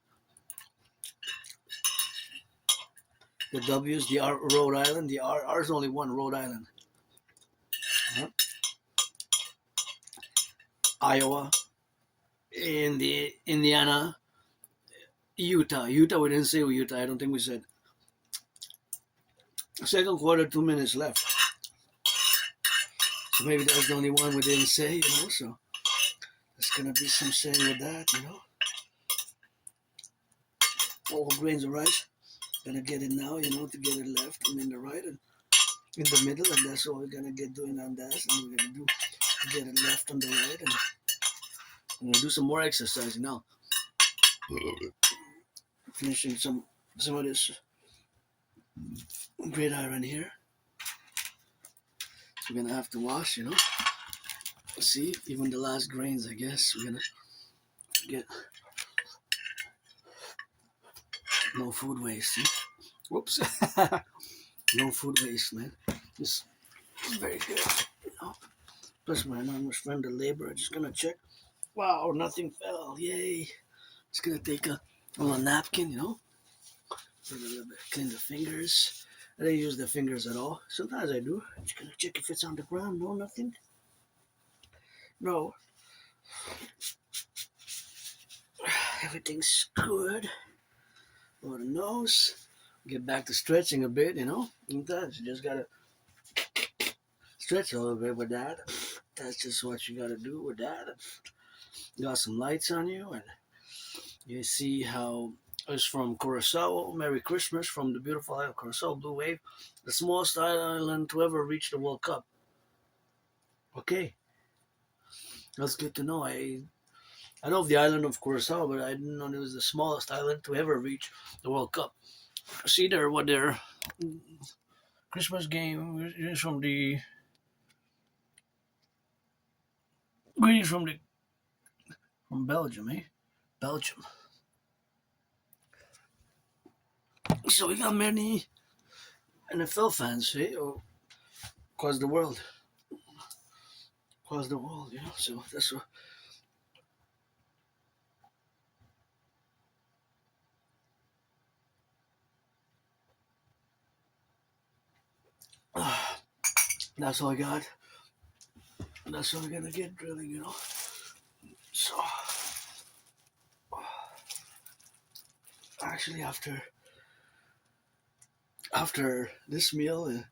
The W's, the R, Rhode Island, the R's only one, Rhode Island. Iowa, Indiana, Utah, we didn't say Utah, I don't think we said. Second quarter, 2 minutes left. So maybe that's the only one we didn't say, so there's going to be some saying with that, All grains of rice. Gonna get it now, to get it left and in the right and in the middle, and that's what we're gonna get doing on that. And we're gonna do get it left on the right, and I'm gonna do some more exercise now. Finishing some of this gridiron here. So we're gonna have to wash, See, even the last grains, I guess we're gonna get no food waste. See? Whoops. No food waste, man. This is very good. Plus my anonymous friend, the laborer, just gonna check. Wow, nothing fell. Yay. Just gonna take a little napkin, a little bit, clean the fingers. I don't use the fingers at all. Sometimes I do. Just gonna check if it's on the ground. No, nothing. No. Everything's good. Blow the nose. Get back to stretching a bit, Sometimes you just gotta stretch a little bit with that. That's just what you gotta do with that. Got some lights on you, and you see how it's from Curacao. Merry Christmas from the beautiful island of Curacao, Blue Wave, the smallest island to ever reach the World Cup. Okay, that's good to know. I know of the island of Curacao, but I didn't know it was the smallest island to ever reach the World Cup. See there what their Christmas game is from the greetings from Belgium, Belgium. So we got many NFL fans, across the world. So that's what. That's all I got. That's all we're gonna get drilling, So, actually, after this meal,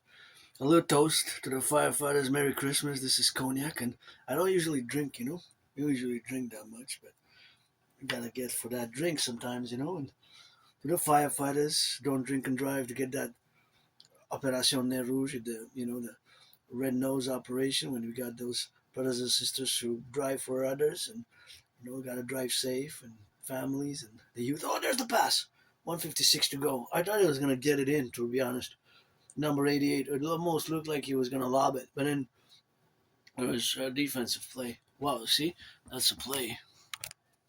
a little toast to the firefighters. Merry Christmas. This is cognac, and I don't usually drink, We usually drink that much, but you gotta get for that drink sometimes, And to the firefighters, don't drink and drive to get that Opération Nez Rouge, the red nose operation when we got those brothers and sisters who drive for others, and gotta drive safe, and families and the youth. Oh, there's the pass. 156 to go. I thought he was gonna get it in, to be honest. Number 88. It almost looked like he was gonna lob it, but then it was a defensive play. Wow, see, that's a play.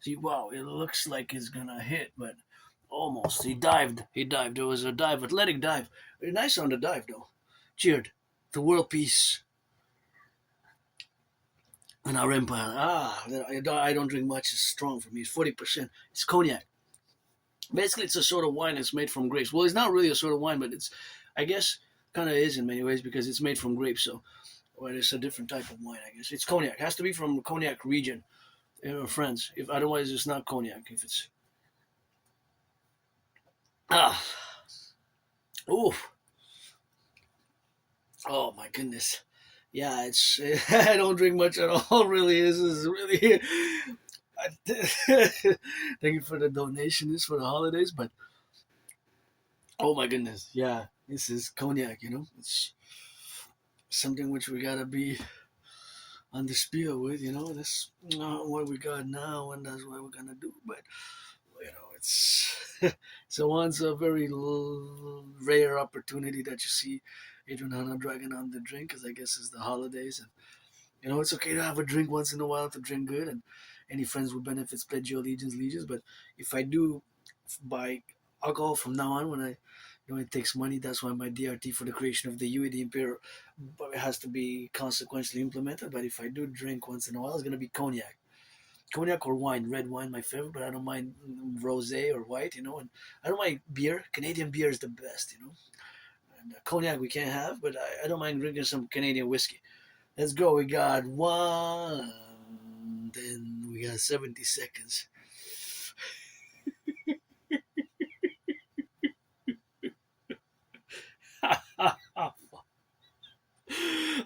See, wow, it looks like he's gonna hit, but almost. He dived. It was a dive, athletic dive. Very nice on the dive, though. Cheered to world peace and our empire. I don't drink much. It's strong for me. It's 40%. It's cognac. Basically, it's a sort of wine that's made from grapes. Well, it's not really a sort of wine, but it's, I guess, kind of is in many ways because it's made from grapes. So, well, it's a different type of wine, I guess. It's cognac. It has to be from cognac region, France. If otherwise, it's not cognac. If it's ah, oh, oh my goodness, yeah. It's I don't drink much at all. Really, this is really. Thank you for the donation. This for the holidays, but oh my goodness, yeah, this is cognac. It's something which we gotta be on the spiel with. That's not what we got now, and that's what we're gonna do. But it's so once a very rare opportunity that you see Adrian dragging on the drink, because I guess it's the holidays, and it's okay to have a drink once in a while to drink good, and any friends with benefits pledge your allegiance. But if I do buy alcohol from now on, when it takes money. That's why my DRT for the creation of the UE, the Imperium, has to be consequentially implemented. But if I do drink once in a while, it's gonna be cognac or wine. Red wine, my favorite, but I don't mind rosé or white. And I don't mind beer. Canadian beer is the best. And cognac we can't have, but I don't mind drinking some Canadian whiskey. Let's go. We got one. Then we got 70 seconds.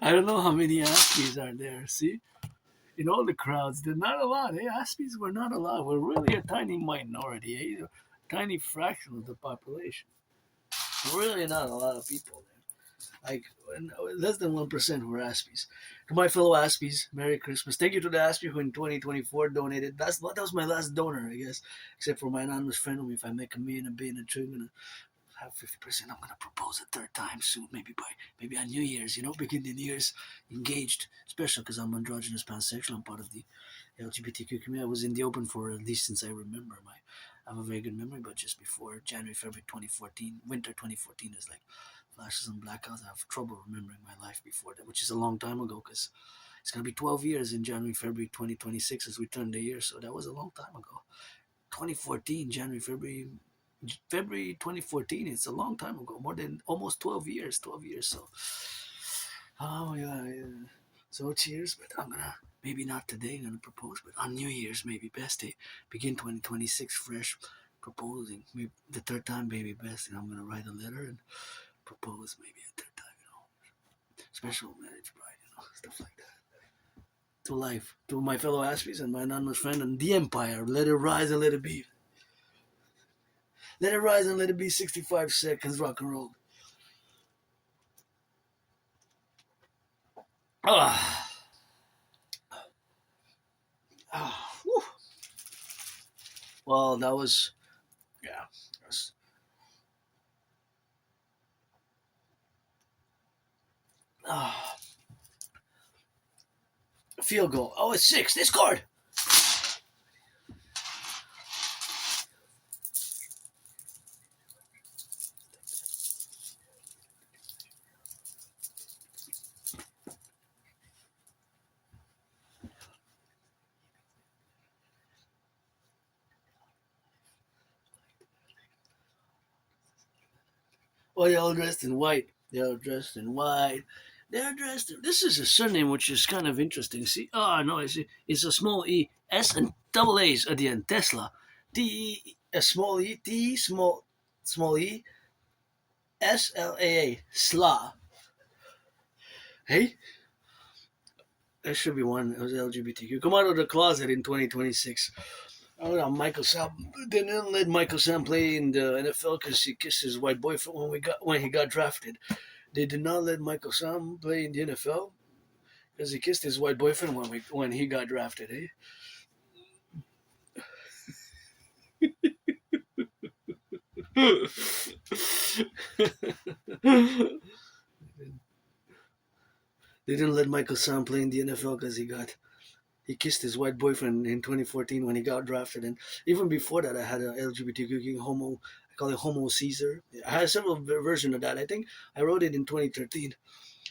I don't know how many Aspies are there. See, in all the crowds, there's not a lot. Aspies were not a lot. We're really a tiny minority. A tiny fraction of the population. Really not a lot of people there. Like less than 1% were Aspies. To my fellow Aspies, Merry Christmas. Thank you to the Aspie who in 2024 donated. That was my last donor, I guess. Except for my anonymous friend whom if I make a million and being a true, I'm gonna have 50%. I'm gonna propose a third time soon, maybe on New Year's. Begin the New Year's engaged, especially because I'm androgynous pansexual. I'm part of the LGBTQ community. I was in the open for at least since I remember. I have a very good memory, but just before January, February 2014, winter 2014 is like flashes and blackouts. I have trouble remembering my life before that, which is a long time ago because it's gonna be 12 years in January, February 2026 as we turn the year. So that was a long time ago. 2014, January, February 2014. It's a long time ago, more than almost 12 years. 12 years. So, oh yeah. So cheers, but I'm gonna maybe not today. I'm gonna propose, but on New Year's maybe best day. Begin 2026 fresh, proposing. Maybe the third time maybe best, and I'm gonna write a letter and propose maybe a third time. Special marriage bride, stuff like that. To life, to my fellow Aspies and my anonymous friend and the Empire. Let it rise and let it be. Let it rise and let it be. 65 seconds, rock and roll. Ah. Whew. Well, that was, yeah. Ah. Field goal. Oh, it's 6. They scored. Oh, they're all dressed in white. They're dressed in white. They're dressed in... This is a surname which is kind of interesting. See? Oh, no, I see. It's a small E. S and double A's at the end. Tesla. T, a small E. T, small E. SLAA. Sla. Hey? There should be one. It was LGBTQ. Come out of the closet in 2026. Oh, no, Michael Sam. They didn't let Michael Sam play in the NFL because he kissed his white boyfriend when he got drafted. They did not let Michael Sam play in the NFL because he kissed his white boyfriend when he got drafted. They didn't let Michael Sam play in the NFL because he kissed his white boyfriend in 2014 when he got drafted. And even before that, I had an LGBTQ homo. I call it Homo Caesar. I had several versions of that. I think I wrote it in 2013.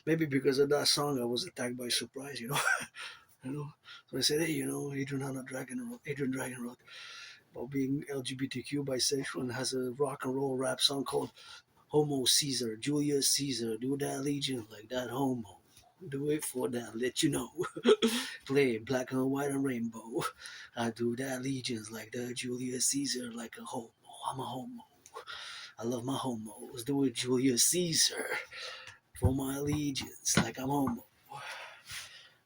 Maybe because of that song, I was attacked by surprise. So I said, hey, Adrian Dragon wrote. about being LGBTQ, bisexual, and has a rock and roll rap song called Homo Caesar, Julius Caesar, do that legion like that homo. Do it for that, let you know. Play black and white and rainbow. I do that legions like the Julius Caesar, like a homo. I'm a homo. I love my homos. Do it, Julius Caesar, for my allegiance, like I'm homo.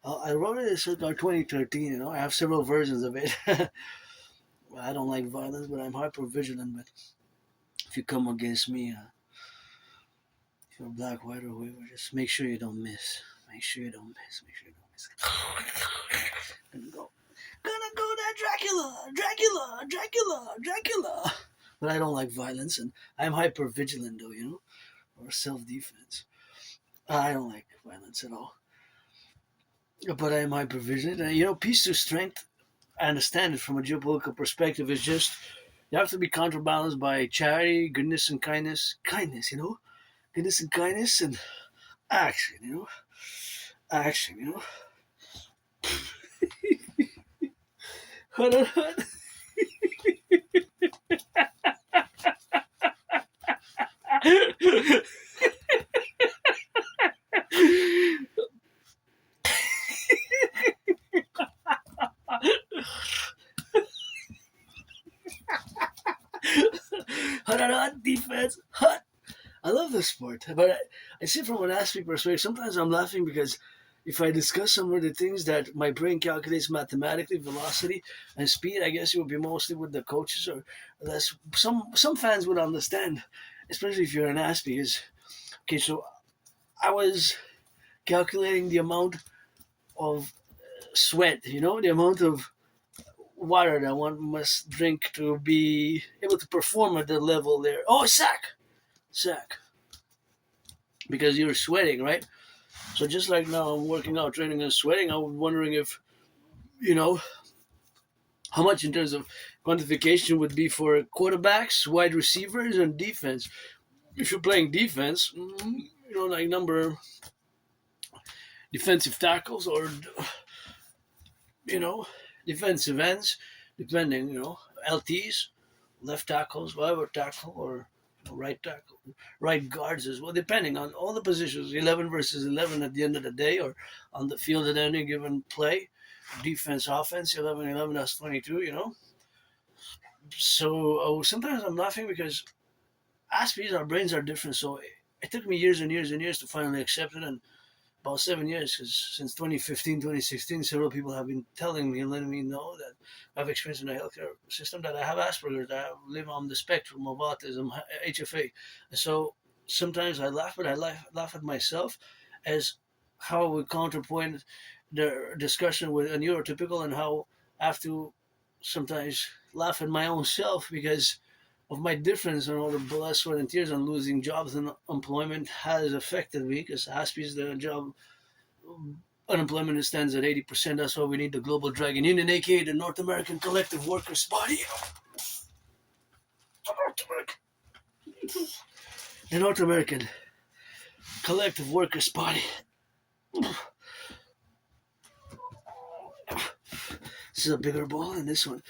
I wrote it in circa 2013. I have several versions of it. I don't like violence, but I'm hyper vigilant. But if you come against me, if you're black, white, or whatever, just make sure you don't miss. Make sure you don't miss. Make sure you don't miss. Gonna go that Dracula. But I don't like violence, and I'm hyper vigilant, though, or self defense. I don't like violence at all. But I'm hyper vigilant, and peace through strength. I understand it from a geopolitical perspective. Is just you have to be counterbalanced by charity, goodness, and kindness. Goodness and kindness, and action. Action. Hold on. Hot defense, hot. I love this sport, but I see it from an Aspiesque perspective. Sometimes I'm laughing because if I discuss some of the things that my brain calculates mathematically, velocity and speed, I guess it would be mostly with the coaches, or that's some fans would understand, especially if you're an Aspiesque. Okay, so I was calculating the amount of sweat, the amount of water that one must drink to be able to perform at the level there. Oh, sack, because you're sweating, right? So just like now I'm working out, training and sweating, I was wondering if, how much in terms of quantification would be for quarterbacks, wide receivers, and defense. If you're playing defense, like number defensive tackles or, defensive ends, depending, LTs, left tackles, whatever tackle, or right tackle, right guards as well, depending on all the positions, 11 versus 11 at the end of the day, or on the field at any given play, defense, offense, 11, that's 22, So sometimes I'm laughing because Aspies, our brains are different, so it took me years and years and years to finally accept it, and about 7 years, because since 2015, 2016, several people have been telling me and letting me know that I've experienced in the healthcare system that I have Asperger's, that I live on the spectrum of autism, HFA. So sometimes I laugh, but I laugh at myself as how I would counterpoint the discussion with a neurotypical, and how I have to sometimes laugh at my own self because of my difference and all the blood, sweat, and tears on losing jobs and employment has affected me, because Aspies, the job unemployment stands at 80%. That's why we need the Global Dragon Union, aka the North American Collective Workers Party. The North American Collective Workers Party. This is a bigger ball than this one.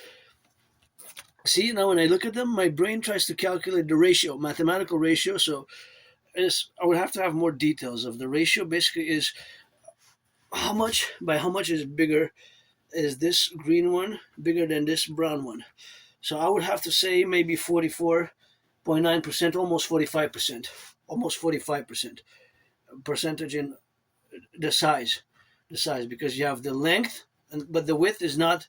See, now when I look at them, my brain tries to calculate the ratio, mathematical ratio. So I would have to have more details of the ratio. Basically, is how much is bigger is this green one bigger than this brown one. So I would have to say maybe 44.9%, almost 45%, percentage in the size, because you have the length, but the width is not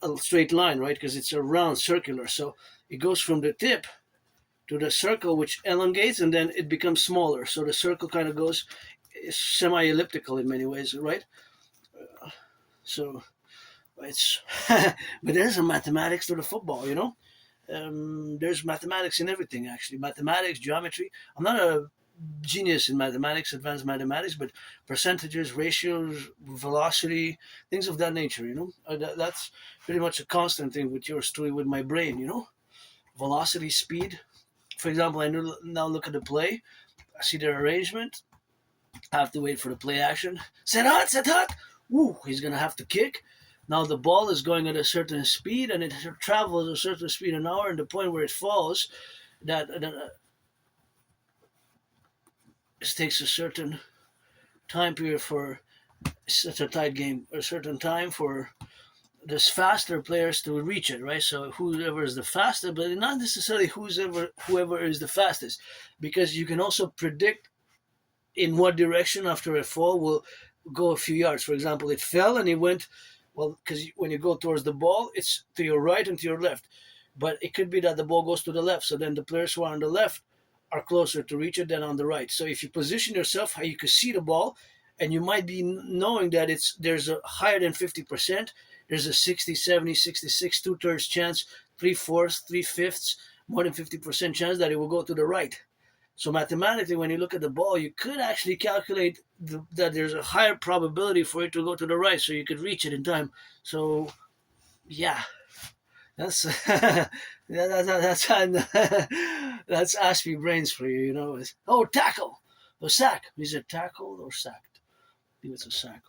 a straight line, right? Because it's a round circular. So it goes from the tip to the circle, which elongates, and then it becomes smaller. So the circle kind of goes semi-elliptical in many ways, right? So it's, but there's a mathematics to the football, there's mathematics in everything, actually. Mathematics, geometry. I'm not a genius in mathematics, advanced mathematics, but percentages, ratios, velocity, things of that nature, that's pretty much a constant thing with yours truly, with my brain, velocity, speed. For example, I now look at the play, I see the arrangement, I have to wait for the play action. Set hot. Woo, he's gonna have to kick. Now the ball is going at a certain speed, and it travels a certain speed an hour, and the point where it falls, that it takes a certain time period for such a tight game, a certain time for there's faster players to reach it, right? So whoever is the fastest, but not necessarily whoever is the fastest, because you can also predict in what direction after a fall will go a few yards. For example, it fell and it went, well, because when you go towards the ball, it's to your right and to your left. But it could be that the ball goes to the left, so then the players who are on the left are closer to reach it than on the right. So if you position yourself how you can see the ball, and you might be knowing that there's a higher than 50%, there's a 60, 70, 66, 2/3 chance, 3/4, 3/5, more than 50% chance that it will go to the right. So mathematically, when you look at the ball, you could actually calculate that there's a higher probability for it to go to the right, so you could reach it in time. So, yeah, that's that's that's Aspie brains for you, you know. Tackle or sack. Is it tackled or sacked? I think it's a sack.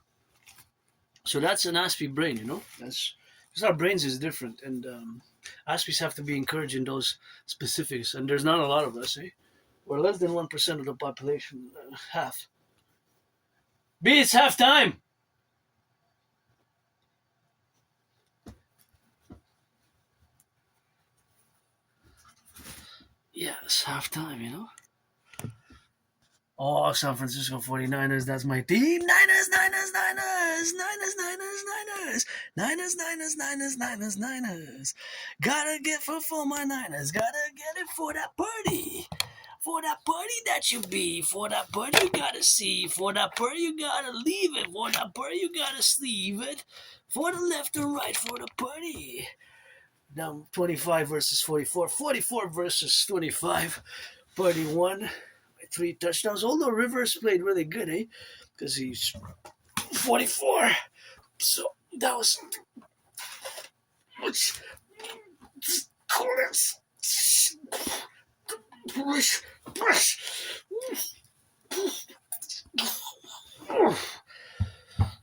So that's an Aspie brain, you know. That's because our brains is different, and Aspies have to be encouraged in those specifics, and there's not a lot of us, eh? We're less than 1% of the population, half. B, it's half time. Yeah, it's half time, you know. Oh, San Francisco 49ers, that's my team. Niners, Niners, Niners, Niners, Niners, Niners, Niners, Niners, Niners, Niners, Niners. Gotta get for my Niners, gotta get it for that party. For that party that you be, for that party you gotta see, for that party you gotta leave it, for that party you gotta sleeve it, for the left and right, for the party. Now 25 versus 44, 44 versus 25, party won. 3 touchdowns. Although Rivers played really good, eh? Because he's 44. So that was.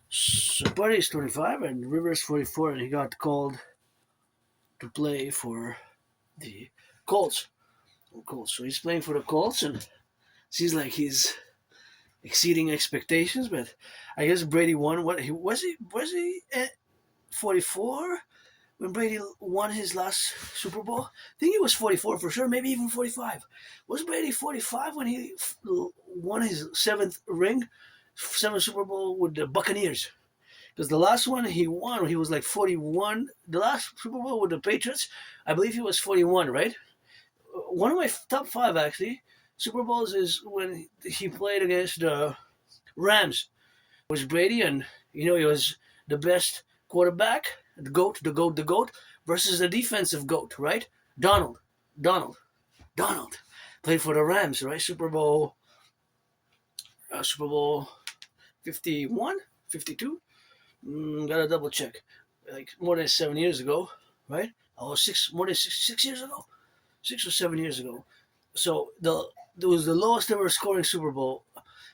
So Buddy's 25 and Rivers 44, and he got called to play for the Colts. So he's playing for the Colts, and seems like he's exceeding expectations. But I guess Brady won. What was he at 44 when Brady won his last Super Bowl? I think he was 44 for sure, maybe even 45. Was Brady 45 when he won his seventh Super Bowl with the Buccaneers? Because the last one he won, he was like 41. The last Super Bowl with the Patriots, I believe he was 41, right? One of my top 5 actually Super Bowls is when he played against the Rams. It was Brady, and you know he was the best quarterback, the goat, versus the defensive goat, right? Donald played for the Rams, right? Super Bowl 51, 52. Gotta double check. Like more than 7 years ago, right? Oh, more than 6 years ago, 6 or 7 years ago. So it was the lowest ever scoring Super Bowl,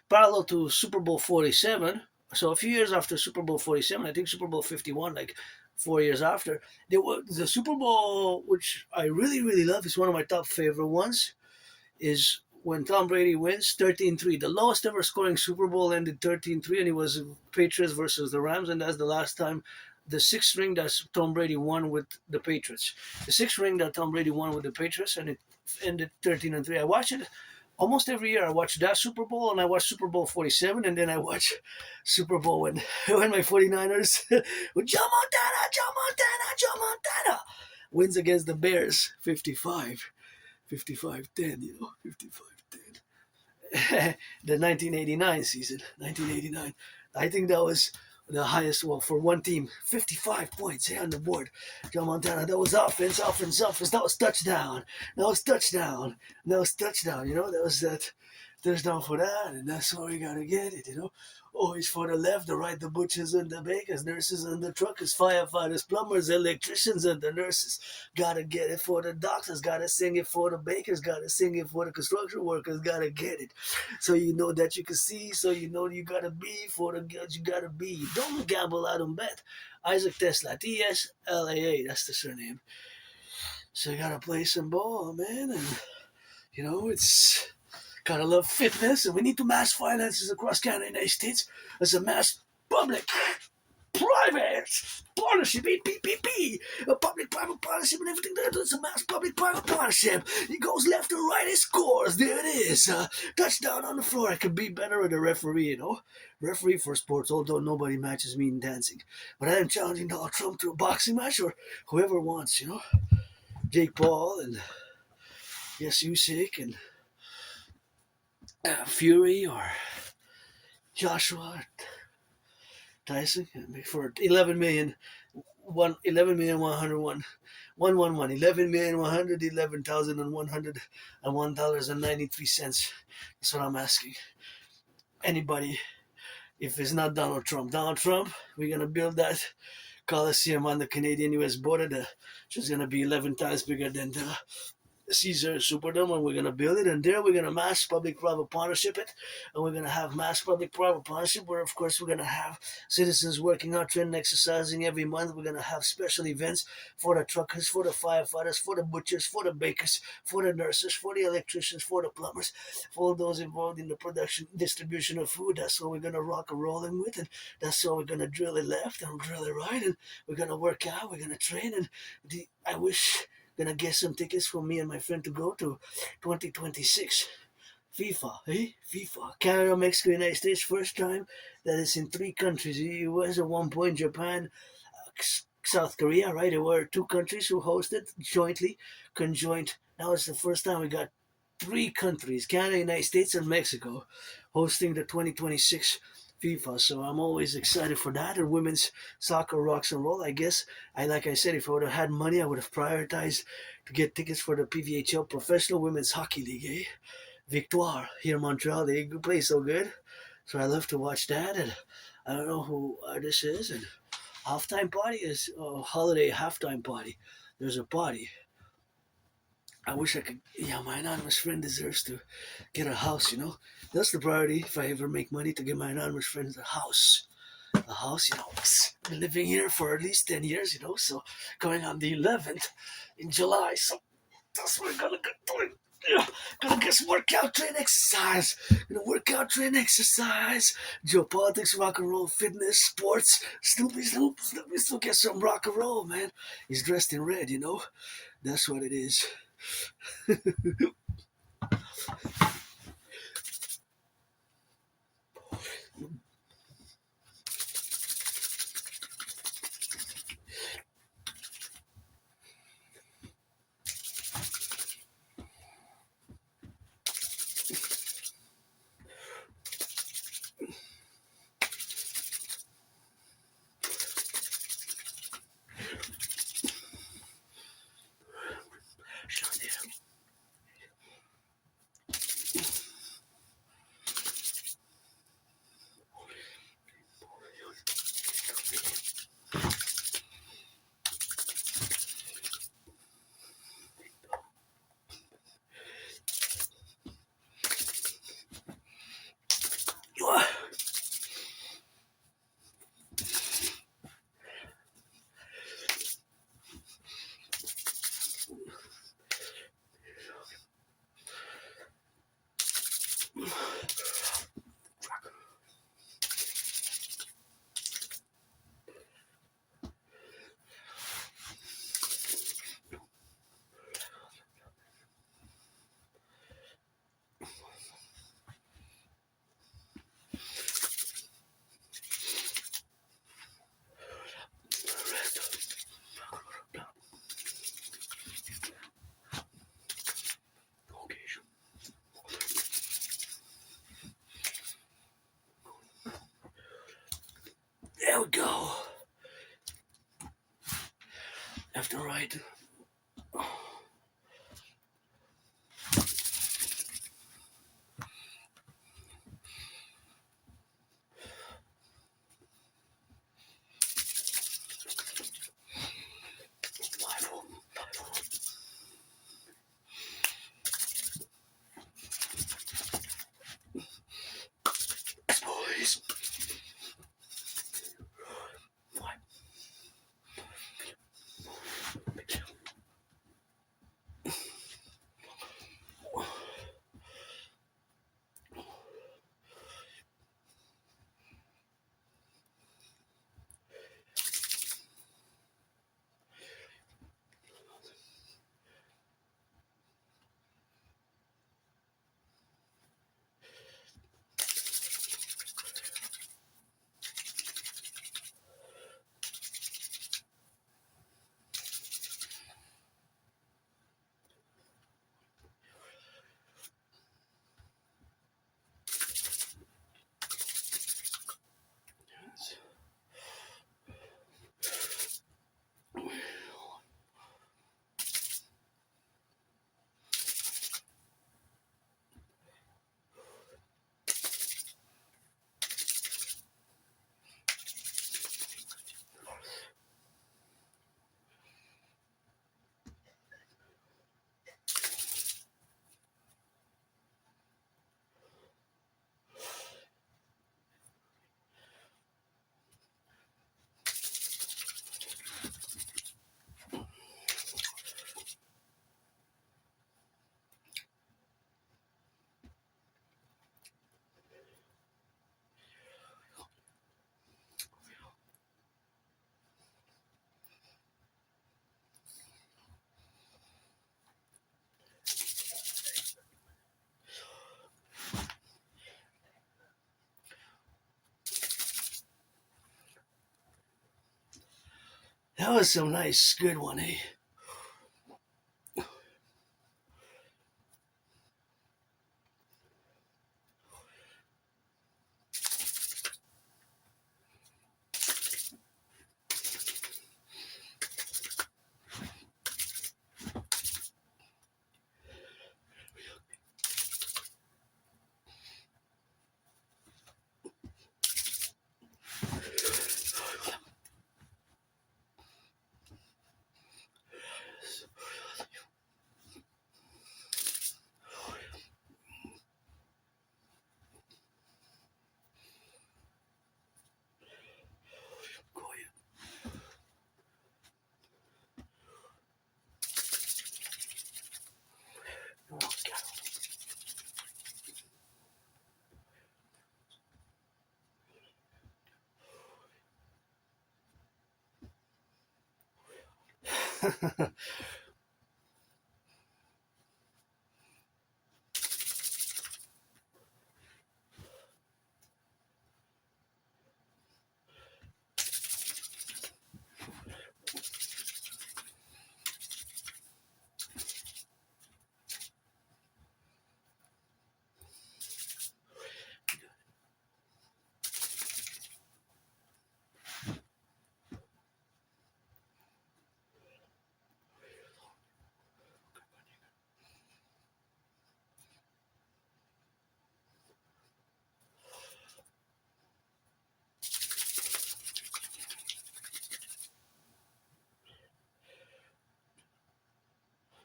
parallel to Super Bowl 47. So a few years after Super Bowl 47, I think Super Bowl 51, like 4 years after, the Super Bowl, which I really, really love, is one of my top favorite ones, is when Tom Brady wins 13-3. The lowest ever scoring Super Bowl ended 13-3, and it was Patriots versus the Rams, and that's the last time. The 6th ring that Tom Brady won with the Patriots. The 6th ring that Tom Brady won with the Patriots, and it ended 13-3. I watch it almost every year. I watch that Super Bowl, and I watch Super Bowl 47, and then I watch Super Bowl when my 49ers with Joe Montana wins against the Bears 55-10, you know, 55-10. The 1989 season, 1989. I think that was the highest, well, for one team, 55 points here on the board. Joe Montana, that was offense. That was touchdown. You know, that was that There's down for that, and that's how we gotta get it, you know. Always for the left, the right, the butchers and the bakers, nurses and the truckers, firefighters, plumbers, electricians and the nurses. Gotta get it for the doctors, gotta sing it for the bakers, gotta sing it for the construction workers, gotta get it. So you know that you can see, so you know you gotta be for the girls you gotta be. Don't gamble, I don't bet. Isaac Tesla, T-S-L-A-A, that's the surname. So you gotta play some ball, man, and you know, it's gotta love fitness, and we need to mass finances across Canada and the United States as a mass public, private partnership, PPP, a public-private partnership, and everything that is a mass public-private partnership. It goes left and right, it scores. There it is. Touchdown on the floor. I could be better at a referee, you know. Referee for sports, although nobody matches me in dancing. But I am challenging Donald Trump to a boxing match, or whoever wants, you know. Jake Paul and yes, Usyk and Fury or Joshua Tyson for 11 million, 11 million 101 111 11 million 111,100 and $1.93. That's what I'm asking anybody. If it's not Donald Trump, we're gonna build that Coliseum on the Canadian-U.S. border, which is gonna be 11 times bigger than the Caesar Superdome, and we're gonna build it, and there we're gonna mass public-private partnership it, and we're gonna have mass public-private partnership where, of course, we're gonna have citizens working out, training, exercising every month. We're gonna have special events for the truckers, for the firefighters, for the butchers, for the bakers, for the nurses, for the electricians, for the plumbers, for all those involved in the production, distribution of food. That's what we're gonna rock and roll in with, and that's what we're gonna drill it left and drill it right, and we're gonna work out, we're gonna train, and I wish gonna get some tickets for me and my friend to go to 2026 FIFA, FIFA. Canada, Mexico, United States, first time that it's in three countries. The US at one point, Japan, South Korea, right? There were two countries who hosted jointly, conjoint. Now it's the first time we got three countries, Canada, United States, and Mexico, hosting the 2026 FIFA. So I'm always excited for that. And women's soccer rocks and roll. I guess like I said, if I would have had money, I would have prioritized to get tickets for the PVHL Professional Women's Hockey League. Victoire here in Montreal. They play so good. So I love to watch that. And I don't know who this is. And halftime party is a holiday halftime party. There's a party. I wish I could. Yeah, my anonymous friend deserves to get a house, you know. That's the priority if I ever make money, to get my anonymous friends a house. A house, you know. Been living here for at least 10 years, you know, so going on the 11th in July. So that's what we're gonna get doing. Yeah, gonna get some workout, train, exercise. Gonna workout, train, exercise. Geopolitics, rock and roll, fitness, sports. Snoopy still get some rock and roll, man. He's dressed in red, you know. That's what it is. There we go. Left and right. That was some nice, good one, eh?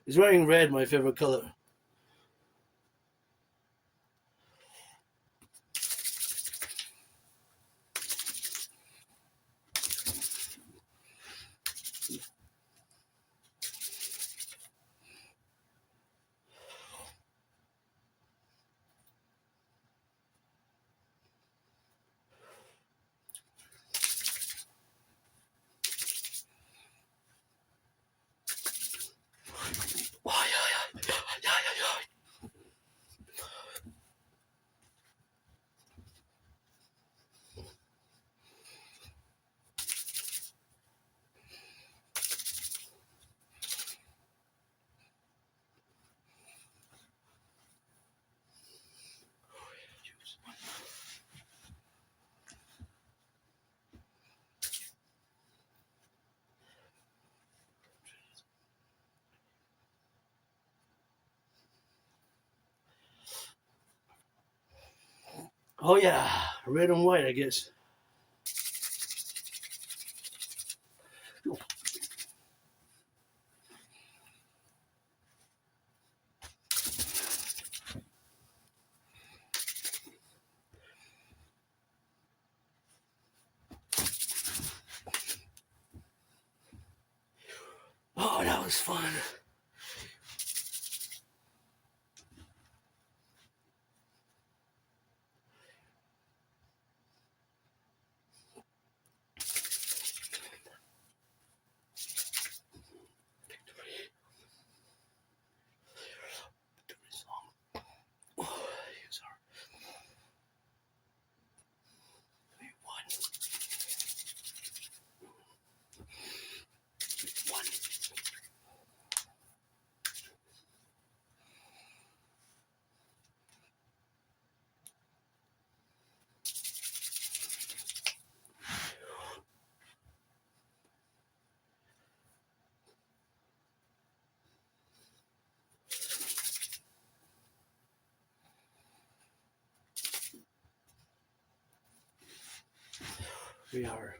He's wearing red, my favorite color. Oh yeah, red and white, I guess. Oh, that was fun. We are.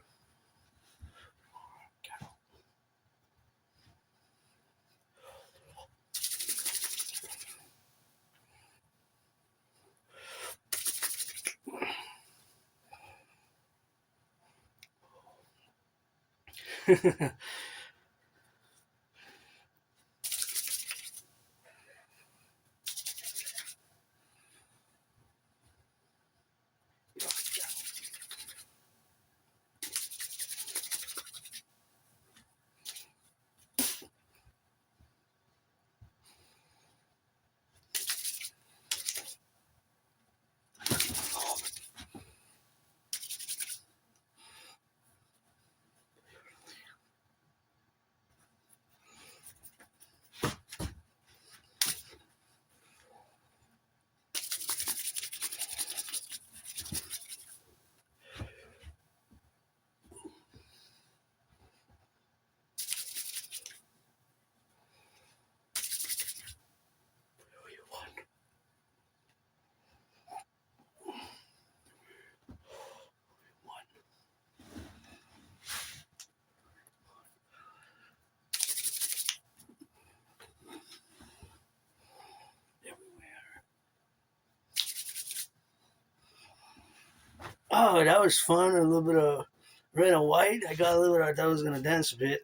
Oh, that was fun. A little bit of red and white. I got a little bit. I thought I was gonna dance a bit.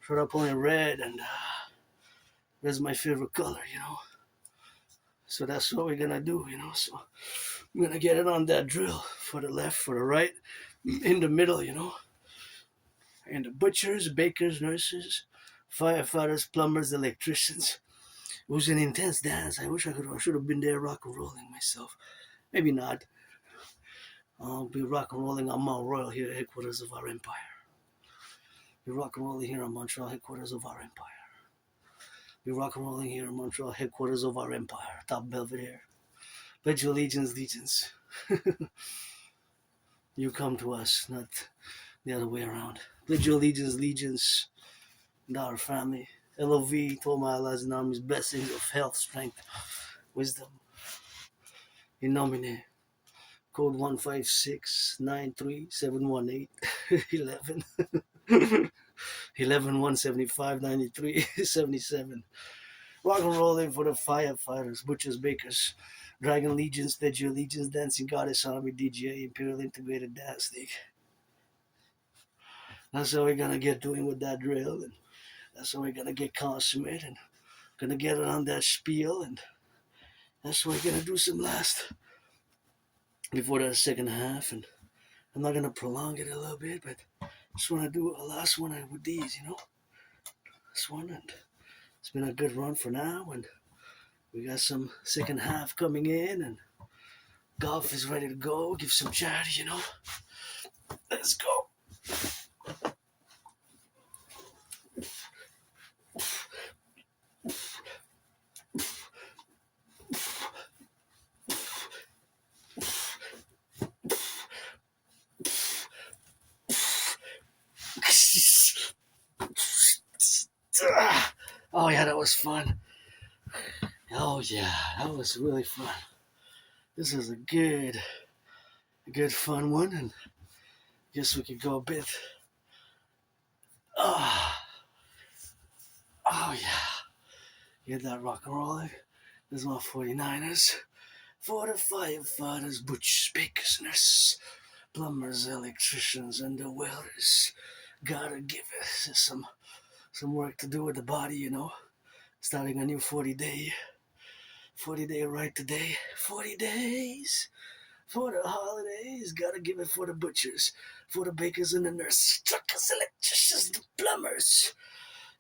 Showed up only red, and red's my favorite color, you know. So that's what we're gonna do, you know. So I'm gonna get it on that drill for the left, for the right, in the middle, you know. And the butchers, bakers, nurses, firefighters, plumbers, electricians. It was an intense dance. I wish I should have been there rock and rolling myself. Maybe not. I'll be rock and rolling on Mount Royal here, headquarters of our empire. Be rock and rolling here on Montreal, headquarters of our empire. Be rock and rolling here in Montreal, headquarters of our empire. Top Belvedere. Pledge your allegiance, legions. You come to us, not the other way around. Pledge your allegiance, legions, and our family. LOV, Thelema, Allah's and army's blessings of health, strength, wisdom. In nomine. Code 15693718111 11 175 93 77. Rock and rolling for the firefighters, butchers, bakers, Dragon Legions, Legio Legions, Dancing Goddess Army, DGA, Imperial Integrated Dance League. That's how we're gonna get doing with that drill, and that's how we're gonna get consummate, and gonna get it on that spiel, and that's what we're gonna do some last before that second half. And I'm not gonna prolong it a little bit, but just wanna do a last one with these, you know. This one, and it's been a good run for now, and we got some second half coming in, and golf is ready to go. Give some charity, you know. Let's go. Oh yeah, that was fun. Oh yeah, that was really fun. This is a good fun one, and I guess we could go a bit. Oh yeah, get that rock and rolling. This is my 49ers. For the firefighters, butchers, bakers, nurses, plumbers, electricians, and the welders. Gotta give it some work to do with the body, you know. Starting a new 40-day right today. 40 days for the holidays. Gotta give it for the butchers, for the bakers and the nurses, truckers, electricians, the plumbers.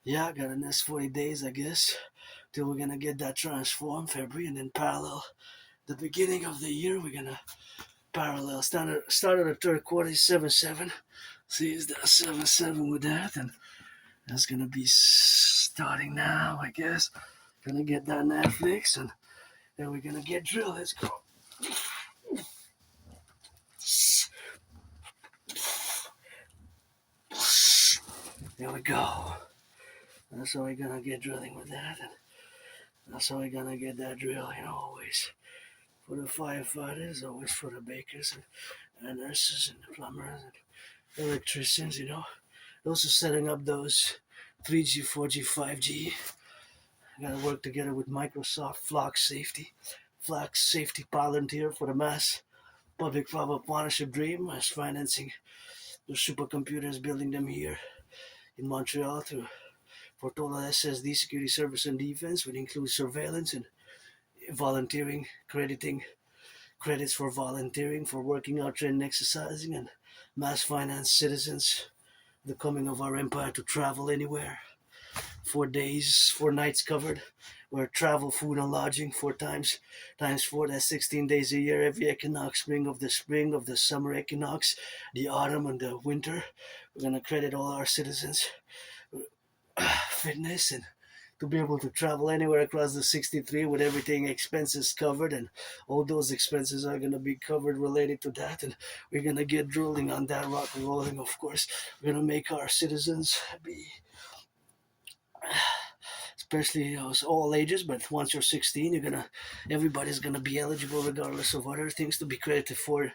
Yeah, I got a next 40 days, I guess, till we're gonna get that transformed February, and then parallel the beginning of the year, we're gonna parallel start at the third quarter 7-7. See, is that 7-7 with that, and that's gonna be starting now, I guess. Gonna get that Netflix, and then we're gonna get drill. Let's go. There we go. That's how we're gonna get drilling with that, and that's how we're gonna get that drill, you know, always for the firefighters, always for the bakers and nurses and the plumbers and electricians, you know. Also setting up those 3G, 4G, 5G. I gotta work together with Microsoft Flock Safety Volunteer for the mass public-private partnership dream, as financing the supercomputers, building them here in Montreal for total SSD security, service, and defense, which includes surveillance and volunteering, crediting credits for volunteering, for working out, training, exercising, and mass finance citizens. The coming of our empire to travel anywhere. 4 days, 4 nights covered, where travel, food, and lodging 4 times 4. That's 16 days a year. Every equinox, spring, of the summer equinox, the autumn, and the winter. We're gonna credit all our citizens fitness, and to be able to travel anywhere across the 63 with everything expenses covered, and all those expenses are going to be covered related to that, and we're going to get drilling on that rock and rolling, of course. We're going to make our citizens be, especially all ages, but once you're 16, everybody's gonna be eligible regardless of other things to be credited 4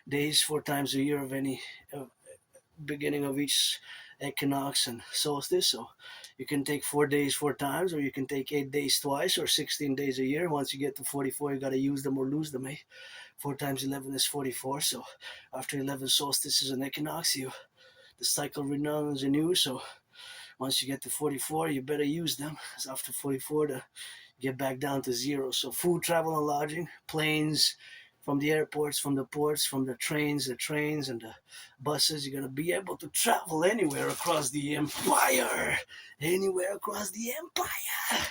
days, 4 times a year of any beginning of each equinox and solstice. So you can take 4 days 4 times, or you can take 8 days twice, or 16 days a year. Once you get to 44, you gotta use them or lose them, 4 times 11 is 44. So after 11 solstices and equinox, the cycle renews. So once you get to 44, you better use them. Because after 44, to get back down to zero. So food, travel, and lodging, planes, from the airports, from the ports, from the trains, and the buses. You're going to be able to travel anywhere across the empire. Anywhere across the empire.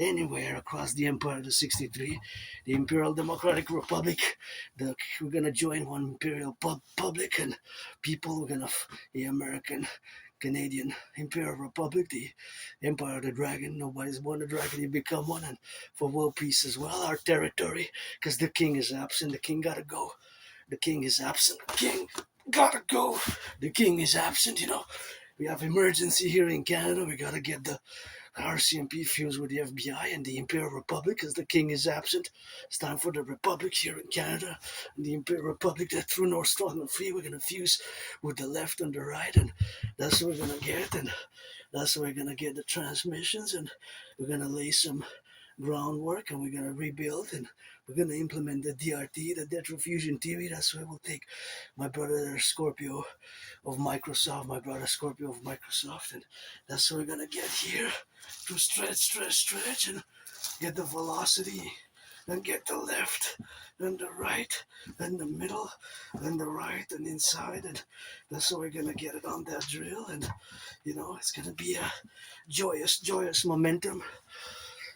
Anywhere across the empire of the 63, the Imperial Democratic Republic. We're going to join one Imperial Public, and people, we're going to, the American, Canadian Imperial Republic, the Empire of the Dragon. Nobody's born a dragon, you become one. And for world peace as well, our territory, because the king is absent. The king gotta go. The king is absent. The king gotta go. The king is absent. We have emergency here in Canada. We gotta get the RCMP fused with the FBI and the Imperial Republic because the king is absent. It's time for the Republic here in Canada and the Imperial Republic that through North, Strong and Free. We're going to fuse with the left and the right, and that's what we're going to get. And that's where we're going to get the transmissions, and we're going to lay some groundwork, and we're going to rebuild, and we're going to implement the DRT, the Death Fusion Theory. That's where we'll take my brother Scorpio of Microsoft, and that's what we're going to get here to stretch, and get the velocity, and get the left, and the right, and the middle, and the right, and inside, and that's how we're going to get it on that drill. And it's going to be a joyous momentum.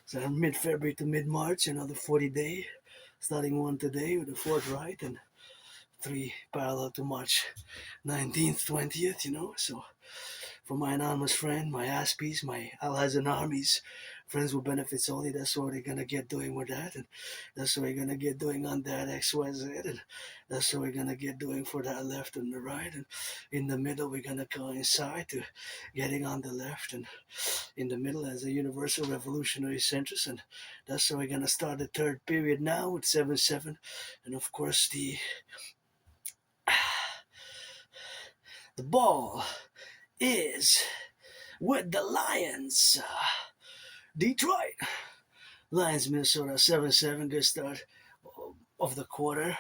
So mid-February to mid-March, another 40-day, starting one today with the fourth right, and 3 parallel to March 19th, 20th, so for my anonymous friend, my Aspies, my allies and armies, friends with benefits only, that's what they're going to get doing with that, and that's what we're going to get doing on that XYZ, and that's what we're going to get doing for that left and the right, and in the middle we're going to coincide to getting on the left, and in the middle as a universal revolutionary centrist, and that's how we're going to start the third period now with 7-7, and of course the ball is with the Lions. Detroit Lions, Minnesota 7-7. Good start of the quarter.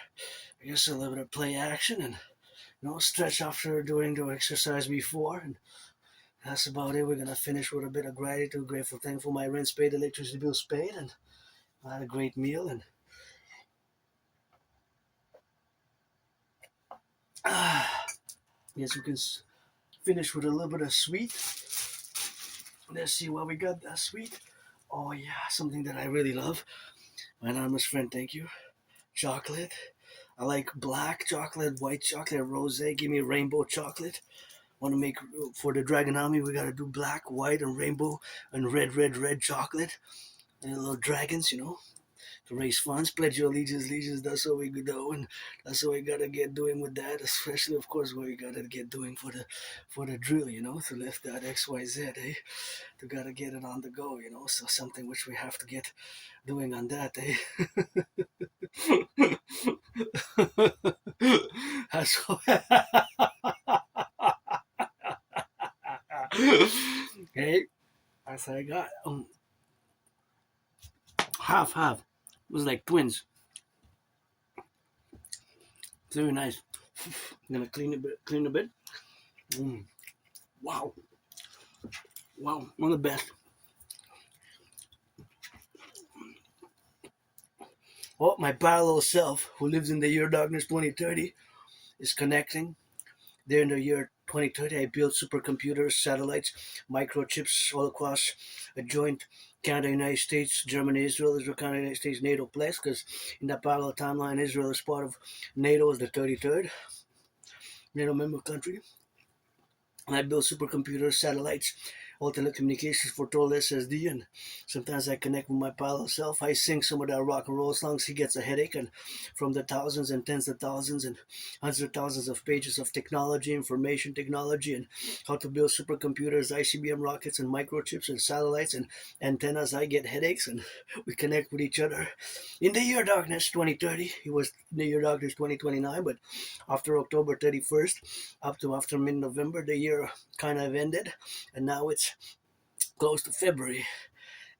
I guess a little bit of play action and stretch after doing the exercise before, and that's about it. We're gonna finish with a bit of gratitude, grateful, thankful. My rent's paid, electricity bill's paid, and I had a great meal. And yes, we can finish with a little bit of sweet. Let's see what we got. That sweet. Oh yeah, something that I really love. My anonymous friend, thank you. Chocolate. I like black chocolate, white chocolate, rosé. Give me rainbow chocolate. Want to make for the Dragon Army? We gotta do black, white, and rainbow, and red chocolate, and little dragons, to raise funds, pledge your allegiance. That's what we do, and that's what we gotta get doing with that. Especially, of course, what we gotta get doing for the drill, to lift that XYZ, to gotta get it on the go, So something which we have to get doing on that, That's what. Okay, that's what I got. Half. It was like twins. Very nice. I'm gonna clean a bit. Wow, one of the best. Oh, my parallel self, who lives in the year darkness 2030, is connecting. There in the year 2030, I built supercomputers, satellites, microchips all across a joint Canada, United States, Germany, Israel, Canada, United States, NATO place, because in that parallel timeline, Israel is part of NATO as the 33rd NATO member country. And I build supercomputers, satellites, alternate communications for total SSD, and sometimes I connect with my parallel self. I sing some of that rock and roll songs. He gets a headache, and from the thousands and tens of thousands and hundreds of thousands of pages of technology, information technology, and how to build supercomputers, ICBM rockets, and microchips, and satellites, and antennas, I get headaches, and we connect with each other. In the year darkness 2030, he was in the year darkness 2029, but after October 31st, up to after mid-November, the year kind of ended, and now it's close to February,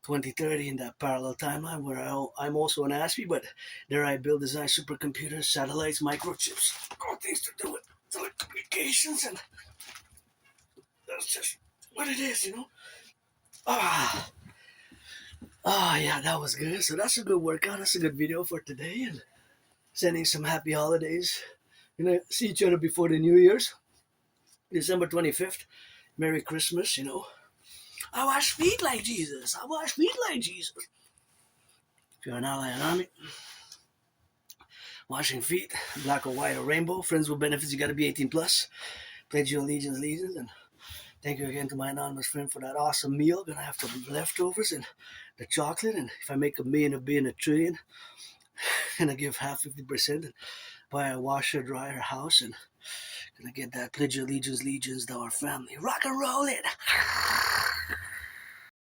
2030 in that parallel timeline where I'm also an Aspiesque, but there I build, design supercomputers, satellites, microchips, all things to do with telecommunications, and that's just what it is, you know. Ah, yeah, that was good. So that's a good workout. That's a good video for today, and sending some happy holidays. You know, see each other before the New Year's, December 25th. Merry Christmas, you know. I wash feet like Jesus. I wash feet like Jesus. If you're an ally anonyme, washing feet, black or white or rainbow, friends with benefits, you got to be 18 plus. Pledge your allegiance, and thank you again to my anonymous friend for that awesome meal. Gonna have the leftovers and the chocolate, and if I make a million, a trillion, gonna give half 50% and buy a washer, dryer, house, and gonna get that pledge your allegiance, to our family. Rock and roll it.